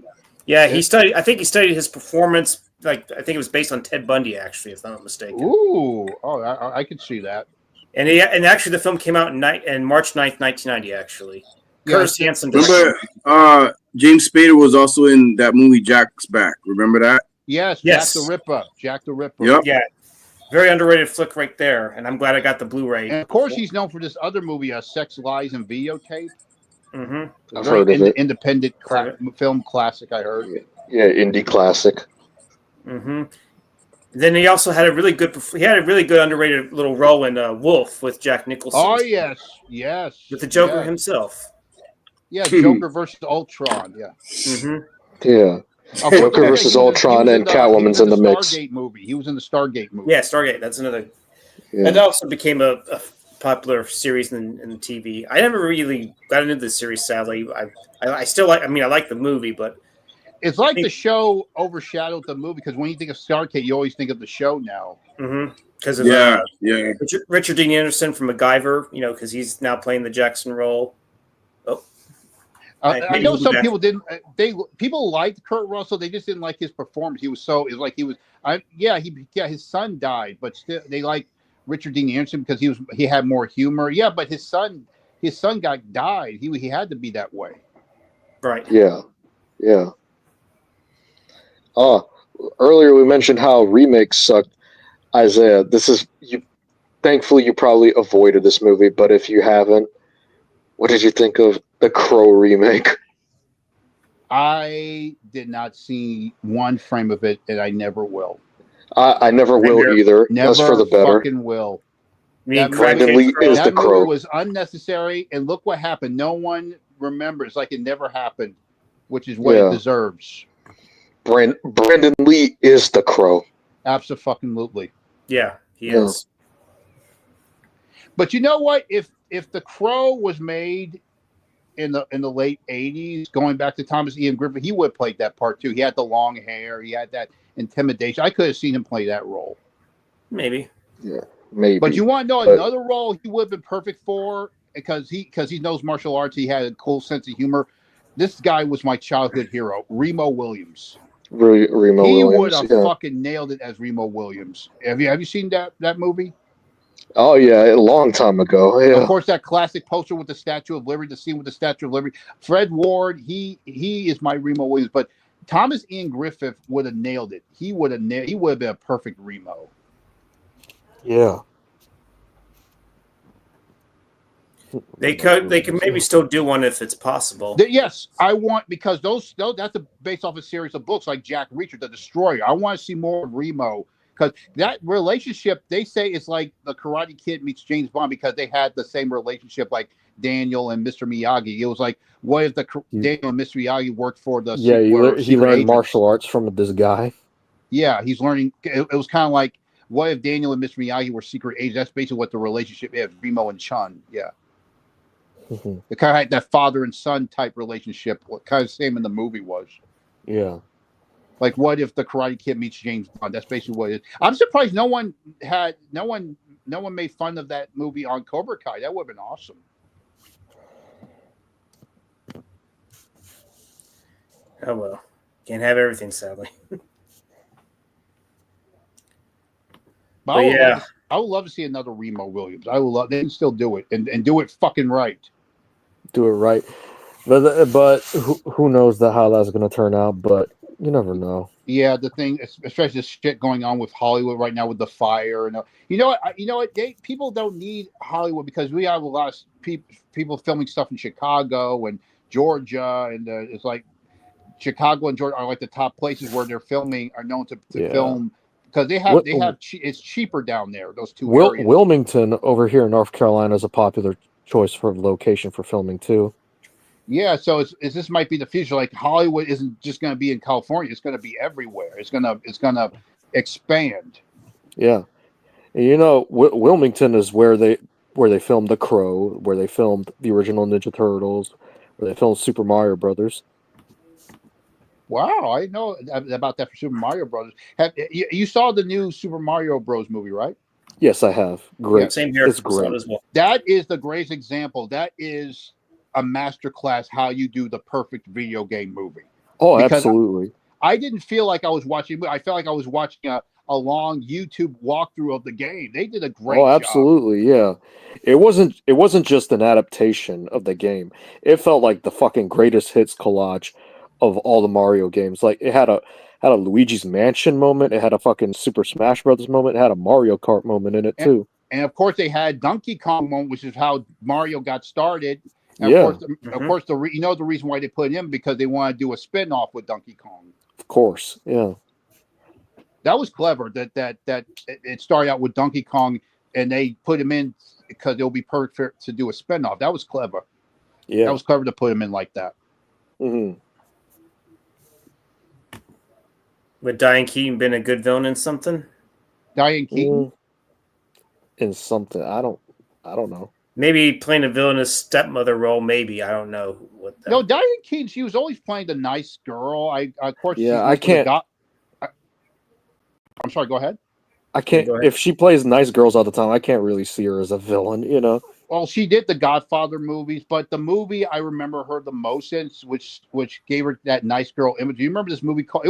Yeah, he studied. I think he studied his performance. Like, I think it was based on Ted Bundy, actually, if I'm not mistaken. Ooh, I could see that. And actually, the film came out in March 9th, 1990. Actually, Curtis Hanson. Remember, James Spader was also in that movie Jack's Back. Remember that? Yes. Jack the Ripper. Yep. Yeah, very underrated flick right there. And I'm glad I got the Blu-ray. And of course, he's known for this other movie, Sex, Lies, and Videotape. I've heard of it. Independent film classic, I heard. Yeah, indie classic. Then he also had a really good underrated little role in Wolf with Jack Nicholson. Oh yes, with the Joker himself. Yeah, Joker versus Ultron. Yeah. Yeah. Joker versus Ultron and Catwoman's in the mix. Stargate movie. He was in the Stargate movie. Yeah, Stargate. That's another. Yeah. That also became a popular series in TV. I never really got into the series. Sadly, I still like. I mean, I like the movie, but it's like the show overshadowed the movie because when you think of Stargate, you always think of the show now. Because of Richard Dean Anderson from MacGyver. You know, because he's now playing the Jackson role. I know some people didn't. People liked Kurt Russell. They just didn't like his performance. His son died, but still they liked Richard Dean Anderson because he had more humor. Yeah, but his son died. He had to be that way. Right. Yeah. Earlier we mentioned how remakes suck. Isaiah, this is you. Thankfully, you probably avoided this movie, but if you haven't, what did you think of the Crow remake? I did not see one frame of it, and I never will. I never will either. That's for the better. Fucking will. Brandon Lee is the Crow. That was unnecessary, and look what happened. No one remembers, like it never happened, which is what it deserves. Brandon Lee is the Crow. Absolutely. Yeah, he is. But you know what? If the Crow was made in the late 80s, going back to Thomas Ian Griffith, he would have played that part too. He had the long hair, he had that intimidation. I could have seen him play that role. Maybe. Yeah, maybe. But you want to know another role he would have been perfect for because he knows martial arts, he had a cool sense of humor. This guy was my childhood hero, Remo Williams. Remo he Williams. Would have fucking nailed it as Remo Williams. Have you seen that movie? Oh yeah, a long time ago. Yeah. Of course, that classic poster with the Statue of Liberty, the scene with the Statue of Liberty. Fred Ward, he is my Remo Williams. But Thomas Ian Griffith would have nailed it. He would have been a perfect Remo. Yeah. They could maybe still do one if it's possible. Yes, I want because that's based off a series of books like Jack Reacher, the Destroyer. I want to see more of Remo. Because that relationship, they say it's like the Karate Kid meets James Bond because they had the same relationship like Daniel and Mr. Miyagi. It was like, what if Daniel and Mr. Miyagi worked for the... he learned martial arts from this guy. Yeah, he's learning. It was kind of like what if Daniel and Miss Miyagi were secret agents? That's basically what the relationship is. Remo and Chun. Yeah. The kind of like that father and son type relationship. What kind of same in the movie was. Yeah. Like, what if the Karate Kid meets James Bond? That's basically what it is. I'm surprised no one made fun of that movie on Cobra Kai. That would have been awesome. Oh well, can't have everything, sadly. But I would love to see another Remo Williams. I would love. They can still do it and do it fucking right. Do it right, but who knows how that's going to turn out? But you never know. Yeah, the thing, especially the shit going on with Hollywood right now with the fire, and you know what? People don't need Hollywood because we have a lot of people filming stuff in Chicago and Georgia, and it's like Chicago and Georgia are like the top places where they're filming are known to film because it's cheaper down there. Those two areas. Wilmington over here in North Carolina is a popular choice for location for filming too. Yeah, so this might be the future. Like Hollywood isn't just going to be in California; it's going to be everywhere. It's gonna expand. Yeah, and you know, Wilmington is where they filmed The Crow, where they filmed the original Ninja Turtles, where they filmed Super Mario Brothers. Wow, I know about that for Super Mario Brothers. You saw the new Super Mario Bros. Movie, right? Yes, I have. Great. Yeah, same here. It's great. As well. That is the greatest example. That is a masterclass how you do the perfect video game movie. Oh, because absolutely. I didn't feel like I was watching. I felt like I was watching a long YouTube walkthrough of the game. They did a great job. Oh, absolutely, yeah. It wasn't just an adaptation of the game. It felt like the fucking greatest hits collage of all the Mario games. Like it had a Luigi's Mansion moment. It had a fucking Super Smash Brothers moment. It had a Mario Kart moment in it too. And of course, they had Donkey Kong moment, which is how Mario got started. And yeah. Of course, the reason why they put it in because they want to do a spin-off with Donkey Kong. Of course, yeah. That was clever. That it started out with Donkey Kong, and they put him in because it'll be perfect to do a spin-off. That was clever. Yeah, that was clever to put him in like that. Mm-hmm. Would Diane Keaton been a good villain in something? Diane Keaton in something. I don't know. Maybe playing a villainous stepmother role. Maybe I don't know what. No, Diane Keaton. She was always playing the nice girl. Of course. Yeah, I can't. I'm sorry. Go ahead. I can't. If she plays nice girls all the time, I can't really see her as a villain. You know. Well, she did the Godfather movies, but the movie I remember her the most in, which gave her that nice girl image. Do you remember this movie called?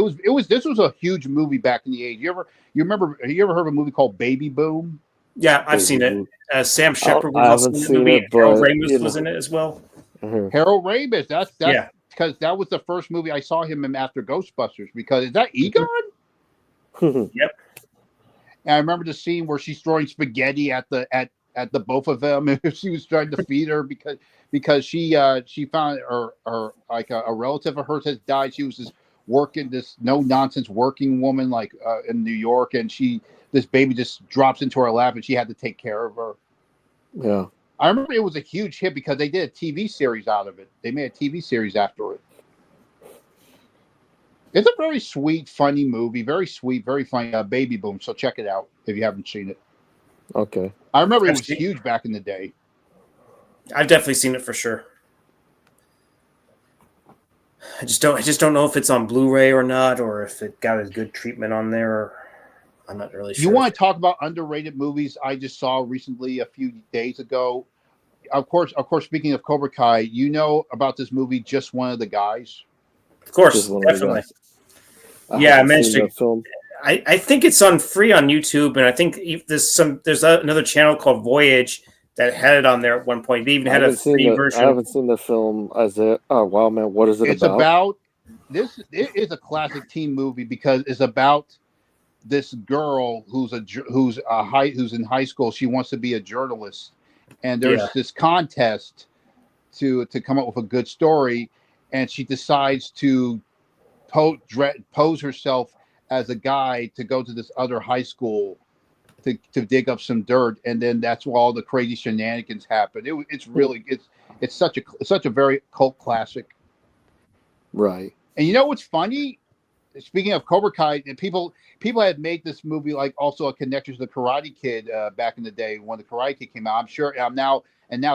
This was a huge movie back in the '80s. You ever heard of a movie called Baby Boom? Yeah, I've seen it. Sam Shepard was also in the movie. Harold Ramis was in it as well. Mm-hmm. Harold Ramis. That's because that was the first movie I saw him in after Ghostbusters. Because is that Egon? Yep. And I remember the scene where she's throwing spaghetti at the both of them, and she was trying to feed her because she found her like a relative of hers has died. She was this no nonsense working woman in New York, and this baby just drops into her lap, and she had to take care of her. Yeah, I remember it was a huge hit because they did a TV series out of it. They made a TV series after it. It's a very sweet, funny movie. Very sweet, very funny. Baby Boom. So check it out if you haven't seen it. Okay. I remember it was huge back in the day. I've definitely seen it for sure. I just don't know if it's on Blu-ray or not, or if it got a good treatment on there. I'm not really sure. You want to talk about underrated movies I just saw recently a few days ago? Of course. Speaking of Cobra Kai, you know about this movie, Just One of the Guys. Of course, definitely. Yeah, I mentioned it. I think it's on free on YouTube, and I think there's another channel called Voyage that had it on there at one point. They even had a free version. I haven't seen the film. Oh wow, man, what is it about? It's about this. It is a classic teen movie because it's about this girl who's in high school. She wants to be a journalist, and there's this contest to come up with a good story, and she decides to pose herself as a guy to go to this other high school to dig up some dirt, and then that's where all the crazy shenanigans happen. It's such a very cult classic, right? And you know what's funny? speaking of Cobra Kai, people had made this movie like also a connection to the Karate Kid back in the day when the Karate Kid came out. I'm sure now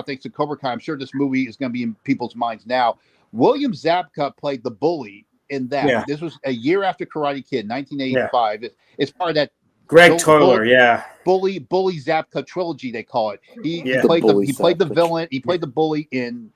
thanks to Cobra Kai, I'm sure this movie is going to be in people's minds now. William Zabka played the bully in that. Yeah. This was a year after Karate Kid, 1985. Yeah. It's part of that Greg Toller, bully Zabka trilogy they call it. He played the villain. He played the bully in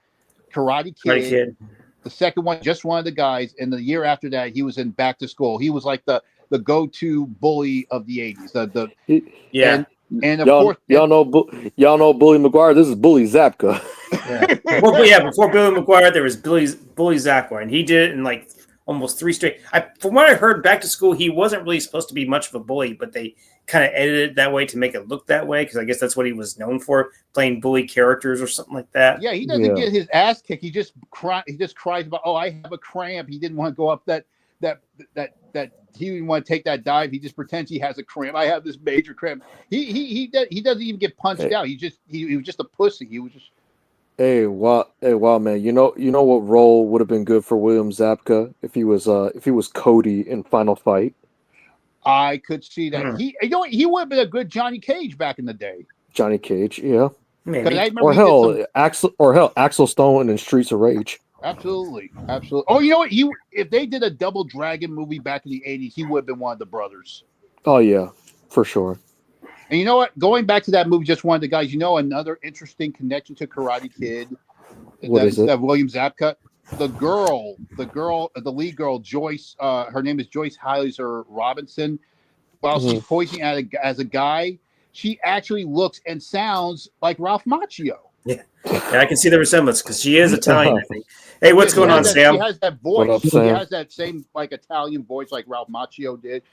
Karate Kid. The second one, just one of the guys, and the year after that, he was in Back to School. He was like the go-to bully of the 80s. And of course, y'all know Bully McGuire. This is Bully Zabka. Before Billy McGuire, there was Bully Zabka, and he did it in like almost 3 straight. From what I heard, Back to School, he wasn't really supposed to be much of a bully, but they kind of edited it that way to make it look that way because I guess that's what he was known for, playing bully characters or something like that. Yeah, he doesn't get his ass kicked. He just cries about, I have a cramp. He didn't want to go up that he didn't want to take that dive. He just pretends he has a cramp. I have this major cramp. He doesn't even get punched out. He was just a pussy. He was just. Hey, wow, man! You know what role would have been good for William Zabka if he was Cody in Final Fight. I could see that. He would have been a good Johnny Cage back in the day. Johnny Cage, yeah. Maybe. Or Axel Stone in Streets of Rage. Absolutely. Oh, you know what? If they did a Double Dragon movie back in the 80s, he would have been one of the brothers. Oh yeah, for sure. And you know what? Going back to that movie, just one of the guys. another interesting connection to Karate Kid. What is it? William Zabka. The lead girl, Joyce. Her name is Joyce Heiser Robinson. While she's posing as a guy, she actually looks and sounds like Ralph Macchio. Yeah, I can see the resemblance because she is Italian, I think. Hey, what's going on, Sam? She has that voice. Up, she has that same Italian voice like Ralph Macchio did.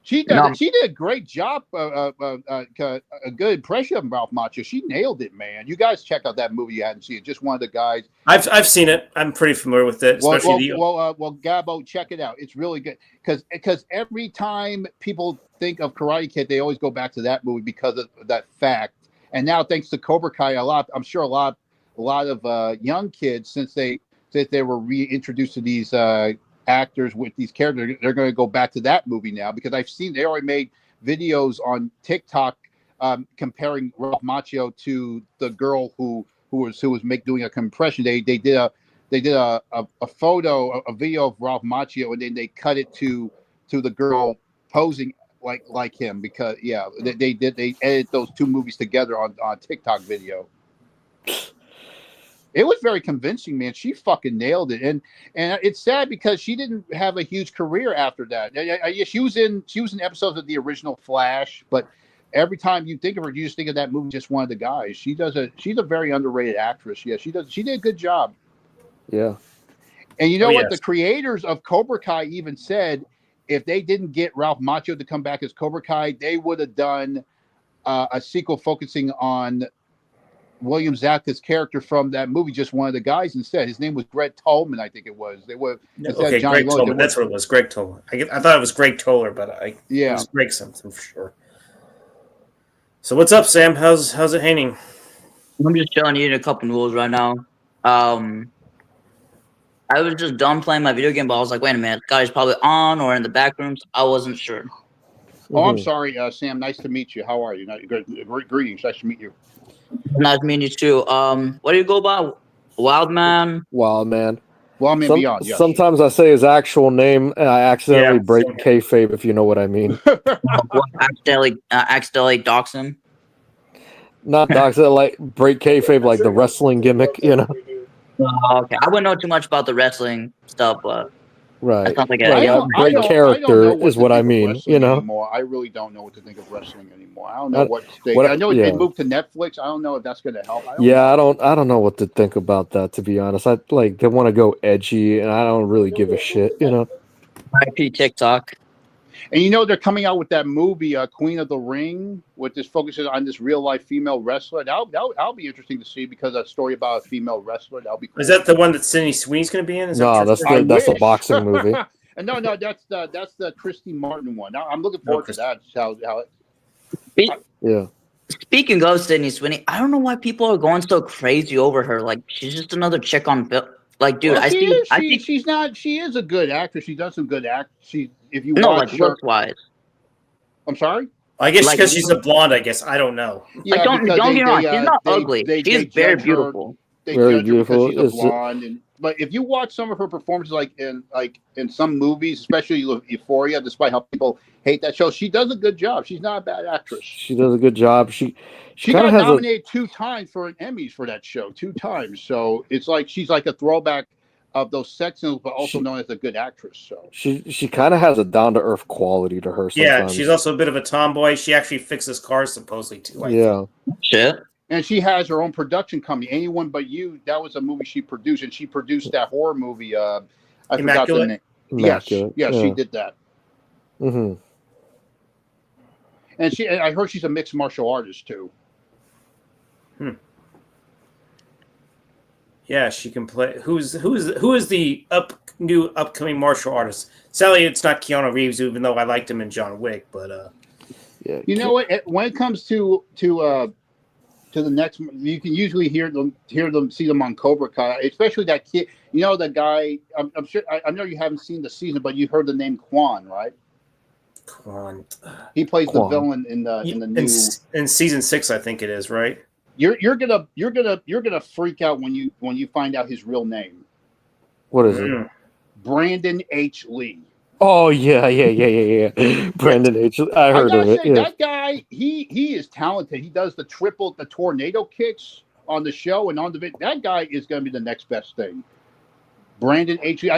She did a great job, a good impression of Ralph Macchio. She nailed it, man. You guys check out that movie. You hadn't seen it. Just one of the guys. I've seen it. I'm pretty familiar with it. Well, Gabo, check it out. It's really good because every time people think of Karate Kid, they always go back to that movie because of that fact. And now, thanks to Cobra Kai, I'm sure a lot of young kids, since they were reintroduced to these actors with these characters, they're going to go back to that movie now because I've seen they already made videos on TikTok comparing Ralph Macchio to the girl who was doing a compression. They did a photo, a video of Ralph Macchio, and then they cut it to the girl posing like him because they edited those two movies together on TikTok video. It was very convincing, man. She fucking nailed it, and it's sad because she didn't have a huge career after that. She was in episodes of the original Flash, but every time you think of her, you just think of that movie. Just one of the guys. She's a very underrated actress. Yeah, she did a good job. Yeah, and you know what? The creators of Cobra Kai even said if they didn't get Ralph Macchio to come back as Cobra Kai, they would have done a sequel focusing on William Zabka's character from that movie, just one of the guys instead. His name was Greg Tolman, I think it was. They were Greg Tolman. That's what it was, Greg Tolman. I thought it was Greg Toller, but it was Greg something for sure. So what's up, Sam? How's it hanging? I'm just chilling, eating a cup of noodles right now. I was just done playing my video game, but I was like, wait a minute, the guy's probably on or in the back rooms. I wasn't sure. Oh, I'm sorry, Sam. Nice to meet you. How are you? Greetings. Nice to meet you. Nice meeting you too. What do you go by? Wildman? Wildman Beyond. Yes. Sometimes I say his actual name and I accidentally break kayfabe, if you know what I mean. Accidentally dox him? Not dox it, like break kayfabe, like the wrestling gimmick, you know? Okay, I wouldn't know too much about the wrestling stuff, but right. Like great character is what I mean, you know? Anymore. I really don't know what to think of wrestling anymore. I don't know what state. I know it moved to Netflix. I don't know if that's going to help. I don't know what to think about that, to be honest. I they want to go edgy, and I don't really give a shit, you know? IP TikTok. And they're coming out with that movie, Queen of the Ring, with this focuses on this real life female wrestler. That'll be interesting to see because a story about a female wrestler. That'll be cool. Is that the one that Sydney Sweeney's going to be in? No, that's a boxing movie. No, that's the Christy Martin one. I'm looking forward to that. Yeah. Speaking of Sydney Sweeney, I don't know why people are going so crazy over her. Like she's just another chick on Like, dude, Well, I she see. is. I think She's not. She is a good actress. She does some good act. If you no, like watch her, looks wise. I'm sorry. I guess Like, because she's a blonde. I guess I don't know. like Yeah, because don't get me wrong. She's not they ugly. She they is very judge her. beautiful. They Very judge her because beautiful. she's a blonde. But if you watch some of her performances, like in some movies, especially Euphoria, despite how people hate that show, she does a good job. She's not a bad actress. She does a good job. She got has nominated 2 times for an Emmys for that show, 2 times. So it's like she's like a throwback of those sex scenes, but also known as a good actress. So she kind of has a down to earth quality to her. Sometimes. Yeah, she's also a bit of a tomboy. She actually fixes cars supposedly too. Yeah. Shit. And she has her own production company, Anyone But You. That was a movie she produced, and she produced that horror movie. I forgot the name. Immaculate. Yes, she did that. Mm-hmm. And I heard she's a mixed martial artist too. Yeah, she can play. Who is the new upcoming martial artist? Sadly, it's not Keanu Reeves, even though I liked him in John Wick. But yeah, you know what? When it comes to the next, you can usually see them on Cobra Kai, especially that kid. You know, the guy. I'm sure. I know you haven't seen the season, but you heard the name Quan, right? Quan. He plays the villain in the new in season 6, I think it is, right? You're gonna freak out when you find out his real name. What is it? Brandon H. Lee. Oh yeah. Brandon H. I heard of it. Say, that guy, he is talented. He does the tornado kicks on the show and on the video. That guy is going to be the next best thing. Brandon H. Lee.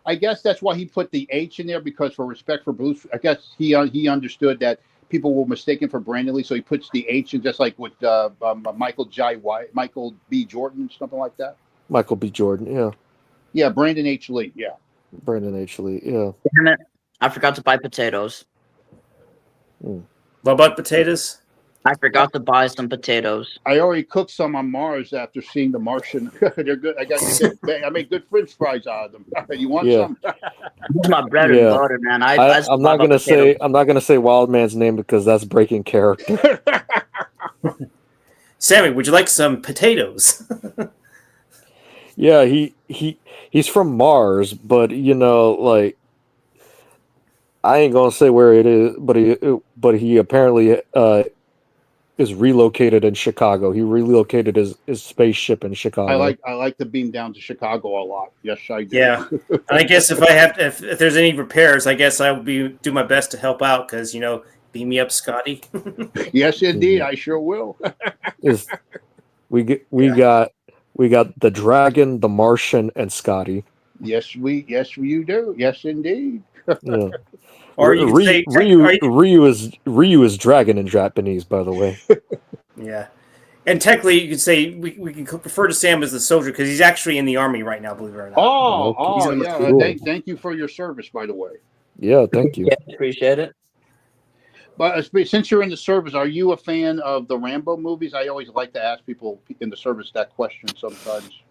I guess that's why he put the H in there, because for respect for Bruce. I guess he understood that people will mistake him for Brandon Lee, so he puts the H in, just like with Michael B. Jordan, something like that. Michael B. Jordan, yeah. Yeah, Brandon H. Lee, yeah. Brandon H. Lee, yeah. Damn it. I forgot to buy potatoes. What about potatoes? I forgot to buy some potatoes. I already cooked some on Mars after seeing The Martian. They're good. I made good French fries out of them. You want some? This is my bread and butter, man. I'm not gonna say Wild Man's name because that's breaking character. Sammy, would you like some potatoes? Yeah, he's from Mars, but like, I ain't gonna say where it is, but he apparently is relocated in Chicago. He relocated his spaceship in Chicago. I like to beam down to Chicago a lot. Yes, I do. Yeah, and I guess if there's any repairs, I guess I will do my best to help out, because beam me up, Scotty. Yes, indeed, I sure will. We got the Dragon, the Martian, and Scotty. Yes, you do. Yes, indeed. Yeah. Or you could say Ryu is dragon in Japanese, by the way. Yeah, and technically you could say we can refer to Sam as the soldier, because he's actually in the army right now, believe it or not. Oh, yeah. Cool. Thank you for your service, by the way. Yeah, thank you. Yeah, appreciate it. But since you're in the service, are you a fan of the Rambo movies? I always like to ask people in the service that question sometimes.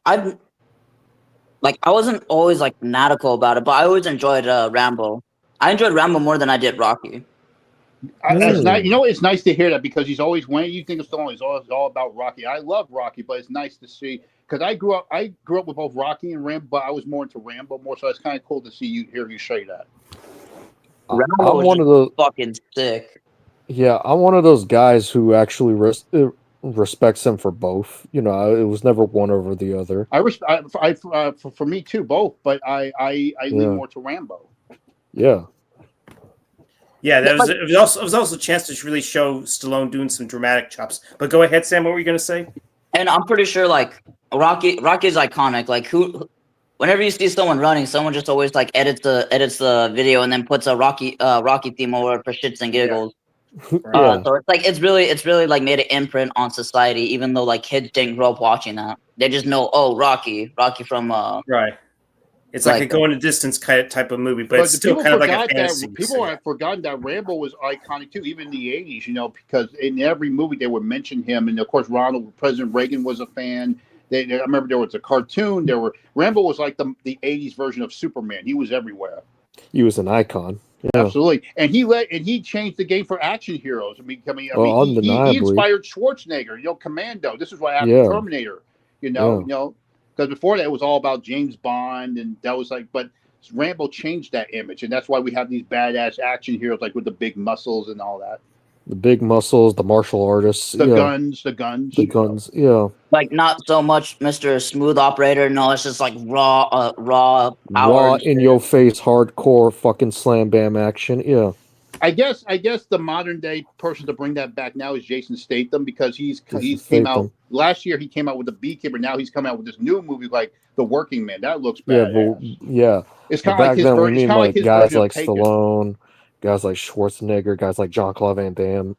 I've like, I wasn't always like fanatical about it, but I always enjoyed Rambo. I enjoyed Rambo more than I did Rocky. It's nice to hear that, because he's always, when you think of Stallone, he's always all about Rocky. I love Rocky, but it's nice to see, because I grew up with both Rocky and Rambo, but I was more into Rambo more, so it's kind of cool to hear you say that. Rambo I'm one of those fucking sick. Yeah, I'm one of those guys who actually respects him for both. It was never one over the other. For me too, both, but I lean more to Rambo. Yeah. Yeah, it was also a chance to really show Stallone doing some dramatic chops. But go ahead, Sam. What were you going to say? And I'm pretty sure like Rocky is iconic. Like, whenever you see someone running, someone just always like edits the video and then puts a Rocky theme over it for shits and giggles. Yeah. So it's really like made an imprint on society, even though like kids didn't grow up watching that. They just know, Rocky from right. It's like a go in a distance type of movie, but it's still kind of like a fantasy. People have forgotten that Rambo was iconic too, even in the 80s, because in every movie they would mention him. And of course, President Reagan was a fan. I remember there was a cartoon. Rambo was like the 80s version of Superman. He was everywhere. He was an icon. Yeah. Absolutely. And he changed the game for action heroes. He inspired Schwarzenegger, Commando. This is what happened to Terminator. You know, because before that it was all about James Bond, and that was like, but Rambo changed that image, and that's why we have these badass action heroes like with the big muscles and all that. The big muscles, the martial artists, the guns, the guns, yeah. Like not so much Mr. Smooth Operator. No, it's just like raw power. In your face, hardcore fucking slam bam action. Yeah. I guess the modern day person to bring that back now is Jason Statham, because he came out last year. He came out with the Beekeeper. Now he's coming out with this new movie like The Working Man. That looks bad. Yeah. It's kind of like his version. It's kind of like his guys version like of Taken. Stallone, guys like Schwarzenegger, guys like Jean-Claude Van Damme.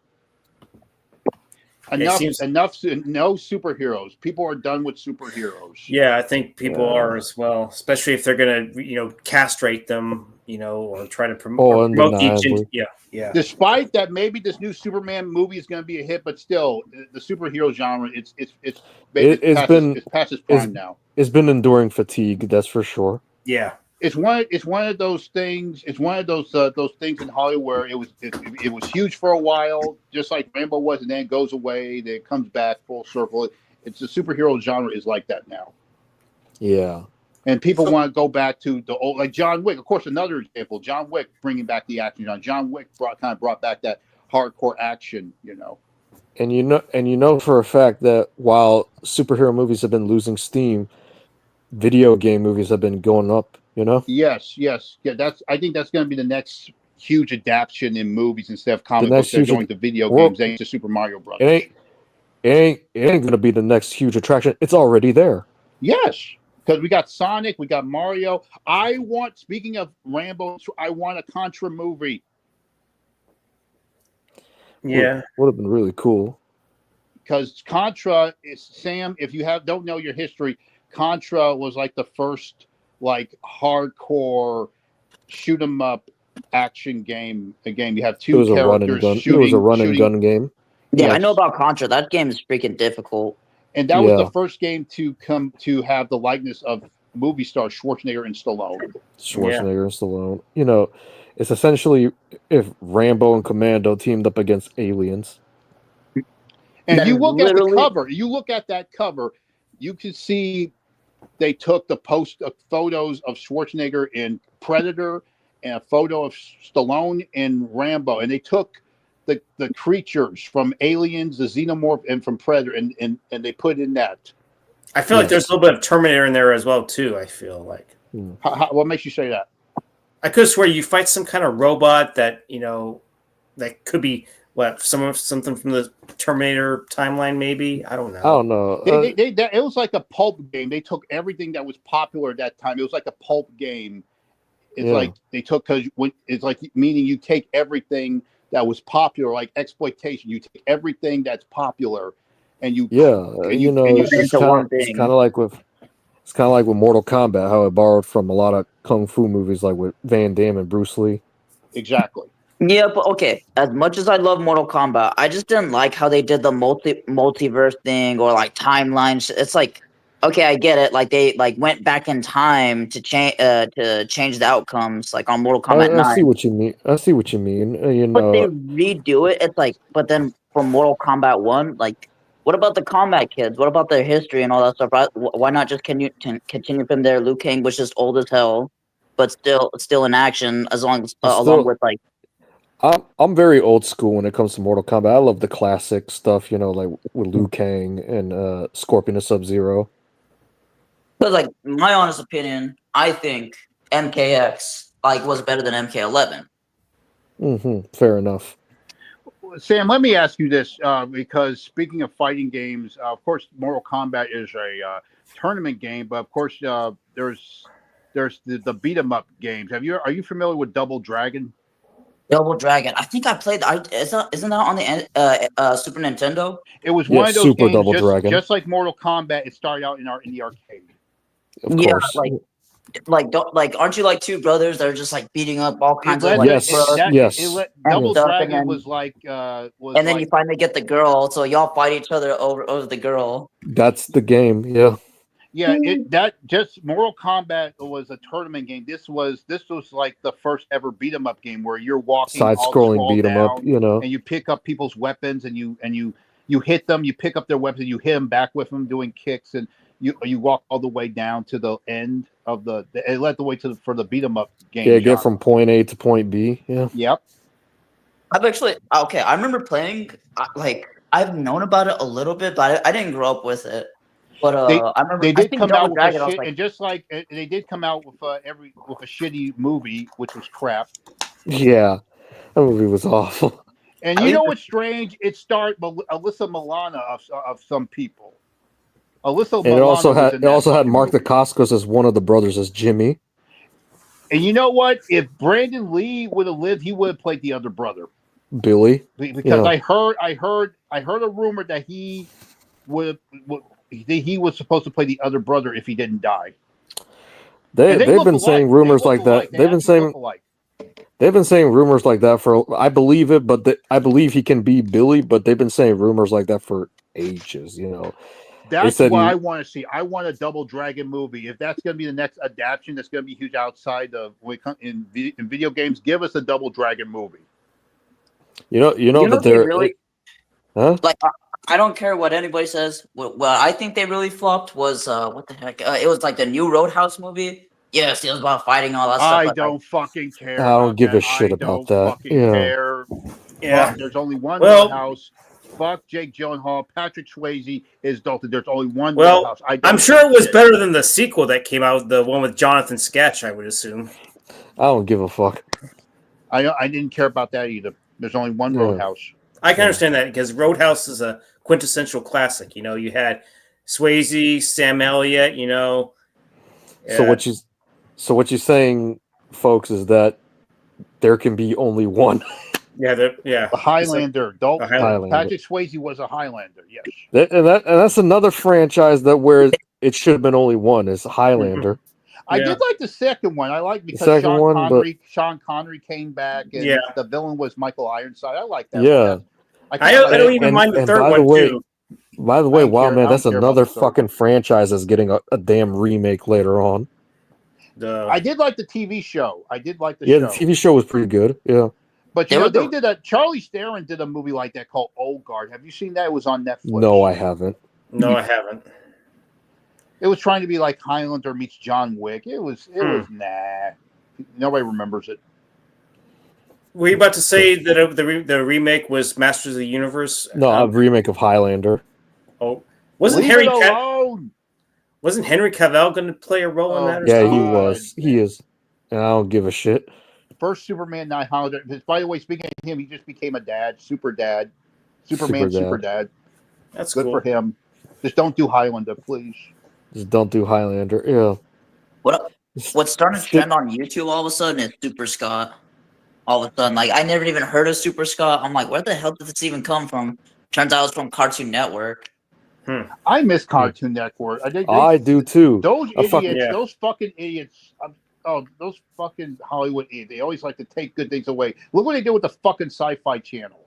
Enough. No superheroes. People are done with superheroes. Yeah, I think people are as well, especially if they're gonna, castrate them, or try to promote the yeah. Despite that, maybe this new Superman movie is going to be a hit, but still, the superhero genre it's past its prime now. It's been enduring fatigue, that's for sure. Yeah. It's one of those things. It's one of those things in Hollywood where it was huge for a while, just like Rambo was, and then it goes away, then it comes back full circle. It's the superhero genre is like that now. Yeah, and people want to go back to the old, like John Wick. Of course, another example, John Wick bringing back the action. John Wick brought back that hardcore action. And you know for a fact that while superhero movies have been losing steam, video game movies have been going up. Yes, yeah. I think that's going to be the next huge adaptation in movies instead of comic books. They're going to video games, ain't to Super Mario Brothers. It ain't going to be the next huge attraction. It's already there. Yes, because we got Sonic, we got Mario. Speaking of Rambo, I want a Contra movie. Yeah, would have been really cool. Because Contra is, Sam, if you don't know your history, Contra was like the first like hardcore shoot 'em up action game. A game you have two characters shooting. It was a run and gun game. Yeah, yes. I know about Contra. That game is freaking difficult. And that was the first game to come to have the likeness of movie stars Schwarzenegger and Stallone. And Stallone. It's essentially if Rambo and Commando teamed up against aliens. And you look at the cover. You look at that cover. You can see they took the photos of Schwarzenegger in Predator and a photo of Stallone in Rambo, and they took the creatures from Aliens, the Xenomorph, and from Predator, and they put in that. I feel like there's a little bit of Terminator in there as well too. I feel like. What makes you say that? I could swear you fight some kind of robot that that could be something from the Terminator timeline, maybe. I don't know. It was like a pulp game. They took everything that was popular at that time. It was like a pulp game. It's like they took it's like meaning you take everything that was popular, like exploitation. You take everything that's popular, and you it's kind of like with Mortal Kombat, how it borrowed from a lot of kung fu movies, like with Van Damme and Bruce Lee. Exactly. Yeah, but okay. As much as I love Mortal Kombat, I just didn't like how they did the multiverse thing or like timelines. It's like, okay, I get it. Like they went back in time to change the outcomes, like on Mortal Kombat 9. I see what you mean. But they redo it. It's like, but then from Mortal Kombat 1, like, what about the combat kids? What about their history and all that stuff? Why not just continue from there? Liu Kang was just old as hell, but still in action along with like. I'm very old school when it comes to Mortal Kombat. I love the classic stuff, like with Liu Kang and Scorpion and Sub-Zero. But like my honest opinion, I think MKX was better than MK11. Fair enough. Sam, let me ask you this, because speaking of fighting games, of course, Mortal Kombat is a tournament game, but of course, there's the beat 'em up games. Are you familiar with Double Dragon? Double Dragon. I think I played. Isn't that on the Super Nintendo? It was one of those Super games, Double Dragon. Just like Mortal Kombat. It started out in the arcade. Of course. Aren't you like two brothers that are just like beating up all kinds of yes. Double Dragon was like and then you finally get the girl, so y'all fight each other over the girl. That's the game, yeah. Yeah, Mortal Kombat was a tournament game. This was like the first ever beat 'em up game where you're walking side-scrolling beat 'em up, and you pick up people's weapons and you hit them, you pick up their weapons and you hit them back with them doing kicks, and you walk all the way down to the end of it led the way for the beat 'em up game. Yeah, get from point A to point B. Yeah. Yep. I've actually I remember playing. I've known about it a little bit, but I didn't grow up with it. But I remember they did come out with Dragon, a shit, and just like they did come out with with a shitty movie, which was crap. Yeah, that movie was awful. And you know what's strange? It starred Alyssa Milano of some people. Alyssa and Milano it also had Mark Dacascos as one of the brothers as Jimmy. And you know what? If Brandon Lee would have lived, he would have played the other brother, Billy. Because I heard a rumor that he he was supposed to play the other brother if he didn't die. They've been saying rumors like that. They've been saying rumors like that for. I believe it, but I believe he can be Billy. But they've been saying rumors like that for ages. You know. That's what I want to see. I want a Double Dragon movie. If that's going to be the next adaptation, that's going to be huge outside of in video games. Give us a Double Dragon movie. You know that they're really, huh? Like I don't care what anybody says. What I think they really flopped was what the heck? It was like the new Roadhouse movie. Yes, it was about fighting all that stuff. I don't fucking care. I don't give a shit about that. Care. Yeah. Fuck, there's only one Roadhouse. Fuck Jake Gyllenhaal, Patrick Swayze is Dalton. There's only one Roadhouse. I'm sure it was better than the sequel that came out, the one with Jonathan Sketch, I would assume. I don't give a fuck. I didn't care about that either. There's only one Roadhouse. I can understand that because Roadhouse is a quintessential classic. You know, you had Swayze, Sam Elliott. You know. So what you're saying, folks, is that there can be only one. Yeah, the Highlander. Dalton. Highlander. Patrick Swayze was a Highlander. Yes. And that's another franchise that where it should have been only one is Highlander. I did like the second one. I like because Sean Connery came back and the villain was Michael Ironside. I like that. Yeah. I don't even mind the third one too. By the way, wow, man, that's another fucking franchise that's getting a damn remake later on. I did like the TV show. I did like the show. Yeah, the TV show was pretty good. Yeah. But you know, they did a Charlie Theron did a movie like that called Old Guard. Have you seen that? It was on Netflix. No, I haven't. No, I haven't. It was trying to be like Highlander meets John Wick. It was nah. Nobody remembers it. Were you about to say that the remake was Masters of the Universe? No, a remake of Highlander. Oh, wasn't Henry Cavill going to play a role in that? Yeah, he was. He is. And I don't give a shit. First Superman, not Highlander. By the way, speaking of him, he just became a dad, super dad, Superman, super dad. That's good for him. Just don't do Highlander, please. Just don't do Highlander. Yeah. What's starting to trend on YouTube all of a sudden is Super Scott. All of a sudden, like I never even heard of Super Scott. I'm like, where the hell did this even come from? Turns out it's from Cartoon Network. I miss Cartoon Network. I do too. Those idiots, those fucking idiots. Those fucking Hollywood idiots. They always like to take good things away. Look what they did with the fucking Sci-Fi Channel.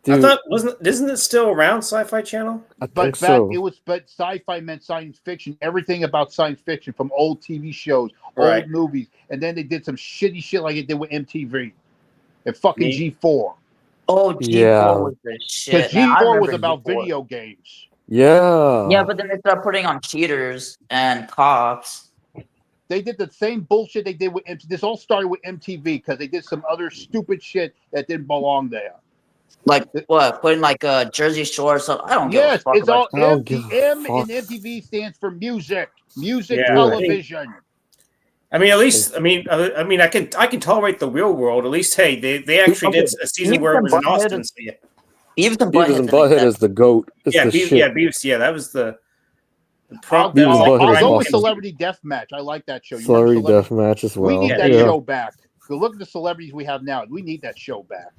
Dude. I thought isn't it still around Sci-Fi Channel? But sci-fi meant science fiction. Everything about science fiction from old TV shows, old movies, and then they did some shitty shit like it did with MTV and fucking G4. Oh, G4 was the shit. Because G4 was about video games. Yeah. Yeah, but then they started putting on cheaters and cops. They did the same bullshit they did with MTV. This all started with MTV because they did some other stupid shit that didn't belong there. Like what? Putting like Jersey Shore or something. I don't give a fuck. It's all M in MTV stands for music television. I mean, at least I can tolerate the real world. At least, hey, they actually did a season where it was in Austin. Beavis and Butthead is the GOAT. Beavis. Yeah, that was the. I'll go with Celebrity Deathmatch. I like that show. Celebrity Deathmatch as well. We need that show back. So look at the celebrities we have now. We need that show back.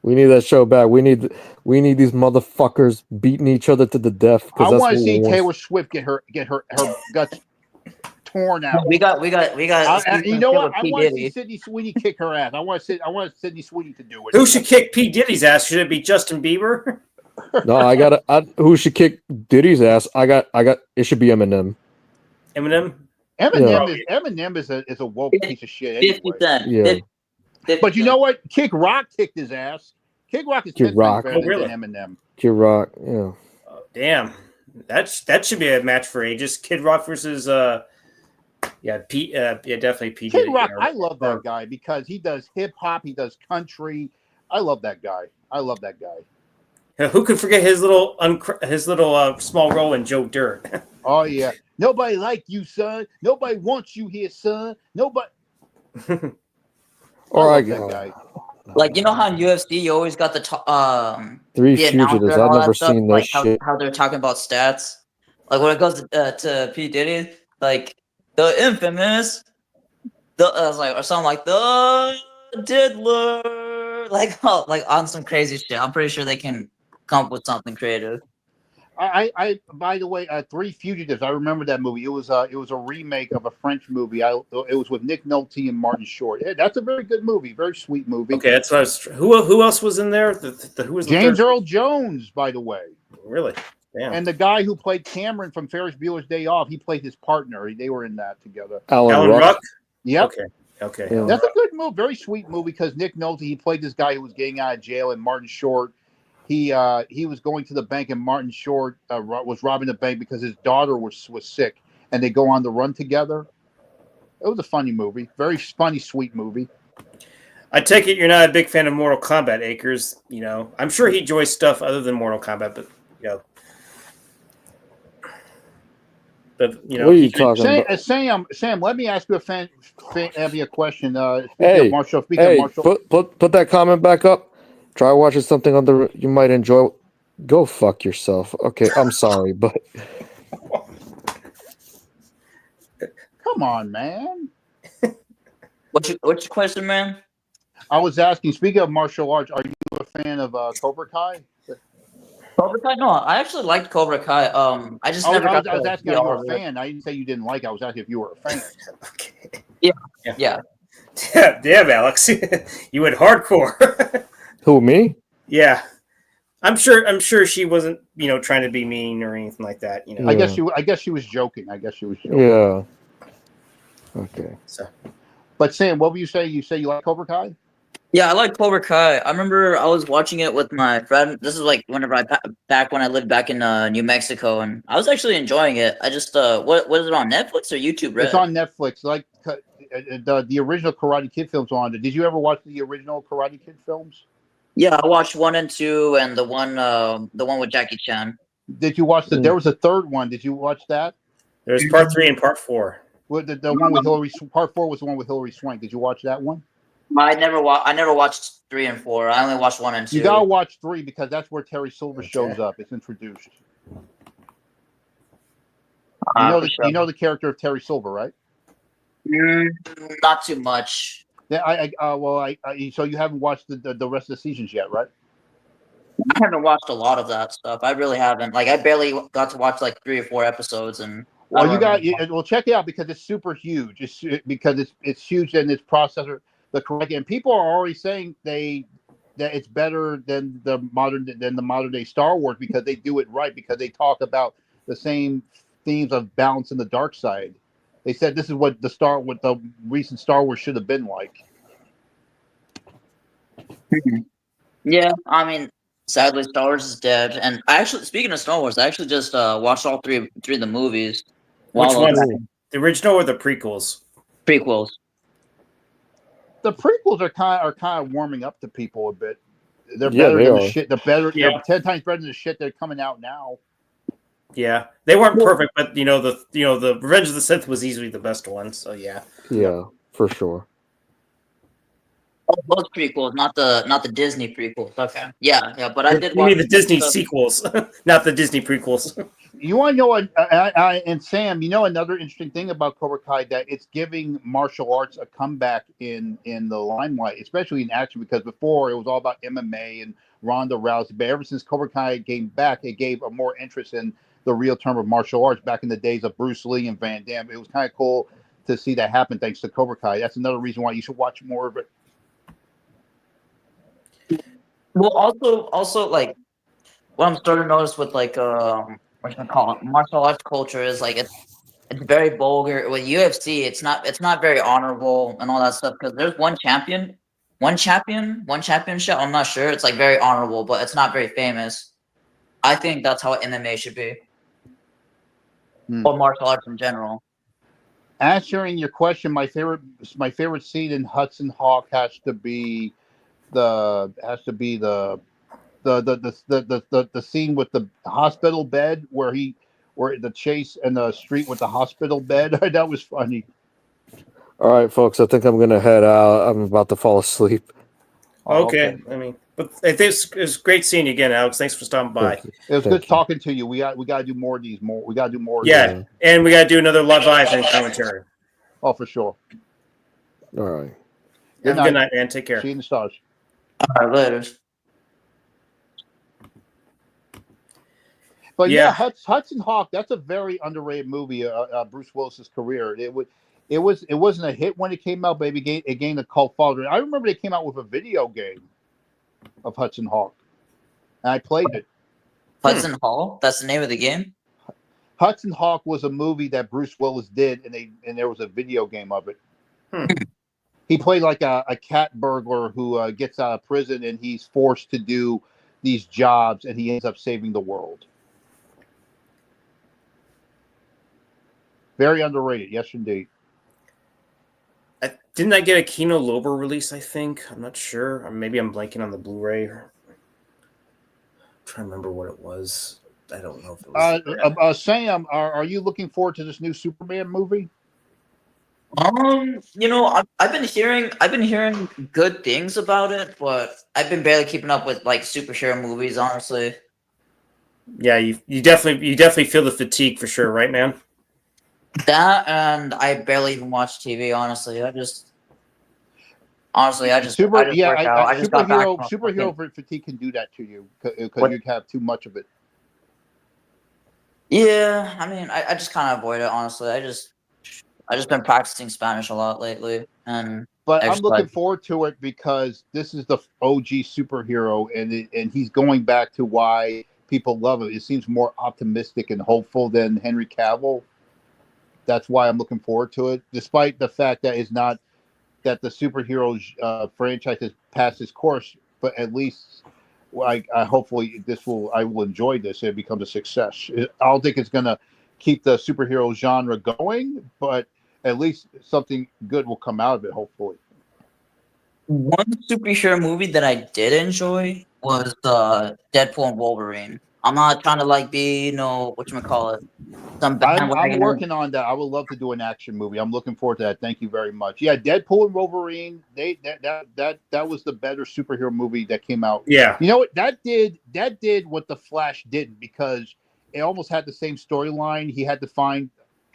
We need that show back. We need these motherfuckers beating each other to the death. I want to see Taylor Swift get her guts torn out. We got. You know what? I want to see Sydney Sweeney kick her ass. I want Sydney Sweeney to do it. Who should kick P. Diddy's ass? Should it be Justin Bieber? No, who should kick Diddy's ass? It should be Eminem. Eminem is a woke piece of shit. Anyway. 50 Cent. Yeah. But you know what? Kid Rock kicked his ass. Kid Rock is 10 times better than Eminem. Kid Rock, yeah. Oh, damn. That should be a match for ages. Kid Rock versus definitely P. Kid Diddy. Rock, I love that guy because he does hip hop, he does country. I love that guy. Who could forget his little small role in Joe Dirt? Oh yeah, nobody like you, son. Nobody wants you here, son. Nobody. All right, that guy. Like, you know how in UFC you always got the Three the Fugitives. announcer and I've all never that stuff, seen like this shit. how they're talking about stats. Like when it goes to P Diddy, like the infamous, or something like the diddler, like on some crazy shit. I'm pretty sure they can come up with something creative. I by the way, Three Fugitives. I remember that movie. It was a remake of a French movie. It was with Nick Nolte and Martin Short. Yeah, that's a very good movie, very sweet movie. Okay, that's what I was. Who else was in there? Who was James Earl Jones, by the way. Really? Damn. And the guy who played Cameron from Ferris Bueller's Day Off, he played his partner. They were in that together. Alan Ruck. Yep. Okay. Yeah. That's a good movie, very sweet movie because Nick Nolte, he played this guy who was getting out of jail, and Martin Short, he was going to the bank, and Martin Short was robbing the bank because his daughter was sick, and they go on the run together. It was a funny movie, very funny, sweet movie. I take it you're not a big fan of Mortal Kombat, Akers. You know, I'm sure he enjoys stuff other than Mortal Kombat, but you know. But you know, what are you talking about? Sam, let me ask you a question. Hey, Marshall, put that comment back up. Try watching something you might enjoy. Go fuck yourself. Okay, I'm sorry, but come on, man. What's your question, man? I was asking. Speaking of martial arts, are you a fan of Cobra Kai? Cobra Kai? No, I actually liked Cobra Kai. I just never got. I was asking if you were a fan. I didn't say you didn't like it. I was asking if you were a fan. Okay. Yeah. Damn, Alex, you went hardcore. Who, me? Yeah, I'm sure she wasn't, trying to be mean or anything like that. Yeah. I guess she was joking. Yeah. Okay. So, but Sam, what were you saying? You say you like Cobra Kai? Yeah, I like Cobra Kai. I remember I was watching it with my friend. This is like whenever back when I lived back in New Mexico, and I was actually enjoying it. I just what is it on Netflix or YouTube? Red? It's on Netflix. Like the original Karate Kid films are on it. Did you ever watch the original Karate Kid films? Yeah, I watched 1 and 2, and the one with Jackie Chan. Did you watch there was a third one? Did you watch that? There's part 3 and part 4. Well, the one with Hillary. Part 4 was the one with Hillary Swank. Did you watch that one? I never watched 3 and 4. I only watched 1 and 2. You gotta watch 3 because that's where Terry Silver shows up. It's introduced. You know the character of Terry Silver, right? Not too much. Yeah, so you haven't watched the rest of the seasons yet, right? I haven't watched a lot of that stuff. I really haven't. Like, I barely got to watch like 3 or 4 episodes, and well, check it out because it's super huge. It's huge and it's processor the correct. And people are already saying that it's better than the modern day Star Wars because they do it right because they talk about the same themes of balance and the dark side. They said this is what the recent Star Wars should have been like. Yeah, I mean, sadly, Star Wars is dead. And speaking of Star Wars, I actually just watched all three of the movies. Which ones? The original or the prequels? Prequels. The prequels are kind of warming up to people a bit. They're better than the shit. They're 10 times better than the shit that's coming out now. Yeah, they weren't perfect, but the Revenge of the Sith was easily the best one. So yeah. Yeah, for sure. Oh, those prequels, not the Disney prequels. Okay. Yeah, but I did. You mean the Disney sequels, not the Disney prequels. You want to know what? And Sam, another interesting thing about Cobra Kai that it's giving martial arts a comeback in the limelight, especially in action, because before it was all about MMA and Ronda Rousey. But ever since Cobra Kai came back, it gave a more interest in the real term of martial arts back in the days of Bruce Lee and Van Damme. It was kind of cool to see that happen thanks to Cobra Kai. That's another reason why you should watch more of it. Well, also like what I'm starting to notice with like what should I call it? Martial arts culture is like it's very vulgar. With UFC, it's not very honorable and all that stuff because there's one championship. I'm not sure. It's like very honorable, but it's not very famous. I think that's how MMA should be. or martial arts in general. Answering your question, my favorite scene in Hudson Hawk has to be the scene with the hospital bed where the chase in the street with the hospital bed. That was funny. All right, folks. I think I'm gonna head out. I'm about to fall asleep. Okay. I mean, but it was great seeing you again, Alex. Thanks for stopping by. It was good talking to you. We got to do more of these. We got to do more. Yeah, and we got to do another Love Island commentary. Oh, for sure. All right. Have a good night, man. Take care. See you in the stars. All right, later. But yeah, Hudson Hawk. That's a very underrated movie. Bruce Willis's career. It wasn't a hit when it came out, but it gained a cult following. I remember they came out with a video game of Hudson Hawk, and I played it. Hudson Hawk. That's the name of the game. Hudson Hawk was a movie that Bruce Willis did, and there was a video game of it. He played like a cat burglar who gets out of prison, and he's forced to do these jobs, and he ends up saving the world. Very underrated, yes, indeed. Didn't I get a Kino Lorber release? I think I'm not sure. Or maybe I'm blanking on the Blu-ray. I'm trying to remember what it was. I don't know if it was. Sam, are you looking forward to this new Superman movie? You know, I've been hearing good things about it, but I've been barely keeping up with like superhero movies, honestly. Yeah, you definitely feel the fatigue for sure, right, man? That, and I barely even watch TV. Honestly, I just superhero fatigue can do that to you because you have too much of it. Yeah, I mean, I just kind of avoid it. Honestly, I just been practicing Spanish a lot lately, but I'm looking forward to it because this is the OG superhero, and he's going back to why people love it. It seems more optimistic and hopeful than Henry Cavill. That's why I'm looking forward to it, despite the fact that the superheroes franchise has passed its course. But at least, hopefully, I will enjoy this. And it becomes a success. I don't think it's gonna keep the superhero genre going, but at least something good will come out of it. Hopefully. One superhero movie that I did enjoy was Deadpool and Wolverine. I'm not trying to be, whatchamacallit. I'm working on that. I would love to do an action movie. I'm looking forward to that. Thank you very much. Yeah, Deadpool and Wolverine. That was the better superhero movie that came out. Yeah. You know what? That did what the Flash didn't, because it almost had the same storyline. He had to find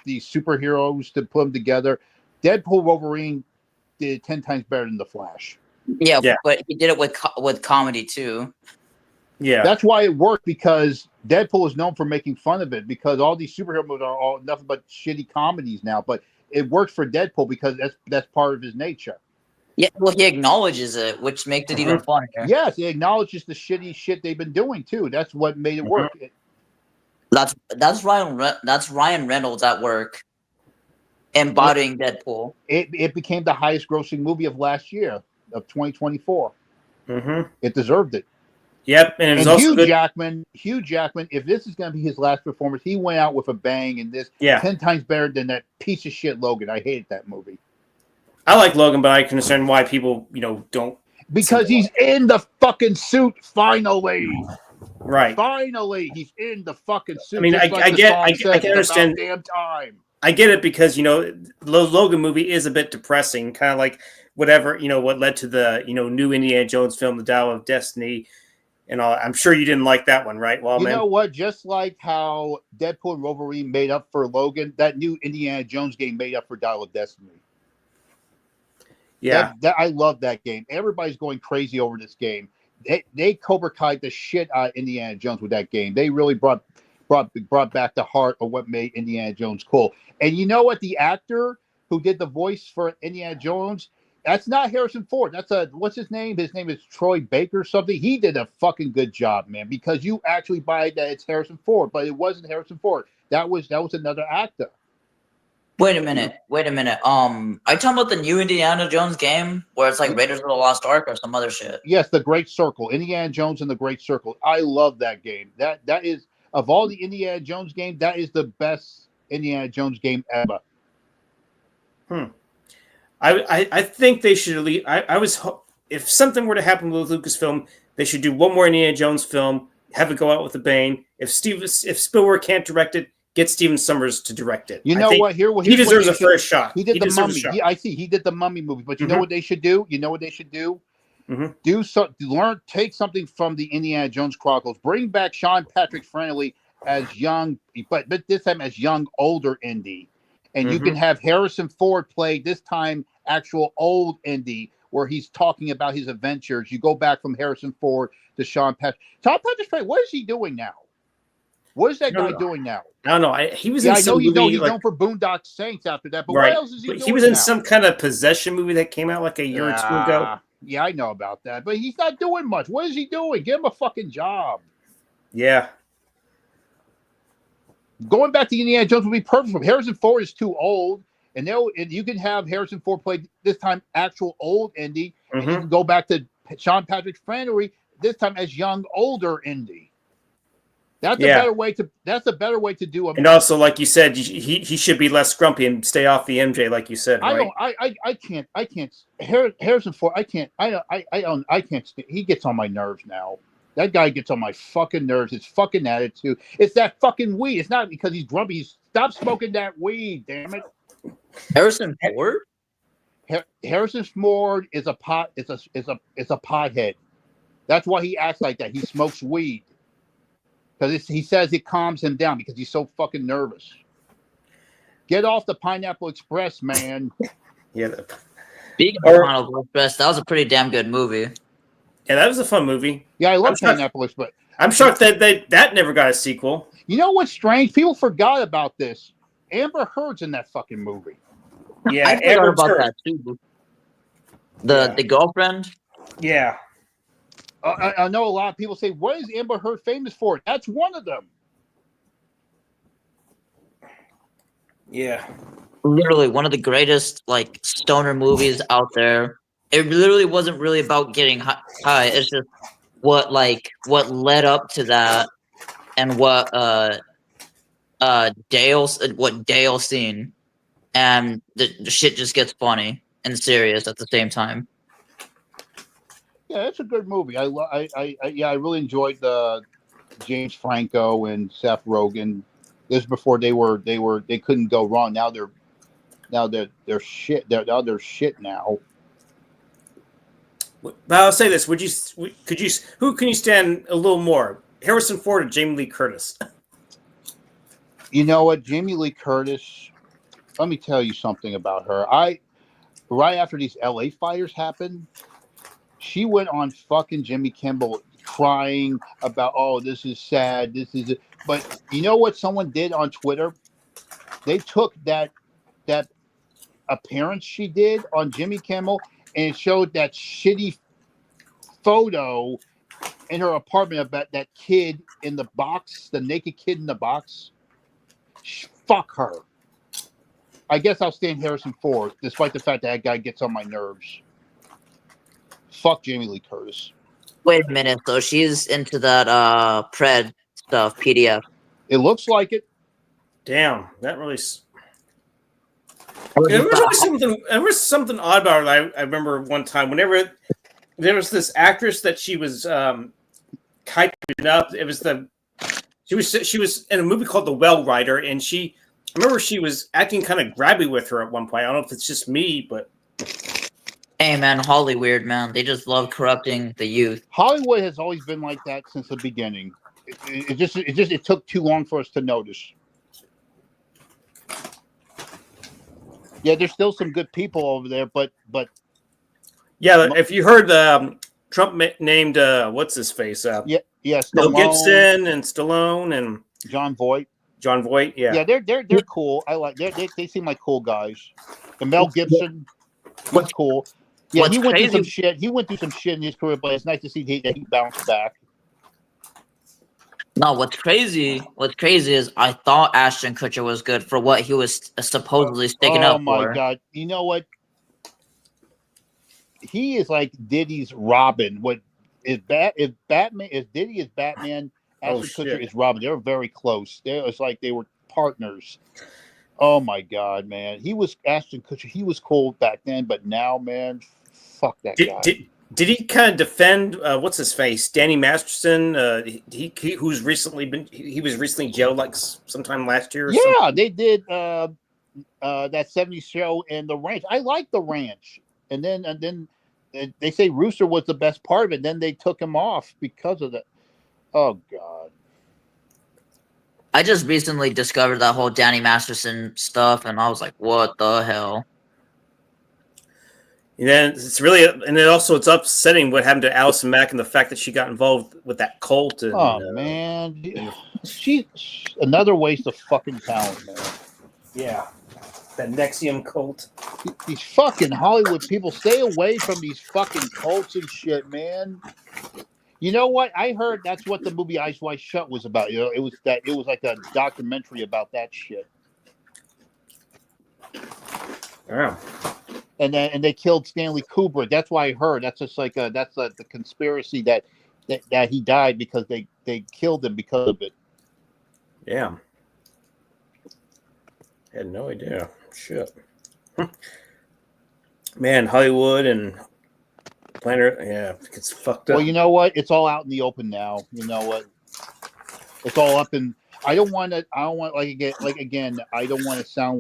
these superheroes to put them together. Deadpool Wolverine did 10 times better than the Flash. Yeah, but he did it with comedy too. Yeah, that's why it worked, because Deadpool is known for making fun of it, because all these superhero movies are all nothing but shitty comedies now. But it works for Deadpool because that's part of his nature. Yeah, well, he acknowledges it, which makes it even funnier. Yes, he acknowledges the shitty shit they've been doing too. That's what made it work. That's Ryan Reynolds at work, embodying Deadpool. It became the highest grossing movie of last year, of 2024. It deserved it. Yep, and it was also Hugh Jackman, if this is going to be his last performance, he went out with a bang, and this 10 times better than that piece of shit Logan. I hated that movie. I like Logan, but I can understand why people, don't. Because he's in the fucking suit finally. Right. Finally, he's in the fucking suit. I mean, I can understand. Damn time. I get it, because the Logan movie is a bit depressing, kind of like whatever what led to the new Indiana Jones film, The Dial of Destiny. And all. I'm sure you didn't like that one, right? Well, you know what? Just like how Deadpool and Wolverine made up for Logan, that new Indiana Jones game made up for Dial of Destiny. Yeah, I love that game. Everybody's going crazy over this game. They Cobra Kai the shit out of Indiana Jones with that game. They really brought back the heart of what made Indiana Jones cool. And you know what? The actor who did the voice for Indiana Jones, that's not Harrison Ford. That's what's his name? His name is Troy Baker or something. He did a fucking good job, man, because you actually buy that it's Harrison Ford, but it wasn't Harrison Ford. That was another actor. Wait a minute. Are you talking about the new Indiana Jones game where it's like Raiders of the Lost Ark or some other shit? Yes, the Great Circle. Indiana Jones and the Great Circle. I love that game. That is, of all the Indiana Jones games, that is the best Indiana Jones game ever. I think they should at least. If something were to happen with Lucasfilm, they should do one more Indiana Jones film, have it go out with a bang. If Spielberg can't direct it, get Steven Sommers to direct it. You know what? He deserves a first shot. He did the Mummy. I see. He did the Mummy movie. But you know what they should do? Take something from the Indiana Jones Chronicles. Bring back Sean Patrick Flanery as young, but this time as young, older Indy. And you can have Harrison Ford play this time actual old Indy, where he's talking about his adventures. You go back from Harrison Ford to Sean Patrick. Sean Patrick Flanery, what is he doing now? What is that guy doing now? I don't know. He was in some movie. He's known for Boondock Saints after that. But what else is he doing? He was in some kind of possession movie that came out like a year or two ago. Yeah, I know about that. But he's not doing much. What is he doing? Give him a fucking job. Yeah. Going back to Indiana Jones would be perfect. Harrison Ford is too old, and you can have Harrison Ford play this time actual old Indy, and you can go back to Sean Patrick Flanery this time as young older Indy. That's a better way to. That's a better way to do it. And also, like you said, he should be less grumpy and stay off the MJ, like you said. Right? I can't. Harrison Ford. I can't. He gets on my nerves now. That guy gets on my fucking nerves. His fucking attitude. It's that fucking weed. It's not because he's grumpy. Stop smoking that weed, damn it. Harrison Ford. Harrison Ford is a pot. It's a pothead. That's why he acts like that. He smokes weed because he says it calms him down because he's so fucking nervous. Get off the Pineapple Express, man. Yeah. Speaking of Pineapple Express, that was a pretty damn good movie. Yeah, that was a fun movie. Yeah, I love Pineapple Express. I'm shocked that never got a sequel. You know what's strange? People forgot about this. Amber Heard's in that fucking movie. Yeah, I forgot about that too. The girlfriend. Yeah. I know a lot of people say, "What is Amber Heard famous for?" That's one of them. Yeah. Literally one of the greatest like stoner movies out there. It literally wasn't really about getting high. It's just what led up to that, and what Dale seen, and the shit just gets funny and serious at the same time. Yeah, it's a good movie. I really enjoyed the James Franco and Seth Rogen. This is before they couldn't go wrong. Now they're shit. They're shit now. But I'll say this: who can you stand a little more, Harrison Ford or Jamie Lee Curtis? You know what, Jamie Lee Curtis. Let me tell you something about her. Right after these LA fires happened, she went on fucking Jimmy Kimmel crying about, oh, this is sad. This is it. But you know what someone did on Twitter? They took that appearance she did on Jimmy Kimmel and it showed that shitty photo in her apartment about that kid in the box, the naked kid in the box. Fuck her. I guess I'll stand Harrison Ford, despite the fact that guy gets on my nerves. Fuck Jamie Lee Curtis. Wait a minute, though. She's into that Pred stuff, PDF. It looks like it. Damn, that really. There was something odd about her. I remember one time, whenever there was this actress that she was hyping up. It was she was in a movie called The Well Rider, and I remember she was acting kind of grabby with her at one point. I don't know if it's just me, but hey man, Hollywood, man, they just love corrupting the youth. Hollywood has always been like that since the beginning. It took too long for us to notice. Yeah, there's still some good people over there, but yeah, if you heard Trump named what's his face? Yeah, Mel Gibson and Stallone and John Voight. Yeah, they're cool. I like they seem like cool guys. And Mel Gibson, he's cool. Yeah, he went through some shit. He went through some shit in his career, but it's nice to see that he bounced back. No, what's crazy is I thought Ashton Kutcher was good for what he was supposedly sticking up for. Oh my god! You know what? He is like Diddy's Robin. What is Batman? If Diddy is Batman, Ashton Kutcher is Robin. They're very close. It's like they were partners. Oh my God, man. He was Ashton Kutcher. He was cool back then, but now, man, fuck that guy. Did he kind of defend what's his face, Danny Masterson? He who's recently been he was recently jailed like sometime last year. Or yeah, something? They did that 70s show in The Ranch. I like The Ranch, and then they say Rooster was the best part of it. Then they took him off because of that. Oh God. I just recently discovered that whole Danny Masterson stuff, and I was like, "What the hell?" And then it's really, and then also it's upsetting what happened to Allison Mack and the fact that she got involved with that cult. And, man, she another waste of fucking talent, man. Yeah, that Nexium cult. These fucking Hollywood people, stay away from these fucking cults and shit, man. You know what? I heard that's what the movie Eyes Wide Shut was about. You know, it was like a documentary about that shit. Yeah. And they killed Stanley Kubrick. That's why I heard. That's just like the conspiracy that he died because they killed him because of it. Yeah. Had no idea. Shit. Man, Hollywood and Planet, yeah, it's fucked up. Well, you know what? It's all out in the open now. You know what? It's all up in. I don't want to sound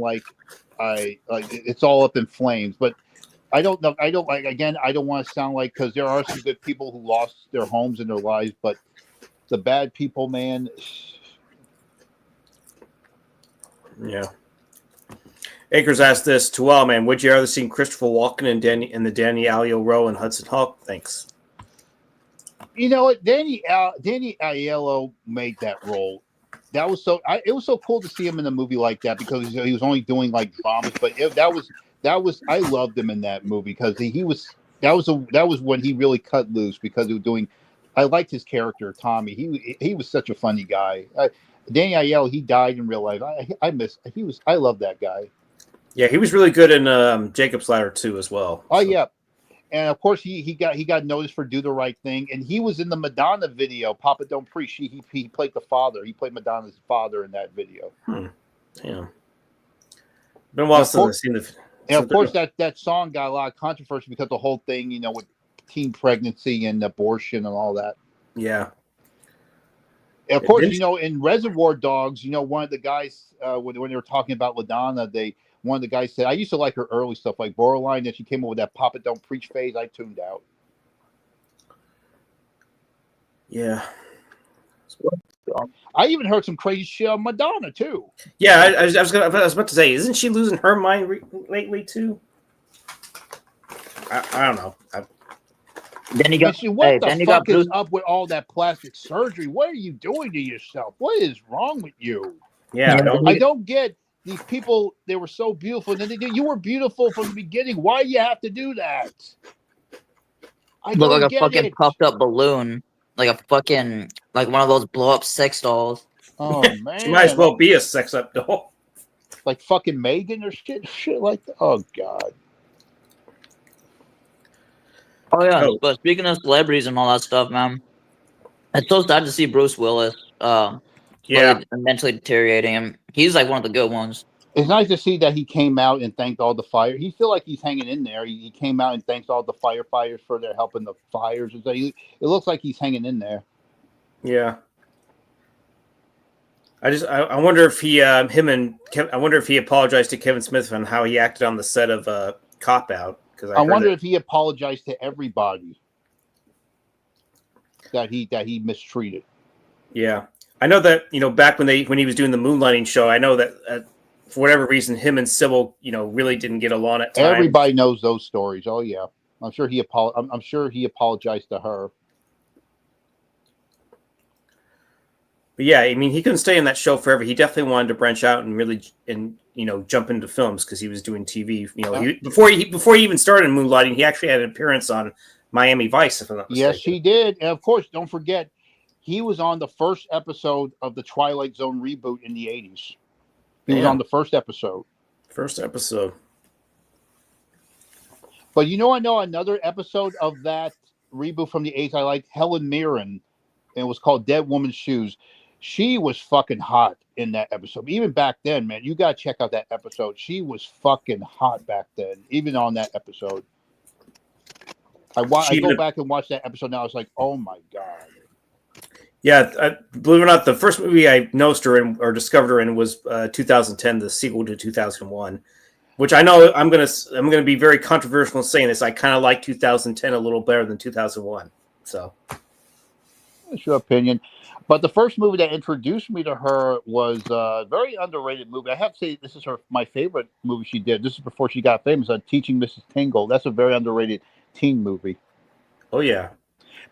like it's all up in flames, but I don't know. I don't want to sound like, because there are some good people who lost their homes and their lives, but the bad people, man. Yeah. Akers asked this to man. Would you rather seen Christopher Walken and the Danny Aiello role in Hudson Hawk? Thanks. You know what? Danny Aiello made that role. That was it was so cool to see him in a movie like that, because he was only doing like dramas, but that was I loved him in that movie because that was when he really cut loose, because he was doing. I liked his character Tommy. He was such a funny guy. Danny Aiello, he died in real life. I love that guy. Yeah, he was really good in Jacob's Ladder too, as well. Oh yeah, and of course he got noticed for Do the Right Thing, and he was in the Madonna video, Papa Don't Preach. He played the father. He played Madonna's father in that video. Yeah. Been a while since I've seen the. And of course that song got a lot of controversy because the whole thing, you know, with teen pregnancy and abortion and all that. Yeah. And of course, you know, in Reservoir Dogs, you know, one of the guys when they were talking about LaDonna, one of the guys said, I used to like her early stuff like Borderline. Then she came up with that Papa Don't Preach phase. I tuned out. Yeah. I even heard some crazy shit on Madonna too. Yeah, I was about to say, isn't she losing her mind lately too? I don't know. Then you got what the fuck is up with all that plastic surgery? What are you doing to yourself? What is wrong with you? Yeah, I don't get these people. They were so beautiful, and then you were beautiful from the beginning. Why do you have to do that? I look like a fucking puffed up balloon, like one of those blow up sex dolls. Oh man, she might as well be a sex up doll, like fucking Megan or shit like that. Oh god. Oh yeah, but speaking of celebrities and all that stuff, man, it's so sad to see Bruce Willis mentally deteriorating him. He's like one of the good ones. It's nice to see that he came out and thanked all the fire. He feel like he's hanging in there. He came out and thanks all the firefighters for their help in the fires. And so it looks like he's hanging in there. Yeah. I wonder if he I wonder if he apologized to Kevin Smith on how he acted on the set of Cop Out. I wonder if he apologized to everybody that he mistreated. Yeah, I know that, you know, back when he was doing the Moonlighting show, I know that for whatever reason, him and Sybil, you know, really didn't get along at times. Everybody knows those stories. Oh yeah, I'm sure he apologized to her. But yeah, I mean, he couldn't stay in that show forever. He definitely wanted to branch out and really jump into films because he was doing TV. You know, before he even started Moonlighting, he actually had an appearance on Miami Vice, if I'm not mistaken. Yes, he did. And of course, don't forget, he was on the first episode of the Twilight Zone reboot in the 80s. He was on the first episode. First episode. But I know another episode of that reboot from the 80s I liked, Helen Mirren, and it was called Dead Woman's Shoes. She was fucking hot. in that episode. Even back then, man, you gotta check out that episode. She was fucking hot back then, even on that episode. I go back and watch that episode now. It's like, oh my god. Yeah, believe it or not, the first movie I noticed her in or discovered her in was 2010, the sequel to 2001. Which I know I'm gonna be very controversial in saying this. I kind of like 2010 a little better than 2001. So, that's your opinion. But the first movie that introduced me to her was a very underrated movie. I have to say this is my favorite movie she did. This is before she got famous. Teaching Mrs. Tingle. That's a very underrated teen movie. Oh yeah,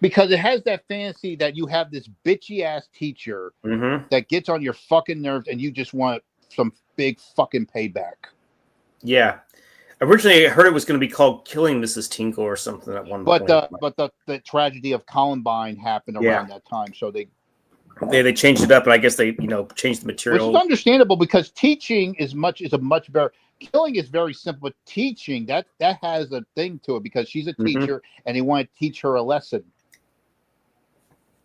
because it has that fantasy that you have this bitchy ass teacher that gets on your fucking nerves, and you just want some big fucking payback. Yeah. Originally, I heard it was going to be called "Killing Mrs. Tingle" or something at one point. But the tragedy of Columbine happened around that time, so they changed it up, and I guess they changed the material, which is understandable because teaching is a much better. Killing is very simple, but teaching that has a thing to it because she's a teacher and they want to teach her a lesson.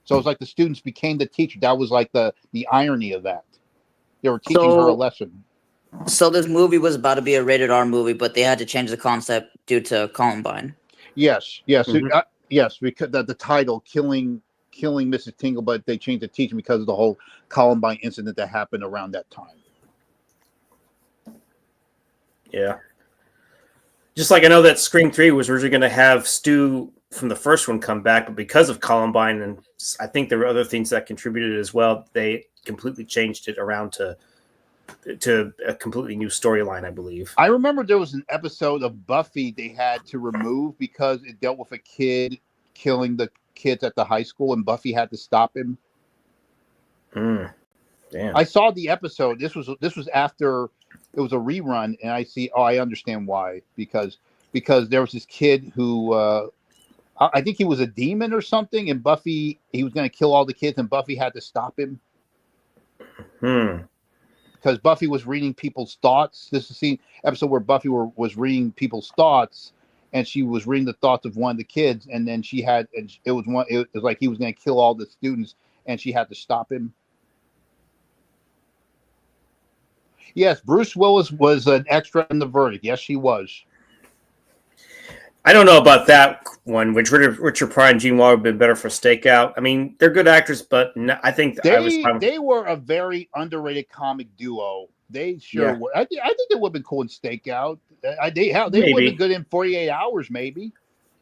So it's like the students became the teacher. That was like the irony of that. They were teaching her a lesson. So this movie was about to be a rated R movie, but they had to change the concept due to Columbine. Yes, yes, because the title "Killing Mrs. Tingle," but they changed the teaching because of the whole Columbine incident that happened around that time. Yeah, just like I know that Scream 3 was originally going to have Stu from the first one come back, but because of Columbine and I think there were other things that contributed as well, they completely changed it around to a completely new storyline, I believe. I remember there was an episode of Buffy they had to remove because it dealt with a kid killing the kids at the high school, and Buffy had to stop him. Damn. I saw the episode. This was after it was a rerun, and I understand why because there was this kid who I think he was a demon or something, and Buffy he was going to kill all the kids, and Buffy had to stop him. Because Buffy was reading people's thoughts. This is the episode where Buffy was reading people's thoughts, and she was reading the thoughts of one of the kids, and then it was like he was going to kill all the students, and she had to stop him. Yes, Bruce Willis was an extra in the verdict. Yes, he was. I don't know about that one, which Richard Pryor and Gene Wilder have been better for Stakeout. I mean, they're good actors, but I think they were a very underrated comic duo. They sure were. I think they would have been cool in Stakeout. They would have been good in 48 Hours, maybe.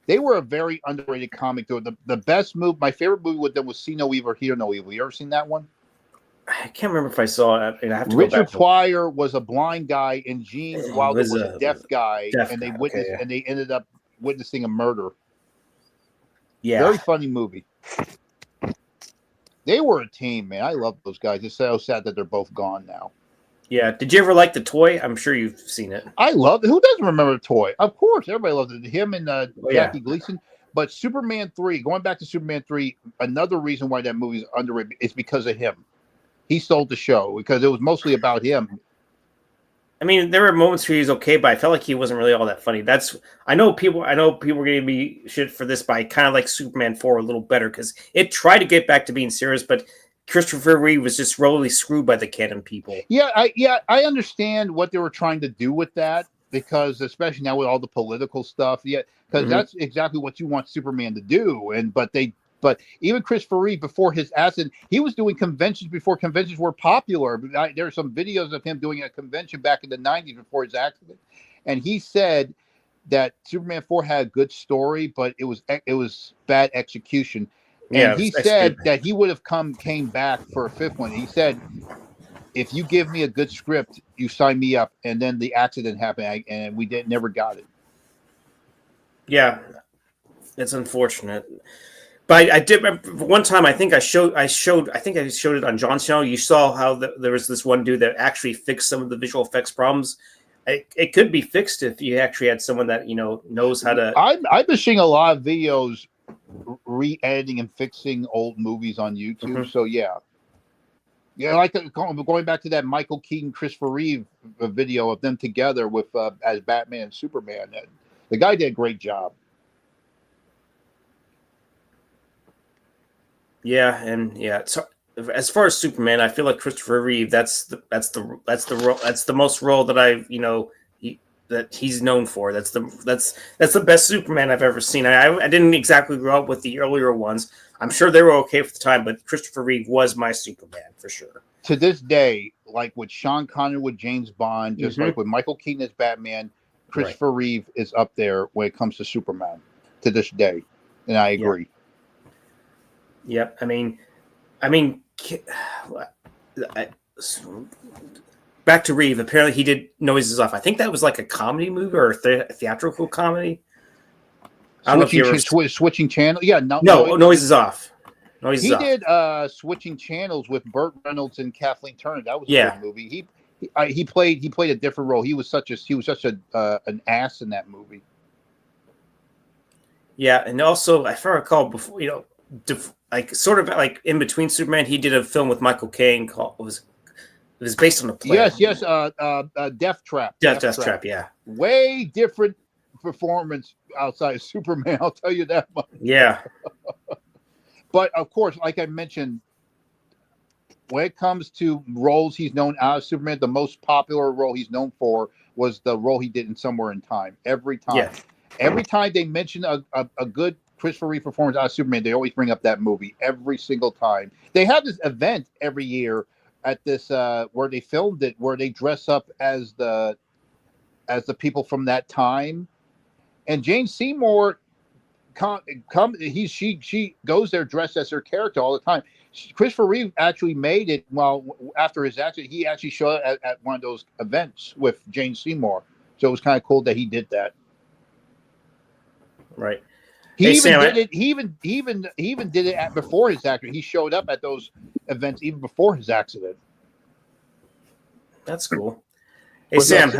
They were a very underrated comic duo. The best movie, my favorite movie with them was See No Evil, Hear No Evil. You ever seen that one? I can't remember if I saw it. I have to Richard Pryor was a blind guy, and Gene Wilder was a deaf guy, and they witnessed, and they ended up witnessing a murder. Yeah, very funny movie. They were a team, man. I love those guys. It's so sad that they're both gone now. Yeah. Did you ever like The Toy? I'm sure you've seen it. I love it. Who doesn't remember The Toy? Of course, everybody loves it. Him and Jackie Gleason. But Superman 3, going back to Superman 3, another reason why that movie is underrated is because of him. He stole the show because it was mostly about him. I mean, there were moments where he was okay, but I felt like he wasn't really all that funny. I know people are going to be shit for this, but I kind of like Superman 4 a little better because it tried to get back to being serious, but Christopher Reeve was just really screwed by the canon people. I understand what they were trying to do with that because especially now with all the political stuff, because that's exactly what you want Superman to do, But even Christopher Reeve, before his accident, he was doing conventions before conventions were popular. There are some videos of him doing a convention back in the 90s before his accident. And he said that Superman 4 had a good story, but it was bad execution. And he said that he would have came back for a fifth one. He said, if you give me a good script, you sign me up. And then the accident happened, and we never got it. Yeah, it's unfortunate. But I did one time. I think I showed it on John's channel. You saw how there was this one dude that actually fixed some of the visual effects problems. It could be fixed if you actually had someone that knows how to. I've been seeing a lot of videos re-editing and fixing old movies on YouTube. So yeah, like going back to that Michael Keaton, Christopher Reeve video of them together with as Batman and Superman. The guy did a great job. Yeah, and so as far as Superman, I feel like Christopher Reeve. That's the most role that that he's known for. That's the best Superman I've ever seen. I didn't exactly grow up with the earlier ones. I'm sure they were okay for the time, but Christopher Reeve was my Superman for sure. To this day, like with Sean Connery with James Bond, just like with Michael Keaton as Batman, Christopher Reeve is up there when it comes to Superman to this day, and I agree. Yep. Back to Reeve. Apparently, he did Noises Off. I think that was like a comedy movie or a theatrical comedy. I don't know if you ever... switching channel. Yeah, Noises Off. He did Switching Channels with Burt Reynolds and Kathleen Turner. That was a good movie. He played a different role. He was such an ass in that movie. Yeah, and also if I recall before, sort of like in between Superman, he did a film with Michael Caine called it was based on a play. Yes, Death Trap. Death Trap, yeah. Way different performance outside of Superman, I'll tell you that much. Yeah. But of course, like I mentioned, when it comes to roles he's known as Superman, the most popular role he's known for was the role he did in Somewhere in Time. Every time. Yeah. Every time they mention a good Christopher Reeve performance as Superman, they always bring up that movie every single time. They have this event every year at this where they filmed it, where they dress up as the people from that time. And Jane Seymour she goes there dressed as her character all the time. Christopher Reeve actually made it after his accident. He actually showed up at one of those events with Jane Seymour. So it was kind of cool that he did that. Right. He even did it before his accident. He showed up at those events even before his accident. That's cool. Hey Sam,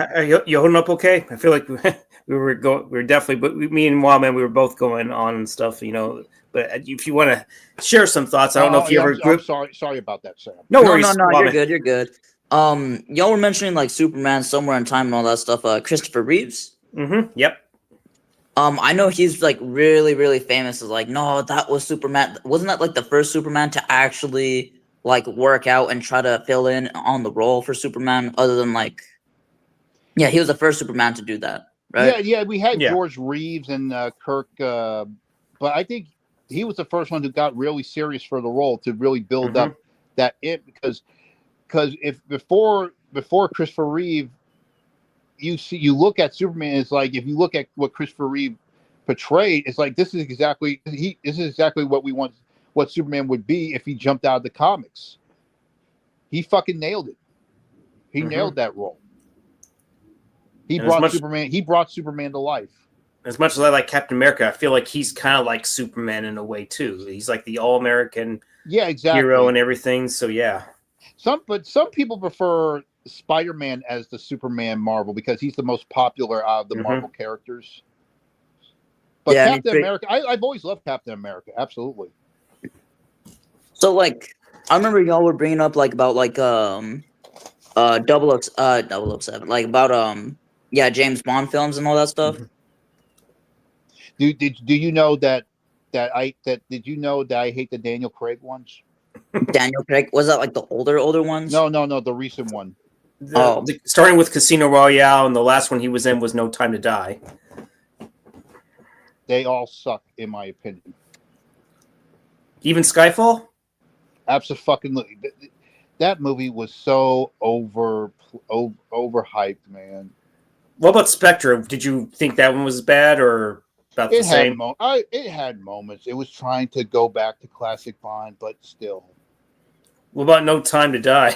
you holding up okay? I feel like we were definitely, but me and Wildman, we were both going on and stuff, But if you want to share some thoughts, I don't know if you ever. I'm sorry about that, Sam. No worries. No, you're good. Y'all were mentioning like Superman, Somewhere in Time, and all that stuff. Christopher Reeves. Mm-hmm. Yep. I know he's like really, really famous. As like, no, that was Superman. Wasn't that like the first Superman to actually like work out and try to fill in on the role for Superman? Other than like, yeah, he was the first Superman to do that, right? Yeah. We had George Reeves and Kirk, but I think he was the first one who got really serious for the role to really build up that because if before Christopher Reeve. You look at Superman, it's like if you look at what Christopher Reeve portrayed, it's like this is exactly what we want, what Superman would be if he jumped out of the comics. He fucking nailed it. He nailed that role. He brought Superman to life. As much as I like Captain America, I feel like he's kind of like Superman in a way too. He's like the all-American hero and everything. So yeah. Some people prefer Spider-Man as the Superman Marvel because he's the most popular out of the Marvel characters. But Captain America, I've always loved Captain America. Absolutely. So like, I remember y'all were bringing up like about like 007, like about James Bond films and all that stuff. Do you know that did you know that I hate the Daniel Craig ones? Daniel Craig, was that like the older ones? No, the recent one. Starting with Casino Royale, and the last one he was in was No Time to Die. They all suck, in my opinion. Even Skyfall? Absolutely. That movie was so overhyped, man. What about Spectre? Did you think that one was bad or about the same? It had moments. It was trying to go back to classic Bond, but still. What about No Time to Die?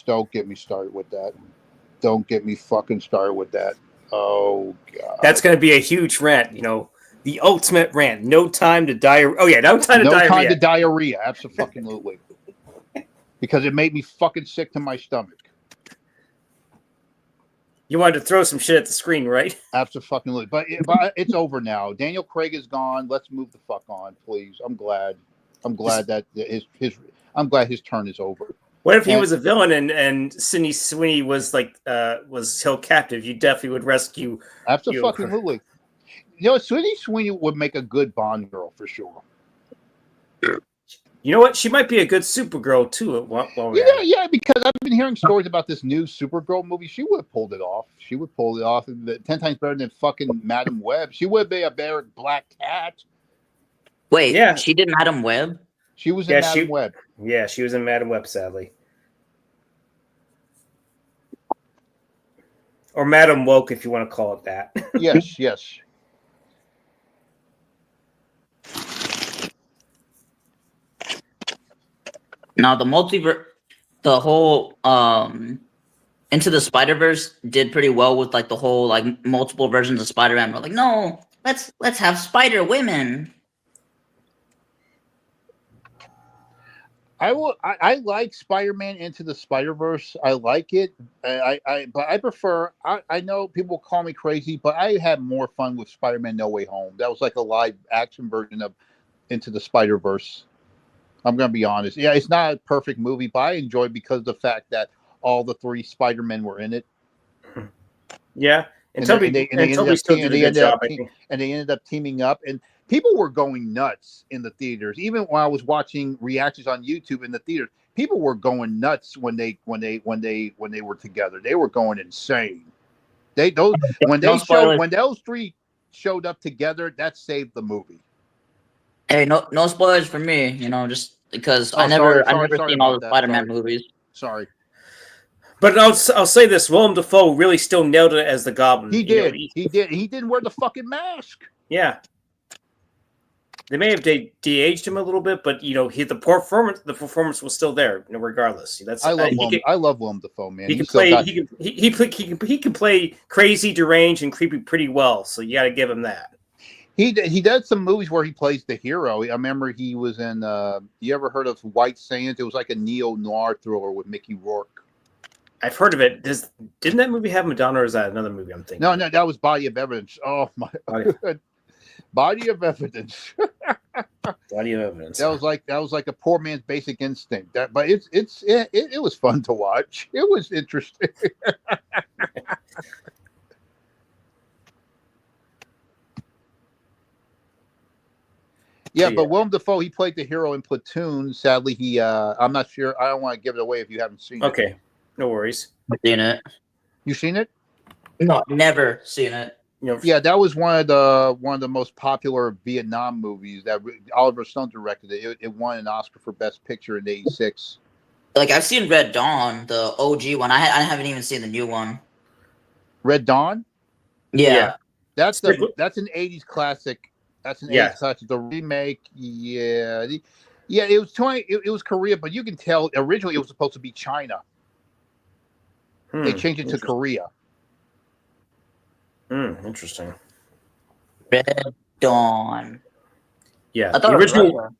Don't get me started with that. Don't get me fucking started with that. Oh god. That's going to be a huge rant. The ultimate rant. No Time to Die. Oh yeah, No Time to Diarrhea. No Time to Diarrhea. Absolutely. Because it made me fucking sick to my stomach. You wanted to throw some shit at the screen, right? Absolutely. But it's over now. Daniel Craig is gone. Let's move the fuck on, please. I'm glad that I'm glad his turn is over. What if he was a villain and Sydney Sweeney was held captive? You definitely would rescue. Absolutely. Sydney Sweeney would make a good Bond girl for sure. You know what? She might be a good Supergirl too. Yeah, because I've been hearing stories about this new Supergirl movie. She would have pulled it off. She would pull it off 10 times better than fucking Madam Web. She would be a better Black Cat. Wait, Yeah. she did Madam Web? She was in Madam Web. Yeah, she was in Madam Web, sadly. Or Madam Woke, if you want to call it that. Yes. Now the the whole Into the Spider-Verse did pretty well with like the whole like multiple versions of Spider-Man. We're like, no, let's have Spider Women. I like Spider-Man Into the Spider-Verse. I like it. But I prefer. I know people call me crazy, but I had more fun with Spider-Man No Way Home. That was like a live action version of Into the Spider-Verse. I'm gonna be honest. Yeah, it's not a perfect movie, but I enjoyed because of the fact that all the 3 Spider-Men were in it. Yeah, and they ended up teaming up, and people were going nuts in the theaters. Even when I was watching reactions on YouTube in the theaters, people were going nuts when they were together. They were going insane. When those 3 showed up together, that saved the movie. Hey, no spoilers for me. Just because I never seen all the Spider-Man movies. Sorry. But I'll say this: Willem Dafoe really still nailed it as the Goblin. He did. He did. He didn't wear the fucking mask. Yeah. They may have de-aged him a little bit, but the performance was still there, regardless. I love Willem Dafoe, man. He can play crazy, deranged, and creepy pretty well. So you got to give him that. He does some movies where he plays the hero. I remember he was in. You ever heard of White Sands? It was like a neo-noir thriller with Mickey Rourke. I've heard of it. Didn't that movie have Madonna, or is that another movie I'm thinking? No, that was Body of Evidence. Oh my, Body of Evidence. Body of Evidence. That was like a poor man's Basic Instinct. But it was fun to watch. It was interesting. Yeah, but Willem Dafoe, he played the hero in Platoon. Sadly, I'm not sure. I don't want to give it away if you haven't seen it. Okay, no worries. I've seen it. You seen it? No, never seen it. Yeah, that was one of the most popular Vietnam movies that Oliver Stone directed. It won an Oscar for Best Picture in '86. Like I've seen Red Dawn, the OG one. I haven't even seen the new one. Red Dawn? Yeah. That's an '80s classic. That's an '80s classic. The remake, it was it was Korea, but you can tell originally it was supposed to be China. They changed it to Korea. Interesting. Red Dawn. Yeah, I thought the original. Russia.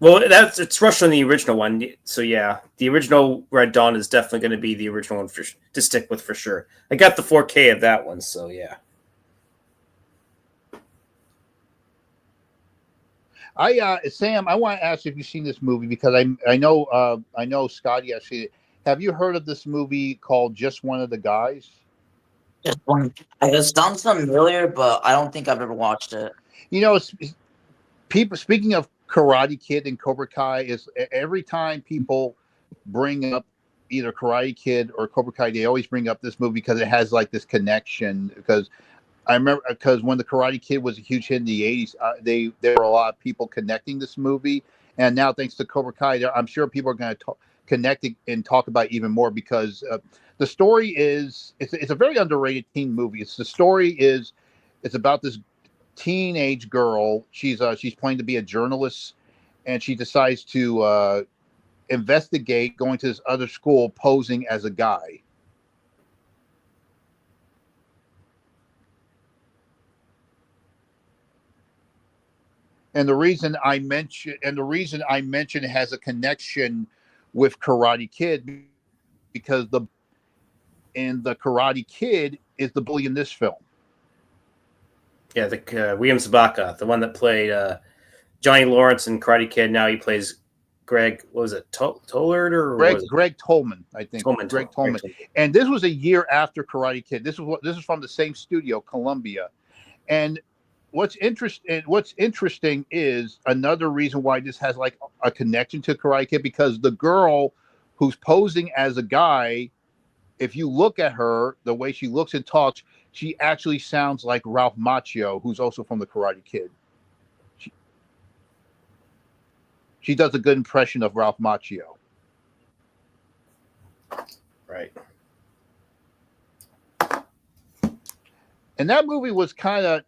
Well, it's Russia in the original one. So yeah, the original Red Dawn is definitely going to be the original one to stick with for sure. I got the 4K of that one, so yeah. Sam, I want to ask if you've seen this movie because I know Scotty has seen it. Have you heard of this movie called Just One of the Guys? Just one. It sounds familiar, but I don't think I've ever watched it. People speaking of Karate Kid and Cobra Kai, is every time people bring up either Karate Kid or Cobra Kai, they always bring up this movie because it has like this connection. Because I remember when the Karate Kid was a huge hit in the '80s, there were a lot of people connecting this movie, and now thanks to Cobra Kai, I'm sure people are going to connect and talk about it even more because the story is it's a very underrated teen movie. It's about this teenage girl. She's playing to be a journalist, and she decides to investigate going to this other school posing as a guy. And the reason I mention it has a connection with Karate Kid because the Karate Kid is the bully in this film. Yeah, the William Zabaka, the one that played Johnny Lawrence in Karate Kid. Now he plays Greg. What was it, Tollard or Greg Tolman? I think Greg Tolman. And this was a year after Karate Kid. This is from the same studio, Columbia, and what's interesting is another reason why this has like a connection to Karate Kid, because the girl who's posing as a guy, if you look at her, the way she looks and talks, she actually sounds like Ralph Macchio, who's also from the Karate Kid. She does a good impression of Ralph Macchio. Right. And that movie was kind of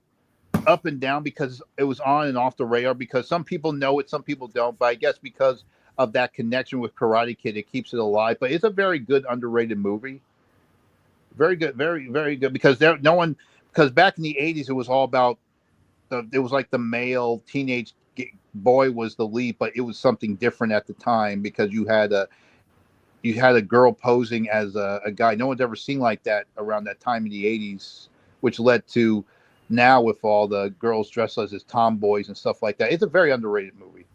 up and down because it was on and off the radar, because some people know it, some people don't. But I guess because of that connection with Karate Kid, it keeps it alive. But it's a very good, underrated movie. Very good, very, very good. Because because back in the 80s, it was all about, it was like the male teenage boy was the lead, but it was something different at the time, because you had a girl posing as a guy. No one's ever seen like that around that time in the 80s, which led to now with all the girls dressed as tomboys and stuff like that. It's a very underrated movie.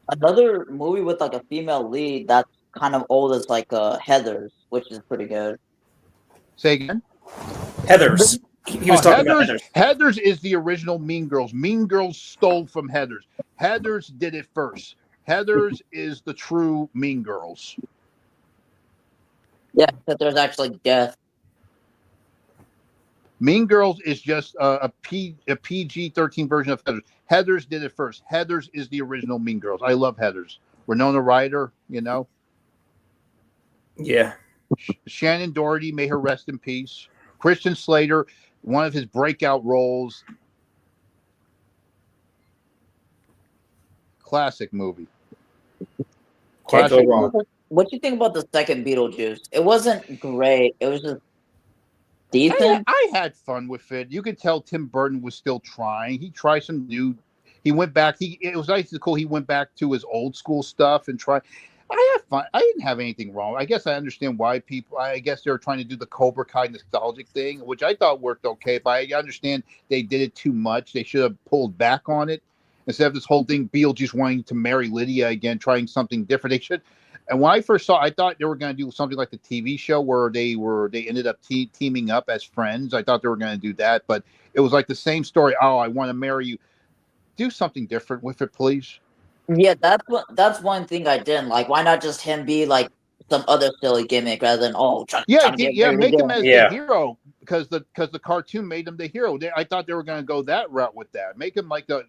Another movie with like a female lead that's kind of old is like Heathers, which is pretty good. Say again? Heathers. He was talking about Heathers. Heathers is the original Mean Girls. Mean Girls stole from Heathers. Heathers did it first. Heathers is the true Mean Girls. Yeah, but there's actually death. Mean Girls is just a PG-13 version of Heathers. Heathers did it first. Heathers is the original Mean Girls. I love Heathers. Winona Ryder, you know. Yeah. Shannon Doherty, may her rest in peace. Christian Slater, one of his breakout roles. Classic movie. Can't go wrong. What do you think about the second Beetlejuice? It wasn't great. It was just decent. I had fun with it. You could tell Tim Burton was still trying. He tried some new. He went back. It was nice and cool. He went back to his old school stuff and tried. I had fun. I didn't have anything wrong. I guess I understand why people. I guess they were trying to do the Cobra Kai nostalgic thing, which I thought worked okay. But I understand they did it too much. They should have pulled back on it instead of this whole thing. Beetlejuice wanting to marry Lydia again, trying something different. They should. And when I first saw, I thought they were going to do something like the TV show where they ended up teaming up as friends. I thought they were going to do that, but it was like the same story. Oh, I want to marry you. Do something different with it, please. Yeah, that's one thing I didn't like. Why not just him be like some other silly gimmick rather than trying to get make him as the hero, because the cartoon made him the hero. I thought they were going to go that route with that. Make him like the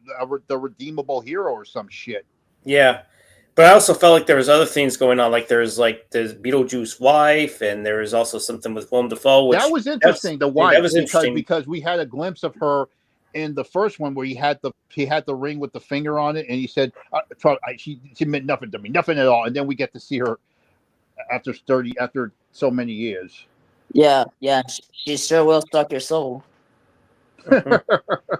redeemable hero or some shit. Yeah. But I also felt like there was other things going on. Like there's Beetlejuice's wife, and there was also something with Willem Dafoe. That was interesting. The wife, that was interesting because we had a glimpse of her in the first one where he had the ring with the finger on it, and he said, "She meant nothing to me, nothing at all." And then we get to see her after so many years. Yeah, she sure will suck your soul. Mm-hmm.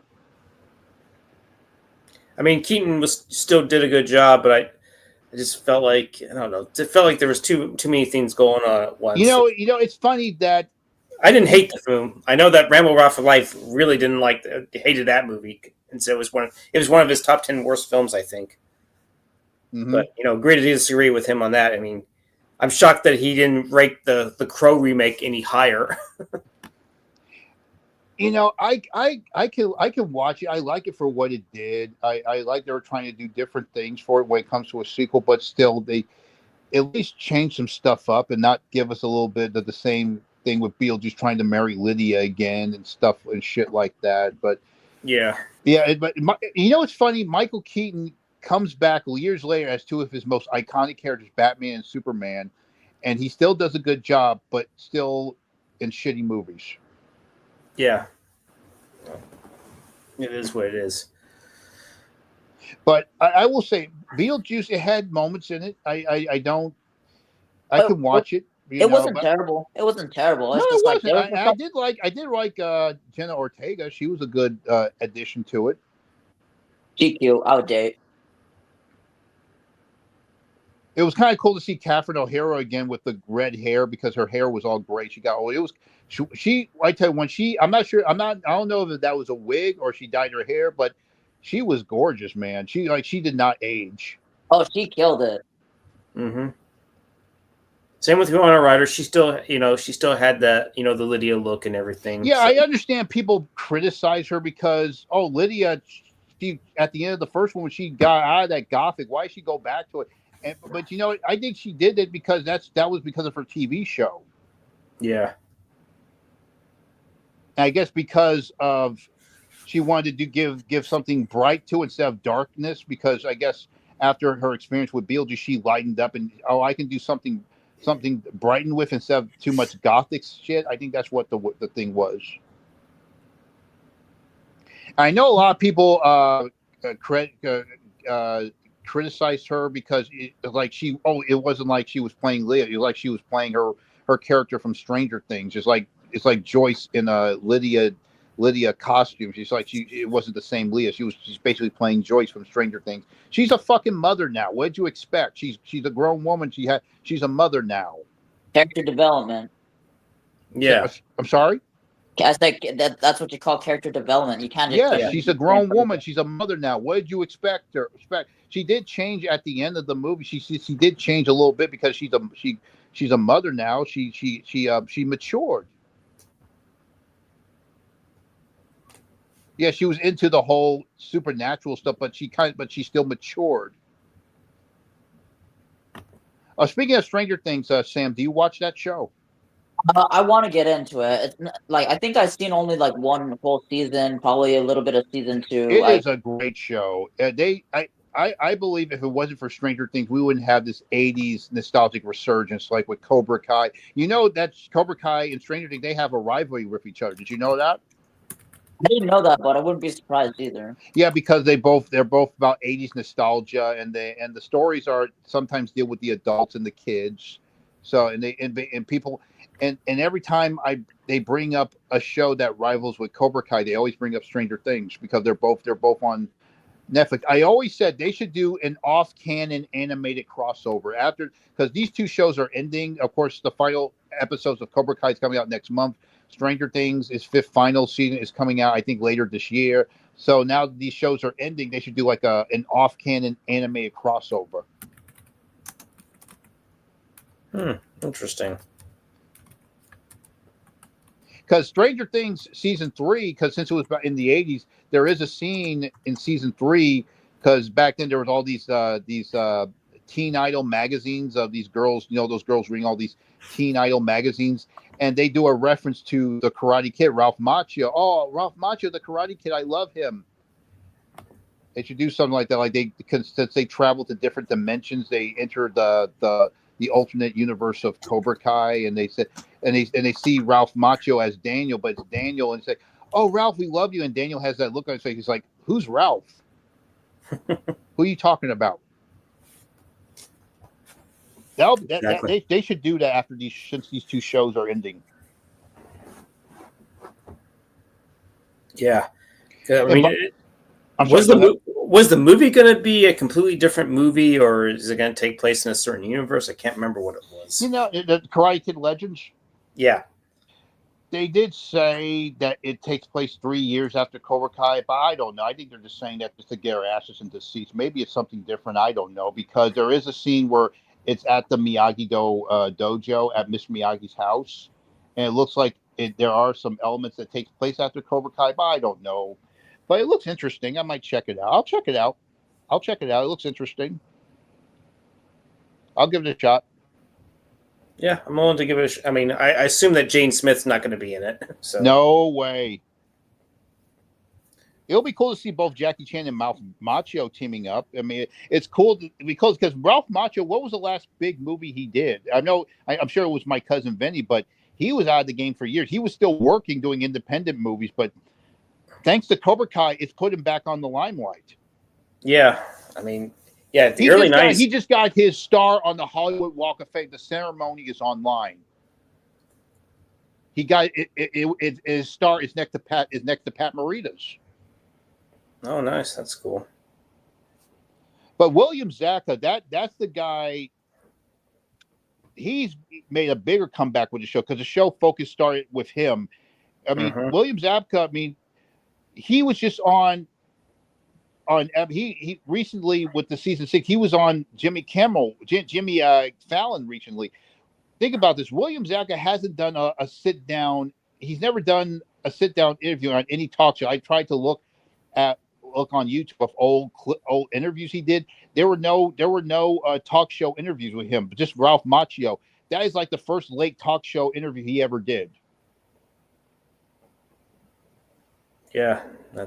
I mean, Keaton still did a good job, but I just felt like, I don't know. It felt like there was too many things going on at once. You know, it's funny that I didn't hate the film. I know that Rambo Ralph for Life really hated that movie, and so it was one of his top 10 worst films, I think. Mm-hmm. But agree to disagree with him on that. I mean, I'm shocked that he didn't rate the Crow remake any higher. I can watch it. I like it for what it did. I like they were trying to do different things for it when it comes to a sequel, but still they at least change some stuff up and not give us a little bit of the same thing with Beetlejuice trying to marry Lydia again and stuff and shit like that. But it's funny. Michael Keaton comes back years later as two of his most iconic characters, Batman and Superman, and he still does a good job, but still in shitty movies. Yeah. It is what it is. But I will say, Beetlejuice, it had moments in it. I can watch it. It wasn't terrible. It wasn't terrible. No, it wasn't. I did like Jenna Ortega. She was a good addition to it. GQ, I would date. It was kind of cool to see Catherine O'Hara again with the red hair, because her hair was all gray. She got old. It was she. I tell you, I'm not sure. I don't know if that was a wig or she dyed her hair, but she was gorgeous, man. She did not age. Oh, she killed it. Mm-hmm. Same with Winona Ryder. She still, she still had that, the Lydia look and everything. Yeah, so. I understand people criticize her because, Lydia, she at the end of the first one when she got out of that gothic, why did she go back to it? But I think she did it because that was because of her TV show. Yeah. And I guess because of she wanted to give something bright to it instead of darkness, because I guess after her experience with Beetlejuice, she lightened up and I can do something brightened with instead of too much gothic shit. I think that's what the thing was. I know a lot of people criticized her because it wasn't like she was playing Leah. It was like she was playing her character from Stranger Things. It's like Joyce in a Lydia costume. It wasn't the same Leah. She's basically playing Joyce from Stranger Things. She's a fucking mother now. What'd you expect? She's a grown woman. She's a mother now. Character development. Yeah. I'm sorry? That's what you call character development. You can't just she's a grown woman. She's a mother now. What did you expect her? She did change at the end of the movie. She did change a little bit because she's a mother now. She matured. Yeah, she was into the whole supernatural stuff, but she still matured. Speaking of Stranger Things, Sam, do you watch that show? I want to get into it. It's I think I've seen only one whole season, probably a little bit of season 2. It is a great show. I believe if it wasn't for Stranger Things, we wouldn't have this 80s nostalgic resurgence like with Cobra Kai. That Cobra Kai and Stranger Things, they have a rivalry with each other. Did you know that? I didn't know that, but I wouldn't be surprised either. Yeah, because they're both about 80s nostalgia, and the stories are sometimes deal with the adults and the kids. So and people and every time they bring up a show that rivals with Cobra Kai, they always bring up Stranger Things because they're both on Netflix. I always said they should do an off-canon animated crossover because these two shows are ending. Of course, the final episodes of Cobra Kai is coming out next month. Stranger Things' fifth final season is coming out, I think, later this year. So now these shows are ending. They should do an off-canon animated crossover. Interesting. Because Stranger Things season 3, because since it was in the 80s, there is a scene in season 3, because back then there was all these teen idol magazines of these girls, those girls reading all these teen idol magazines, and they do a reference to the Karate Kid, Ralph Macchio. Oh, Ralph Macchio, the Karate Kid, I love him. They should do something like that. Since they travel to different dimensions, they enter the alternate universe of Cobra Kai, and they see Ralph Macchio as Daniel, but it's Daniel, and say, "Oh, Ralph, we love you." And Daniel has that look on his face. He's like, "Who's Ralph? Who are you talking about?" Exactly. They should do that since these two shows are ending. Yeah, I mean, was the movie going to be a completely different movie, or is it going to take place in a certain universe? I can't remember what it was. The Karate Kid Legends. Yeah, they did say that it takes place 3 years after Cobra Kai, but I don't know. I think they're just saying that just to get our asses into seats. Maybe it's something different. I don't know, because there is a scene where it's at the Miyagi-Do dojo at Miss Miyagi's house, and it looks like there are some elements that take place after Cobra Kai, but I don't know. But it looks interesting. I might check it out. I'll check it out. It looks interesting. I'll give it a shot. Yeah, I'm willing to give it a shot. I mean, I assume that Jane Smith's not going to be in it. So no way. It'll be cool to see both Jackie Chan and Ralph Macchio teaming up. I mean, it's cool because Ralph Macchio, what was the last big movie he did? I'm sure it was My Cousin Vinny, but he was out of the game for years. He was still working, doing independent movies, but thanks to Cobra Kai, it's put him back on the limelight. Yeah, I mean, yeah, the early 90s. He just got his star on the Hollywood Walk of Fame. The ceremony is online. He got his star is next to Pat Morita's. Oh, nice. That's cool. But William Zabka, that's the guy. He's made a bigger comeback with the show because the show focus started with him. I mean, William Zabka, I mean, he was just on he recently with the season 6, he was on Jimmy Fallon recently. think about this. William Zabka hasn't done a sit down. He's never done a sit down interview on any talk show. I tried to look on YouTube of old interviews he did. There were no talk show interviews with him, but just Ralph Macchio. That is like the first late talk show interview he ever did. Yeah,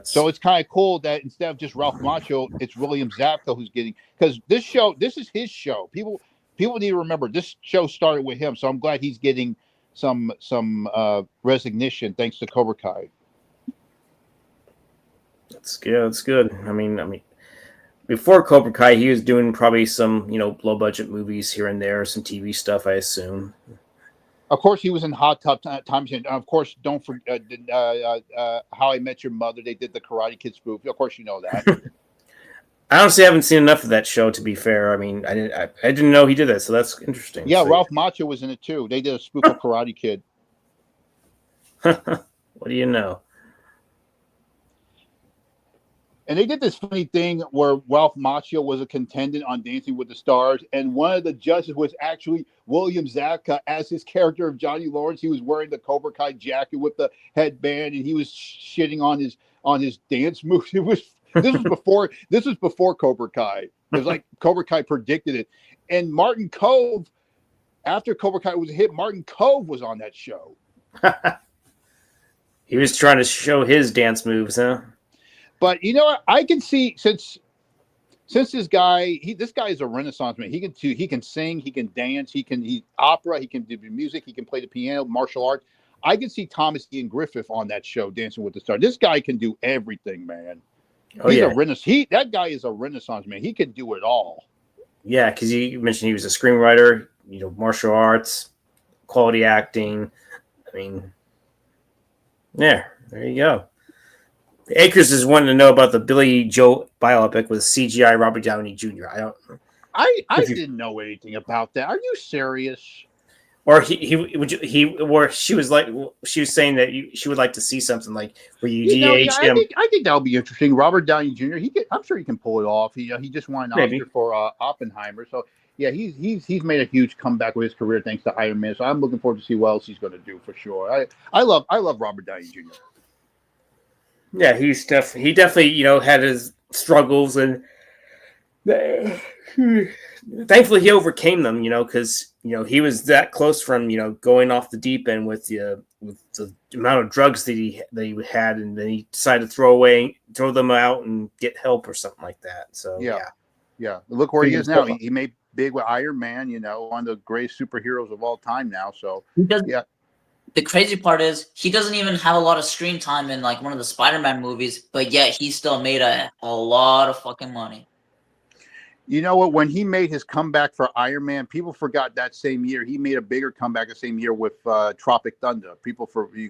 so it's kind of cool that instead of just Ralph Macchio, it's William Zabka who's getting, because this is his show. People need to remember this show started with him, so I'm glad he's getting some recognition thanks to Cobra Kai. That's good. I mean, before Cobra Kai, he was doing probably some, low budget movies here and there, some TV stuff, I assume. Of course, he was in Hot Tub Time. Of course, don't forget How I Met Your Mother. They did the Karate Kid spoof. Of course, you know that. I honestly haven't seen enough of that show, to be fair. I mean, I didn't know he did that, so that's interesting. Yeah, so, Ralph Macchio was in it too. They did a spoof of Karate Kid. What do you know? And they did this funny thing where Ralph Macchio was a contendant on Dancing with the Stars, and one of the judges was actually William Zabka as his character of Johnny Lawrence. He was wearing the Cobra Kai jacket with the headband, and he was shitting on his dance moves. This was before Cobra Kai. It was like Cobra Kai predicted it, and Martin Kove, after Cobra Kai was a hit, Martin Kove was on that show. He was trying to show his dance moves, huh? But you know what? I can see since this guy is a Renaissance man. He can sing, he can dance, he opera, he can do music, he can play the piano, martial arts. I can see Thomas Ian Griffith on that show, Dancing with the Stars. This guy can do everything, man. He's a Renaissance. That guy is a Renaissance man. He can do it all. Yeah, because you mentioned he was a screenwriter, martial arts, quality acting. I mean, yeah, there you go. Akers is wanting to know about the Billy Joe biopic with CGI Robert Downey Jr. I didn't know anything about that. Are you serious? Or she was saying that she would like to see something like where you DH him. I think that'll be interesting. Robert Downey Jr. I'm sure he can pull it off. He just won an Oscar for Oppenheimer. So yeah, he's made a huge comeback with his career thanks to Iron Man. So I'm looking forward to see what else he's going to do for sure. I love Robert Downey Jr. Yeah, he definitely had his struggles, and thankfully he overcame them. Because he was that close from going off the deep end with the amount of drugs that he had, and then he decided to throw them out and get help or something like that. So yeah. Look where he is now. He made big with Iron Man. One of the greatest superheroes of all time now. So yeah. The crazy part is he doesn't even have a lot of screen time in like one of the Spider-Man movies, but yet he still made a lot of fucking money. You know what? When he made his comeback for Iron Man, people forgot that same year. He made a bigger comeback the same year with Tropic Thunder. Of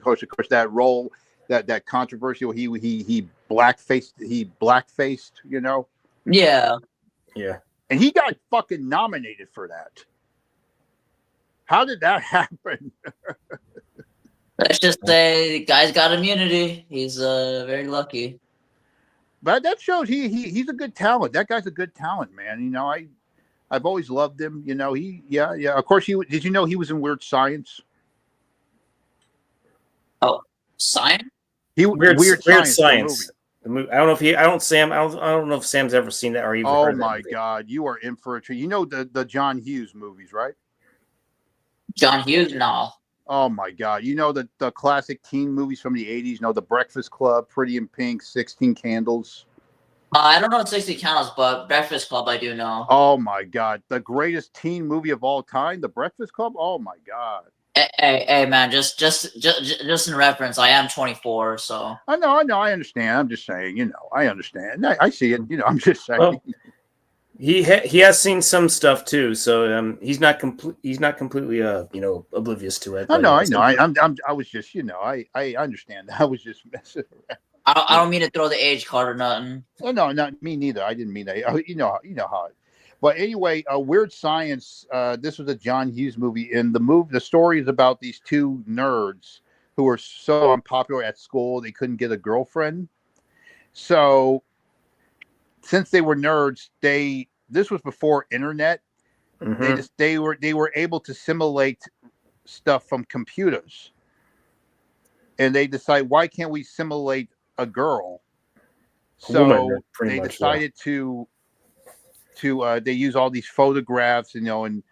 course, that role, that controversial. He blackfaced. Yeah. And he got fucking nominated for that. How did that happen? Let's just say the guy's got immunity. He's very lucky. But that shows he's a good talent. That guy's a good talent, man. I've always loved him. Of course, did you know he was in Weird Science? Oh, Science? Weird Science. The movie. I don't know if Sam's ever seen that or even heard of that. Oh my God, you are in for a treat. You know the John Hughes movies, right? John Hughes, no. Oh my God! You know the classic teen movies from the '80s. The Breakfast Club, Pretty in Pink, 16 Candles. I don't know what 16 Candles, but Breakfast Club I do know. Oh my God! The greatest teen movie of all time, The Breakfast Club. Oh my God! Hey, man! Just in reference, I am 24, so. I know. I understand. I'm just saying. I understand. I see it. I'm just saying. Well, he has seen some stuff too, so he's not completely oblivious to it. I know. I was just I understand. I was just messing around. I don't mean to throw the age card or nothing. Oh no, not me neither. I didn't mean that. You know how. But anyway, Weird Science. This was a John Hughes movie, and the story is about these two nerds who were so unpopular at school they couldn't get a girlfriend. So, since they were nerds, this was before internet. Mm-hmm. They were able to simulate stuff from computers, and they decide, why can't we simulate a girl? So they decided to they use all these photographs, and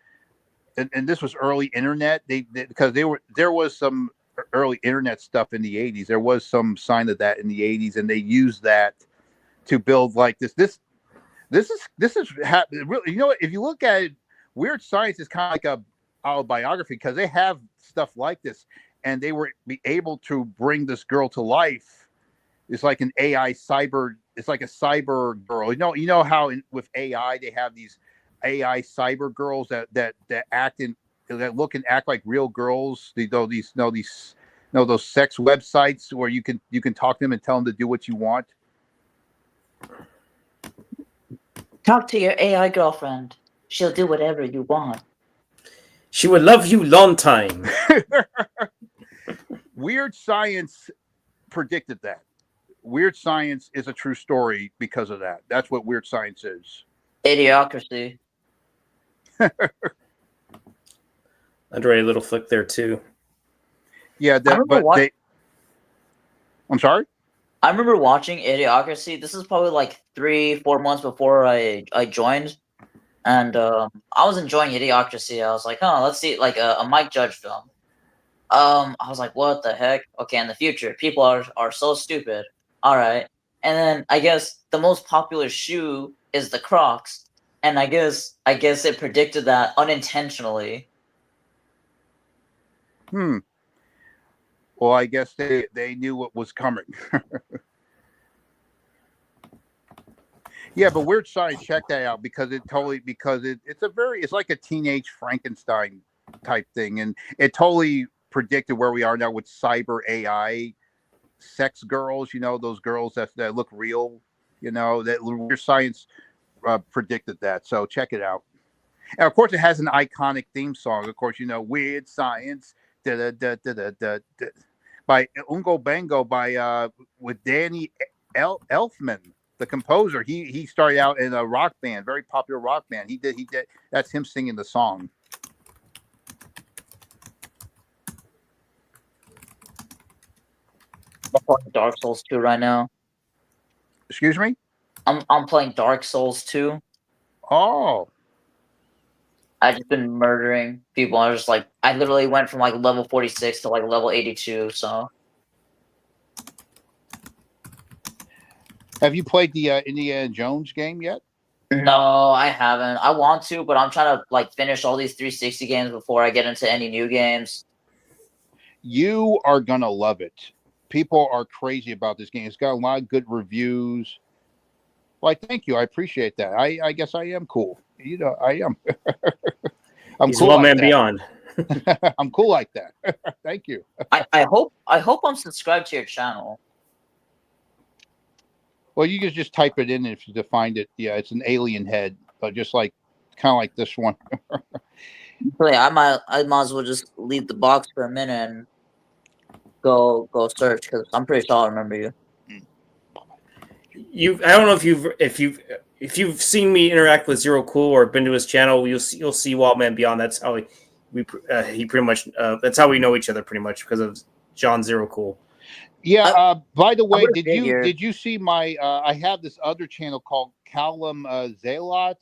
this was early internet. Because there was some early internet stuff in the 80s. There was some sign of that in the 80s, and they used that to build like this is really, if you look at it, Weird Science is kind of like a autobiography, because they have stuff like this, and they were able to bring this girl to life. It's like an AI cyber. It's like a cyber girl. You know how with AI they have these AI cyber girls that act that look and act like real girls. Those sex websites where you can talk to them and tell them to do what you want. Talk to your AI girlfriend. She'll do whatever you want. She will love you long time. Weird Science predicted that. Weird Science is a true story because of that. That's what Weird Science is. Idiocracy. Underrated little flick there too. Yeah, I'm sorry? I remember watching Idiocracy. This is probably like 3-4 months before I joined. And I was enjoying Idiocracy. I was like, let's see, like a Mike Judge film. I was like, what the heck? Okay, in the future, people are so stupid. All right. And then I guess the most popular shoe is the Crocs. And I guess it predicted that unintentionally. Well, I guess they knew what was coming. Yeah, but Weird Science, check that out, because it's like a teenage Frankenstein type thing, and it totally predicted where we are now with cyber AI sex girls. Those girls that look real. That Weird Science predicted that. So check it out. And of course, it has an iconic theme song. Of course, Weird Science. Da, da, da, da, da, da, by Ungo Bango with Danny Elfman, the composer. He started out in a rock band, very popular rock band. He did that's him singing the song. I'm playing Dark Souls 2 right now. Excuse me? I'm playing Dark Souls 2. Oh. I've just been murdering people. I literally went from like level 46 to like level 82. So, have you played the Indiana Jones game yet? No, I haven't. I want to, but I'm trying to like finish all these 360 games before I get into any new games. You are gonna love it. People are crazy about this game. It's got a lot of good reviews. Well, thank you. I appreciate that. I guess I am cool. I am. He's cool, man. Beyond. I'm cool like that. Thank you. I hope I'm subscribed to your channel. Well, you can just type it in if you find it. Yeah, it's an alien head, but just kind of like this one. Yeah, I might as well just leave the box for a minute and go search, because I'm pretty sure I'll remember you. I don't know if you've seen me interact with Zero Cool or been to his channel. You'll see Wildman Beyond. That's how he pretty much that's how we know each other, pretty much, because of John Zero Cool. Yeah. By the way, did you see my? I have this other channel called Callum Zalot.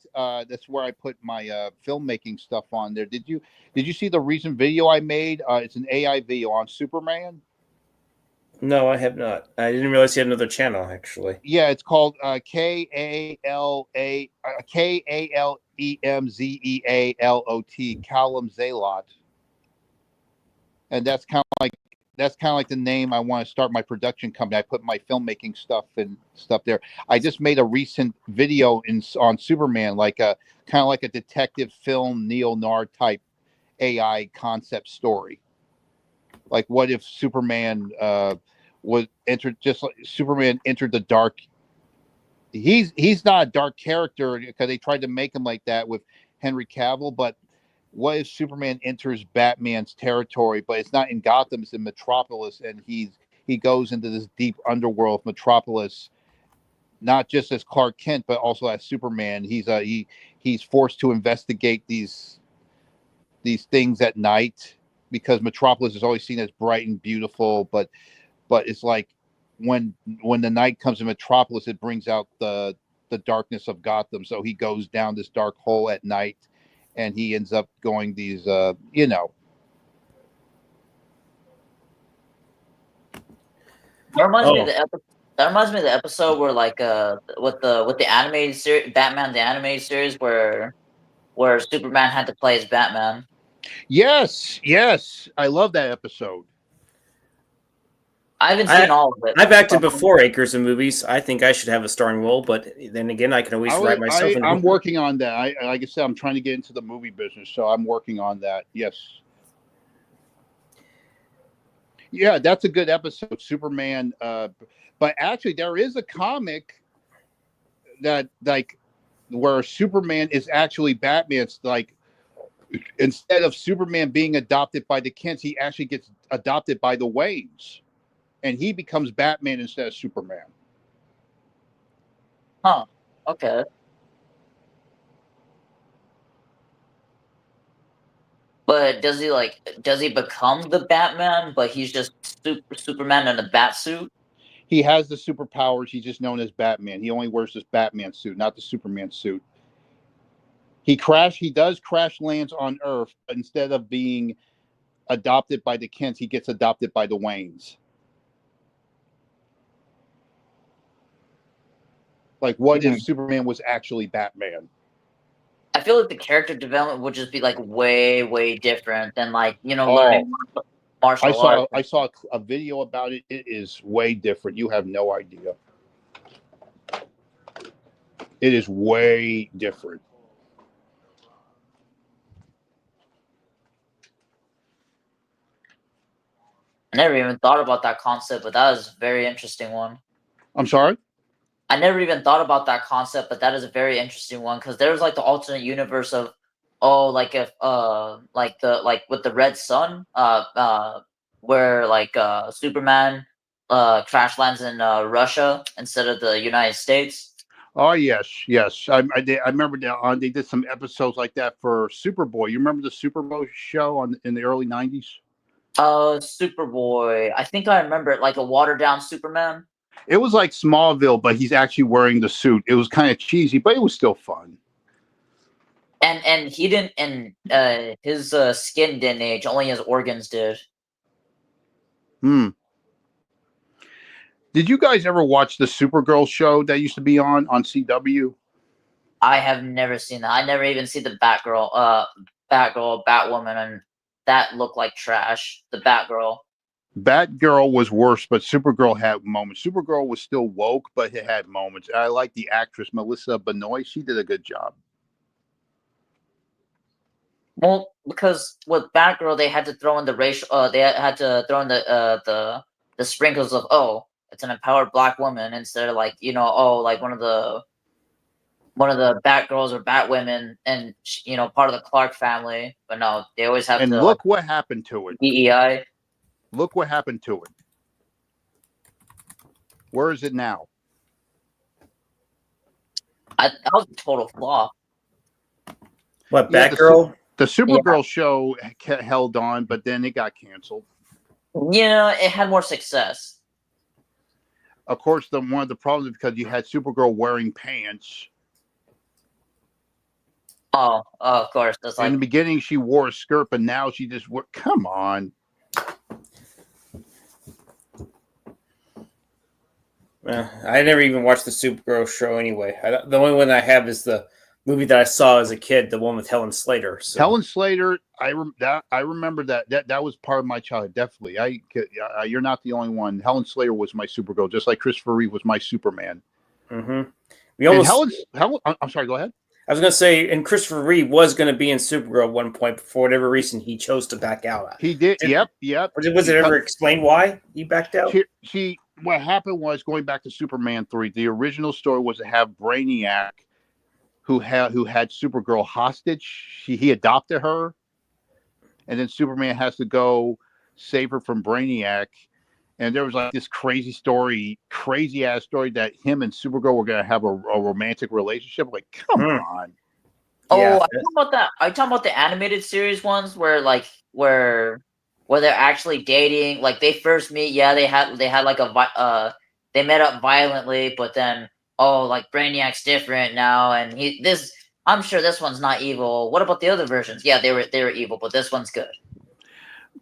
That's where I put my filmmaking stuff on there. Did you see the recent video I made? It's an AI video on Superman. No, I have not. I didn't realize you had another channel, actually. Yeah, it's called KALEMZEALOT, Callum Zalot, and that's kind of like the name I want to start my production company. I put my filmmaking stuff there. I just made a recent video on Superman, like a kind of like a detective film, neo-noir type AI concept story. Like, what if Superman Superman entered the dark? He's not a dark character, because they tried to make him like that with Henry Cavill, but what if Superman enters Batman's territory, but it's not in Gotham, it's in Metropolis, and he goes into this deep underworld of Metropolis, not just as Clark Kent, but also as Superman. He's forced to investigate these things at night, because Metropolis is always seen as bright and beautiful, but it's like when the night comes in Metropolis, it brings out the darkness of Gotham. So he goes down this dark hole at night, and he ends up going these, you know. That reminds me of the episode where like with the animated series, Batman the animated series, where Superman had to play as Batman. Yes, I love that episode. I haven't seen all of it. I've acted before Acres in movies. I think I should have a starring role, but then again, I can always write myself. I'm working on that. Like I said, I'm trying to get into the movie business, so I'm working on that. Yes. Yeah, that's a good episode, Superman. But actually, there is a comic that like where Superman is actually Batman. It's like instead of Superman being adopted by the Kents, he actually gets adopted by the Waynes, and he becomes Batman instead of Superman. Huh. Okay. But does he become the Batman, but he's just Superman in a bat suit? He has the superpowers. He's just known as Batman. He only wears this Batman suit, not the Superman suit. He does crash lands on Earth, but instead of being adopted by the Kents, he gets adopted by the Waynes. Like, what if Superman was actually Batman? I feel like the character development would just be like way, way different than like, learning martial arts. I saw a video about it. It is way different. You have no idea. It is way different. I never even thought about that concept, but that is a very interesting one. I'm sorry? I never even thought about that concept, but that is a very interesting one because there's like the alternate universe of like if with the Red Sun, where like Superman crash lands in Russia instead of the United States. Oh yes. I remember that they did some episodes like that for Superboy. You remember the Superboy show in the early '90s? Superboy. I think I remember it, like a watered down Superman. It was like Smallville, but he's actually wearing the suit. It was kind of cheesy, but it was still fun. And he didn't, and his skin didn't age. Only his organs did. Did you guys ever watch the Supergirl show that used to be on CW? I have never seen that. I never even see the Batwoman, and that looked like trash. The Batgirl was worse, but Supergirl had moments. Supergirl was still woke, but it had moments. I like the actress Melissa Benoist. She did a good job. Well, because with Batgirl, they had to throw in the racial. They had to throw in the sprinkles of it's an empowered black woman instead of like like one of the Batgirls or Batwomen and part of the Clark family. But no, they always have to. And look what happened to it. DEI. Look what happened to it. Where is it now? That was a total flop. What, Batgirl? The Supergirl show held on, but then it got canceled. Yeah, it had more success. Of course, one of the problems is because you had Supergirl wearing pants. Oh, of course. That's in the beginning, she wore a skirt, but now she just wore. Come on. I never even watched the Supergirl show anyway. The only one I have is the movie that I saw as a kid, the one with Helen Slater. So. Helen Slater, I remember that. That was part of my childhood. Definitely, you're not the only one. Helen Slater was my Supergirl, just like Christopher Reeve was my Superman. Mm-hmm. I'm sorry. Go ahead. I was going to say, and Christopher Reeve was going to be in Supergirl at one point, but for whatever reason, he chose to back out. He did. Yep. Was it ever explained why he backed out? What happened was, going back to Superman 3, the original story was to have Brainiac, who had Supergirl hostage. He adopted her, and then Superman has to go save her from Brainiac. And there was like this crazy ass story that him and Supergirl were going to have a romantic relationship. Like, come on. Oh, yeah. I talking about the animated series ones where where they're actually dating. Like they first meet, yeah, they had like they met up violently, but then like Brainiac's different now, and I'm sure this one's not evil. What about the other versions? Yeah, they were evil, but this one's good.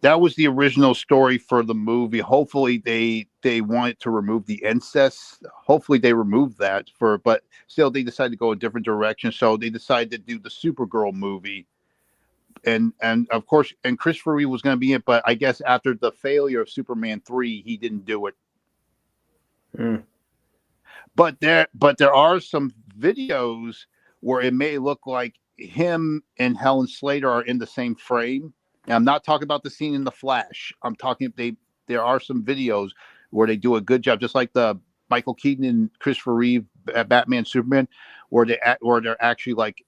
That was the original story for the movie. Hopefully they wanted to remove the incest. Hopefully they removed that but still they decided to go a different direction. So they decided to do the Supergirl movie. And of course, and Christopher Reeve was going to be it, but I guess after the failure of Superman 3, he didn't do it. Mm. But there are some videos where it may look like him and Helen Slater are in the same frame. And I'm not talking about the scene in The Flash. I'm talking there are some videos where they do a good job, just like the Michael Keaton and Christopher Reeve Batman Superman, where they're actually like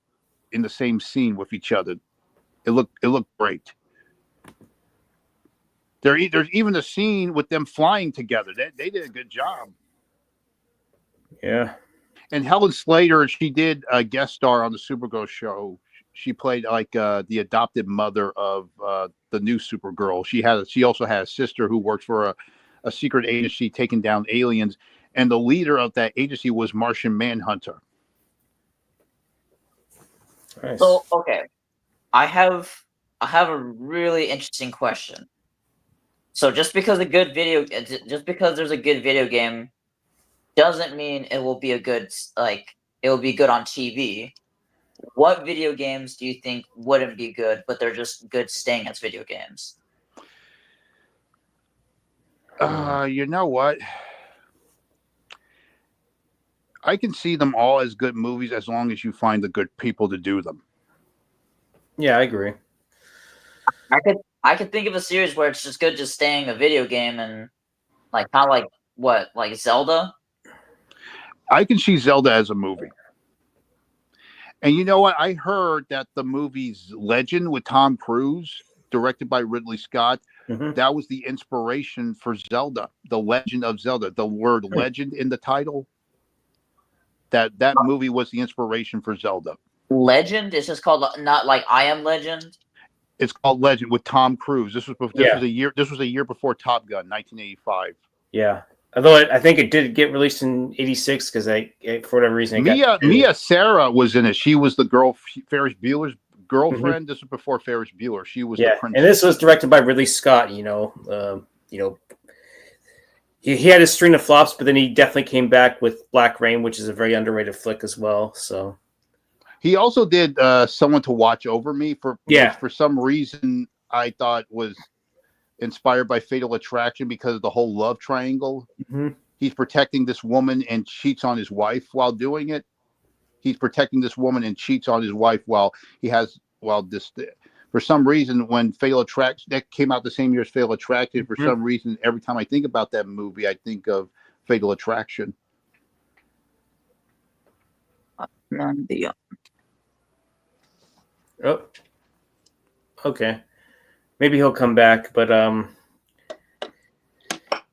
in the same scene with each other. It looked great. There's even a scene with them flying together. They did a good job. Yeah. And Helen Slater, she did a guest star on the Supergirl show. She played like the adopted mother of the new Supergirl. She also had a sister who worked for a secret agency taking down aliens, and the leader of that agency was Martian Manhunter. Nice. So okay, I have a really interesting question. So just because there's a good video game doesn't mean it will be good on TV. What video games do you think wouldn't be good, but they're just good staying as video games? You know what? I can see them all as good movies as long as you find the good people to do them. Yeah, I agree. I could think of a series where it's just good just staying a video game and like kind of like what, like Zelda? I can see Zelda as a movie. And you know what? I heard that the movie's Legend with Tom Cruise, directed by Ridley Scott, that was the inspiration for Zelda, The Legend of Zelda. The word legend in the title, that movie was the inspiration for Zelda. Legend? It's just called not like I Am Legend? It's called Legend with Tom Cruise. This was a year before Top Gun, 1985. Yeah. Although I think it did get released in '86 because for whatever reason, Mia Sara was in it. She was the Ferris Bueller's girlfriend. This was before Ferris Bueller. She was the princess. And this was directed by Ridley Scott. He had his string of flops, but then he definitely came back with Black Rain, which is a very underrated flick as well. So he also did Someone to Watch Over Me for some reason I thought was inspired by Fatal Attraction because of the whole love triangle. He's protecting this woman and cheats on his wife while doing it. He's protecting this woman and cheats on his wife for some reason, when Fatal Attraction, that came out the same year as Fatal Attraction, for some reason, every time I think about that movie, I think of Fatal Attraction. Oh, okay. Maybe he'll come back, but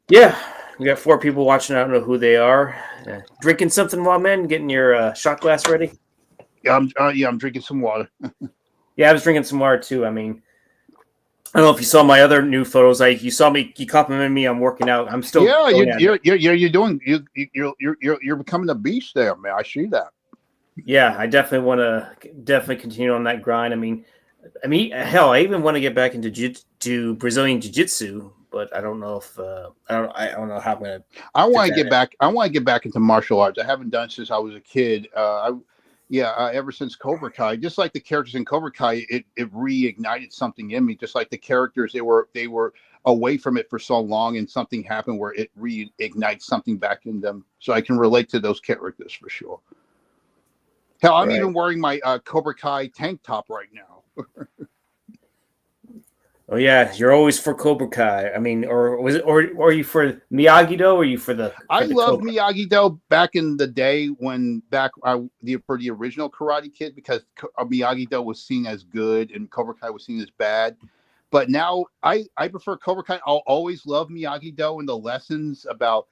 yeah, we got 4 people watching. I don't know who they are. Drinking something while getting your shot glass ready. Yeah, I'm drinking some water. Yeah, I was drinking some water too. I mean, I don't know if you saw my other new photos. You saw me. You complimented me on working out. I'm still. Yeah, you're becoming a beast there, man. I see that. Yeah, I definitely want to continue on that grind. I mean, hell, I even want to get back into Brazilian Jiu-Jitsu, but I don't know if I don't know how I'm gonna. I want to get back. I want to get back into martial arts. I haven't done since I was a kid. Ever since Cobra Kai, just like the characters in Cobra Kai, it reignited something in me. Just like the characters, they were away from it for so long, and something happened where it reignites something back in them. So I can relate to those characters for sure. Hell, I'm even wearing my Cobra Kai tank top right now. Oh yeah, you're always for Cobra Kai. I mean, or was it, or are you for Miyagi-Do, or are you for the? I love Miyagi-Do back in the day for the original Karate Kid, because Miyagi-Do was seen as good and Cobra Kai was seen as bad. But now I prefer Cobra Kai. I'll always love Miyagi-Do and the lessons about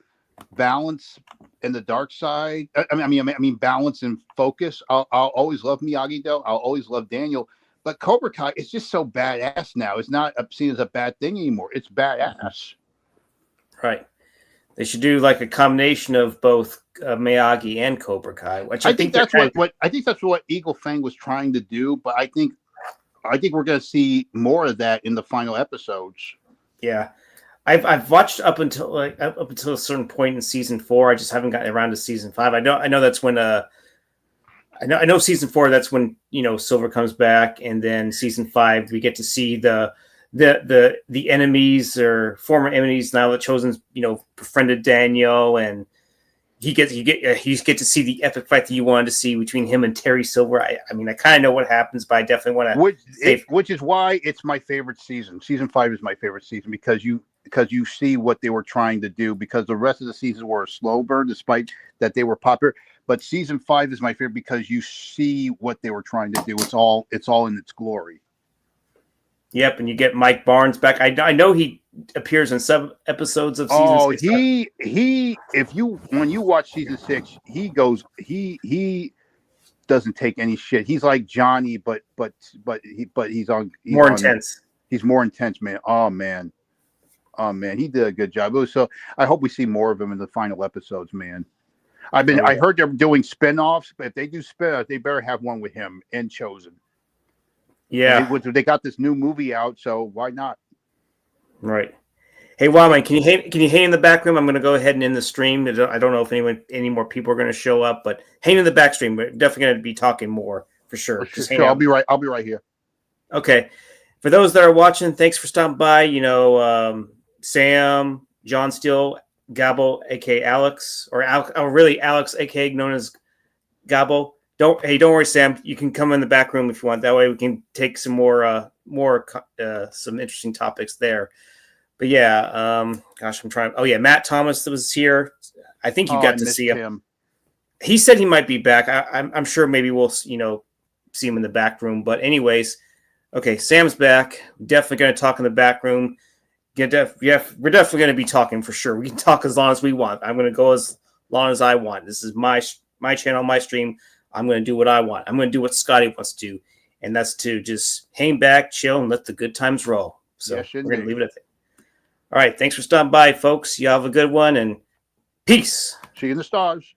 balance and the dark side. I mean balance and focus. I'll always love Miyagi-Do. I'll always love Daniel. But Cobra Kai is just so badass now. It's not seen as a bad thing anymore. It's badass. Right. They should do like a combination of both Miyagi and Cobra Kai, which I think that's what I think that's what Eagle Fang was trying to do. But I think we're going to see more of that in the final episodes. Yeah, I've watched up until a certain point in season 4. I just haven't gotten around to season 5. I know that's when I know season 4. That's when Silver comes back, and then season 5 we get to see the enemies or former enemies now that Chosen's befriended Daniel, and you get to see the epic fight that you wanted to see between him and Terry Silver. I mean, I kind of know what happens, but I definitely want to. Which is why it's my favorite season. Season 5 is my favorite season because you see what they were trying to do. Because the rest of the seasons were a slow burn, despite that they were popular. But season 5 is my favorite because you see what they were trying to do. It's all in its glory. Yep, and you get Mike Barnes back. I know he appears in some episodes of season 6. When you watch season 6, he doesn't take any shit. He's like Johnny, but he's more intense. He's more intense, man. Oh man, he did a good job. So I hope we see more of him in the final episodes, man. I heard they're doing spinoffs, but if they do spinoffs, they better have one with him and Chosen. Yeah, they got this new movie out, so why not? Right. Hey, Wildman, can you hang in the back room? I'm going to go ahead and end the stream. I don't know if any more people are going to show up, but hang in the back stream. We're definitely going to be talking more for sure. Sure, I'll be right here. Okay. For those that are watching, thanks for stopping by. Sam, John Steele, Gabo, aka Alex, or really Alex, aka known as Gabo. Don't worry, Sam. You can come in the back room if you want. That way we can take some more some interesting topics there. But yeah, gosh, I'm trying. Oh yeah, Matt Thomas was here. I think you got to see him. He said he might be back. I'm sure maybe we'll see him in the back room. But anyways, okay, Sam's back. Definitely going to talk in the back room. We're definitely going to be talking for sure. We can talk as long as we want. I'm going to go as long as I want. This is my channel, my stream. I'm going to do what I want. I'm going to do what Scotty wants to do, and that's to just hang back, chill, and let the good times roll. So yes, we're going to leave it at that. All right. Thanks for stopping by, folks. You have a good one, and peace. See you in the stars.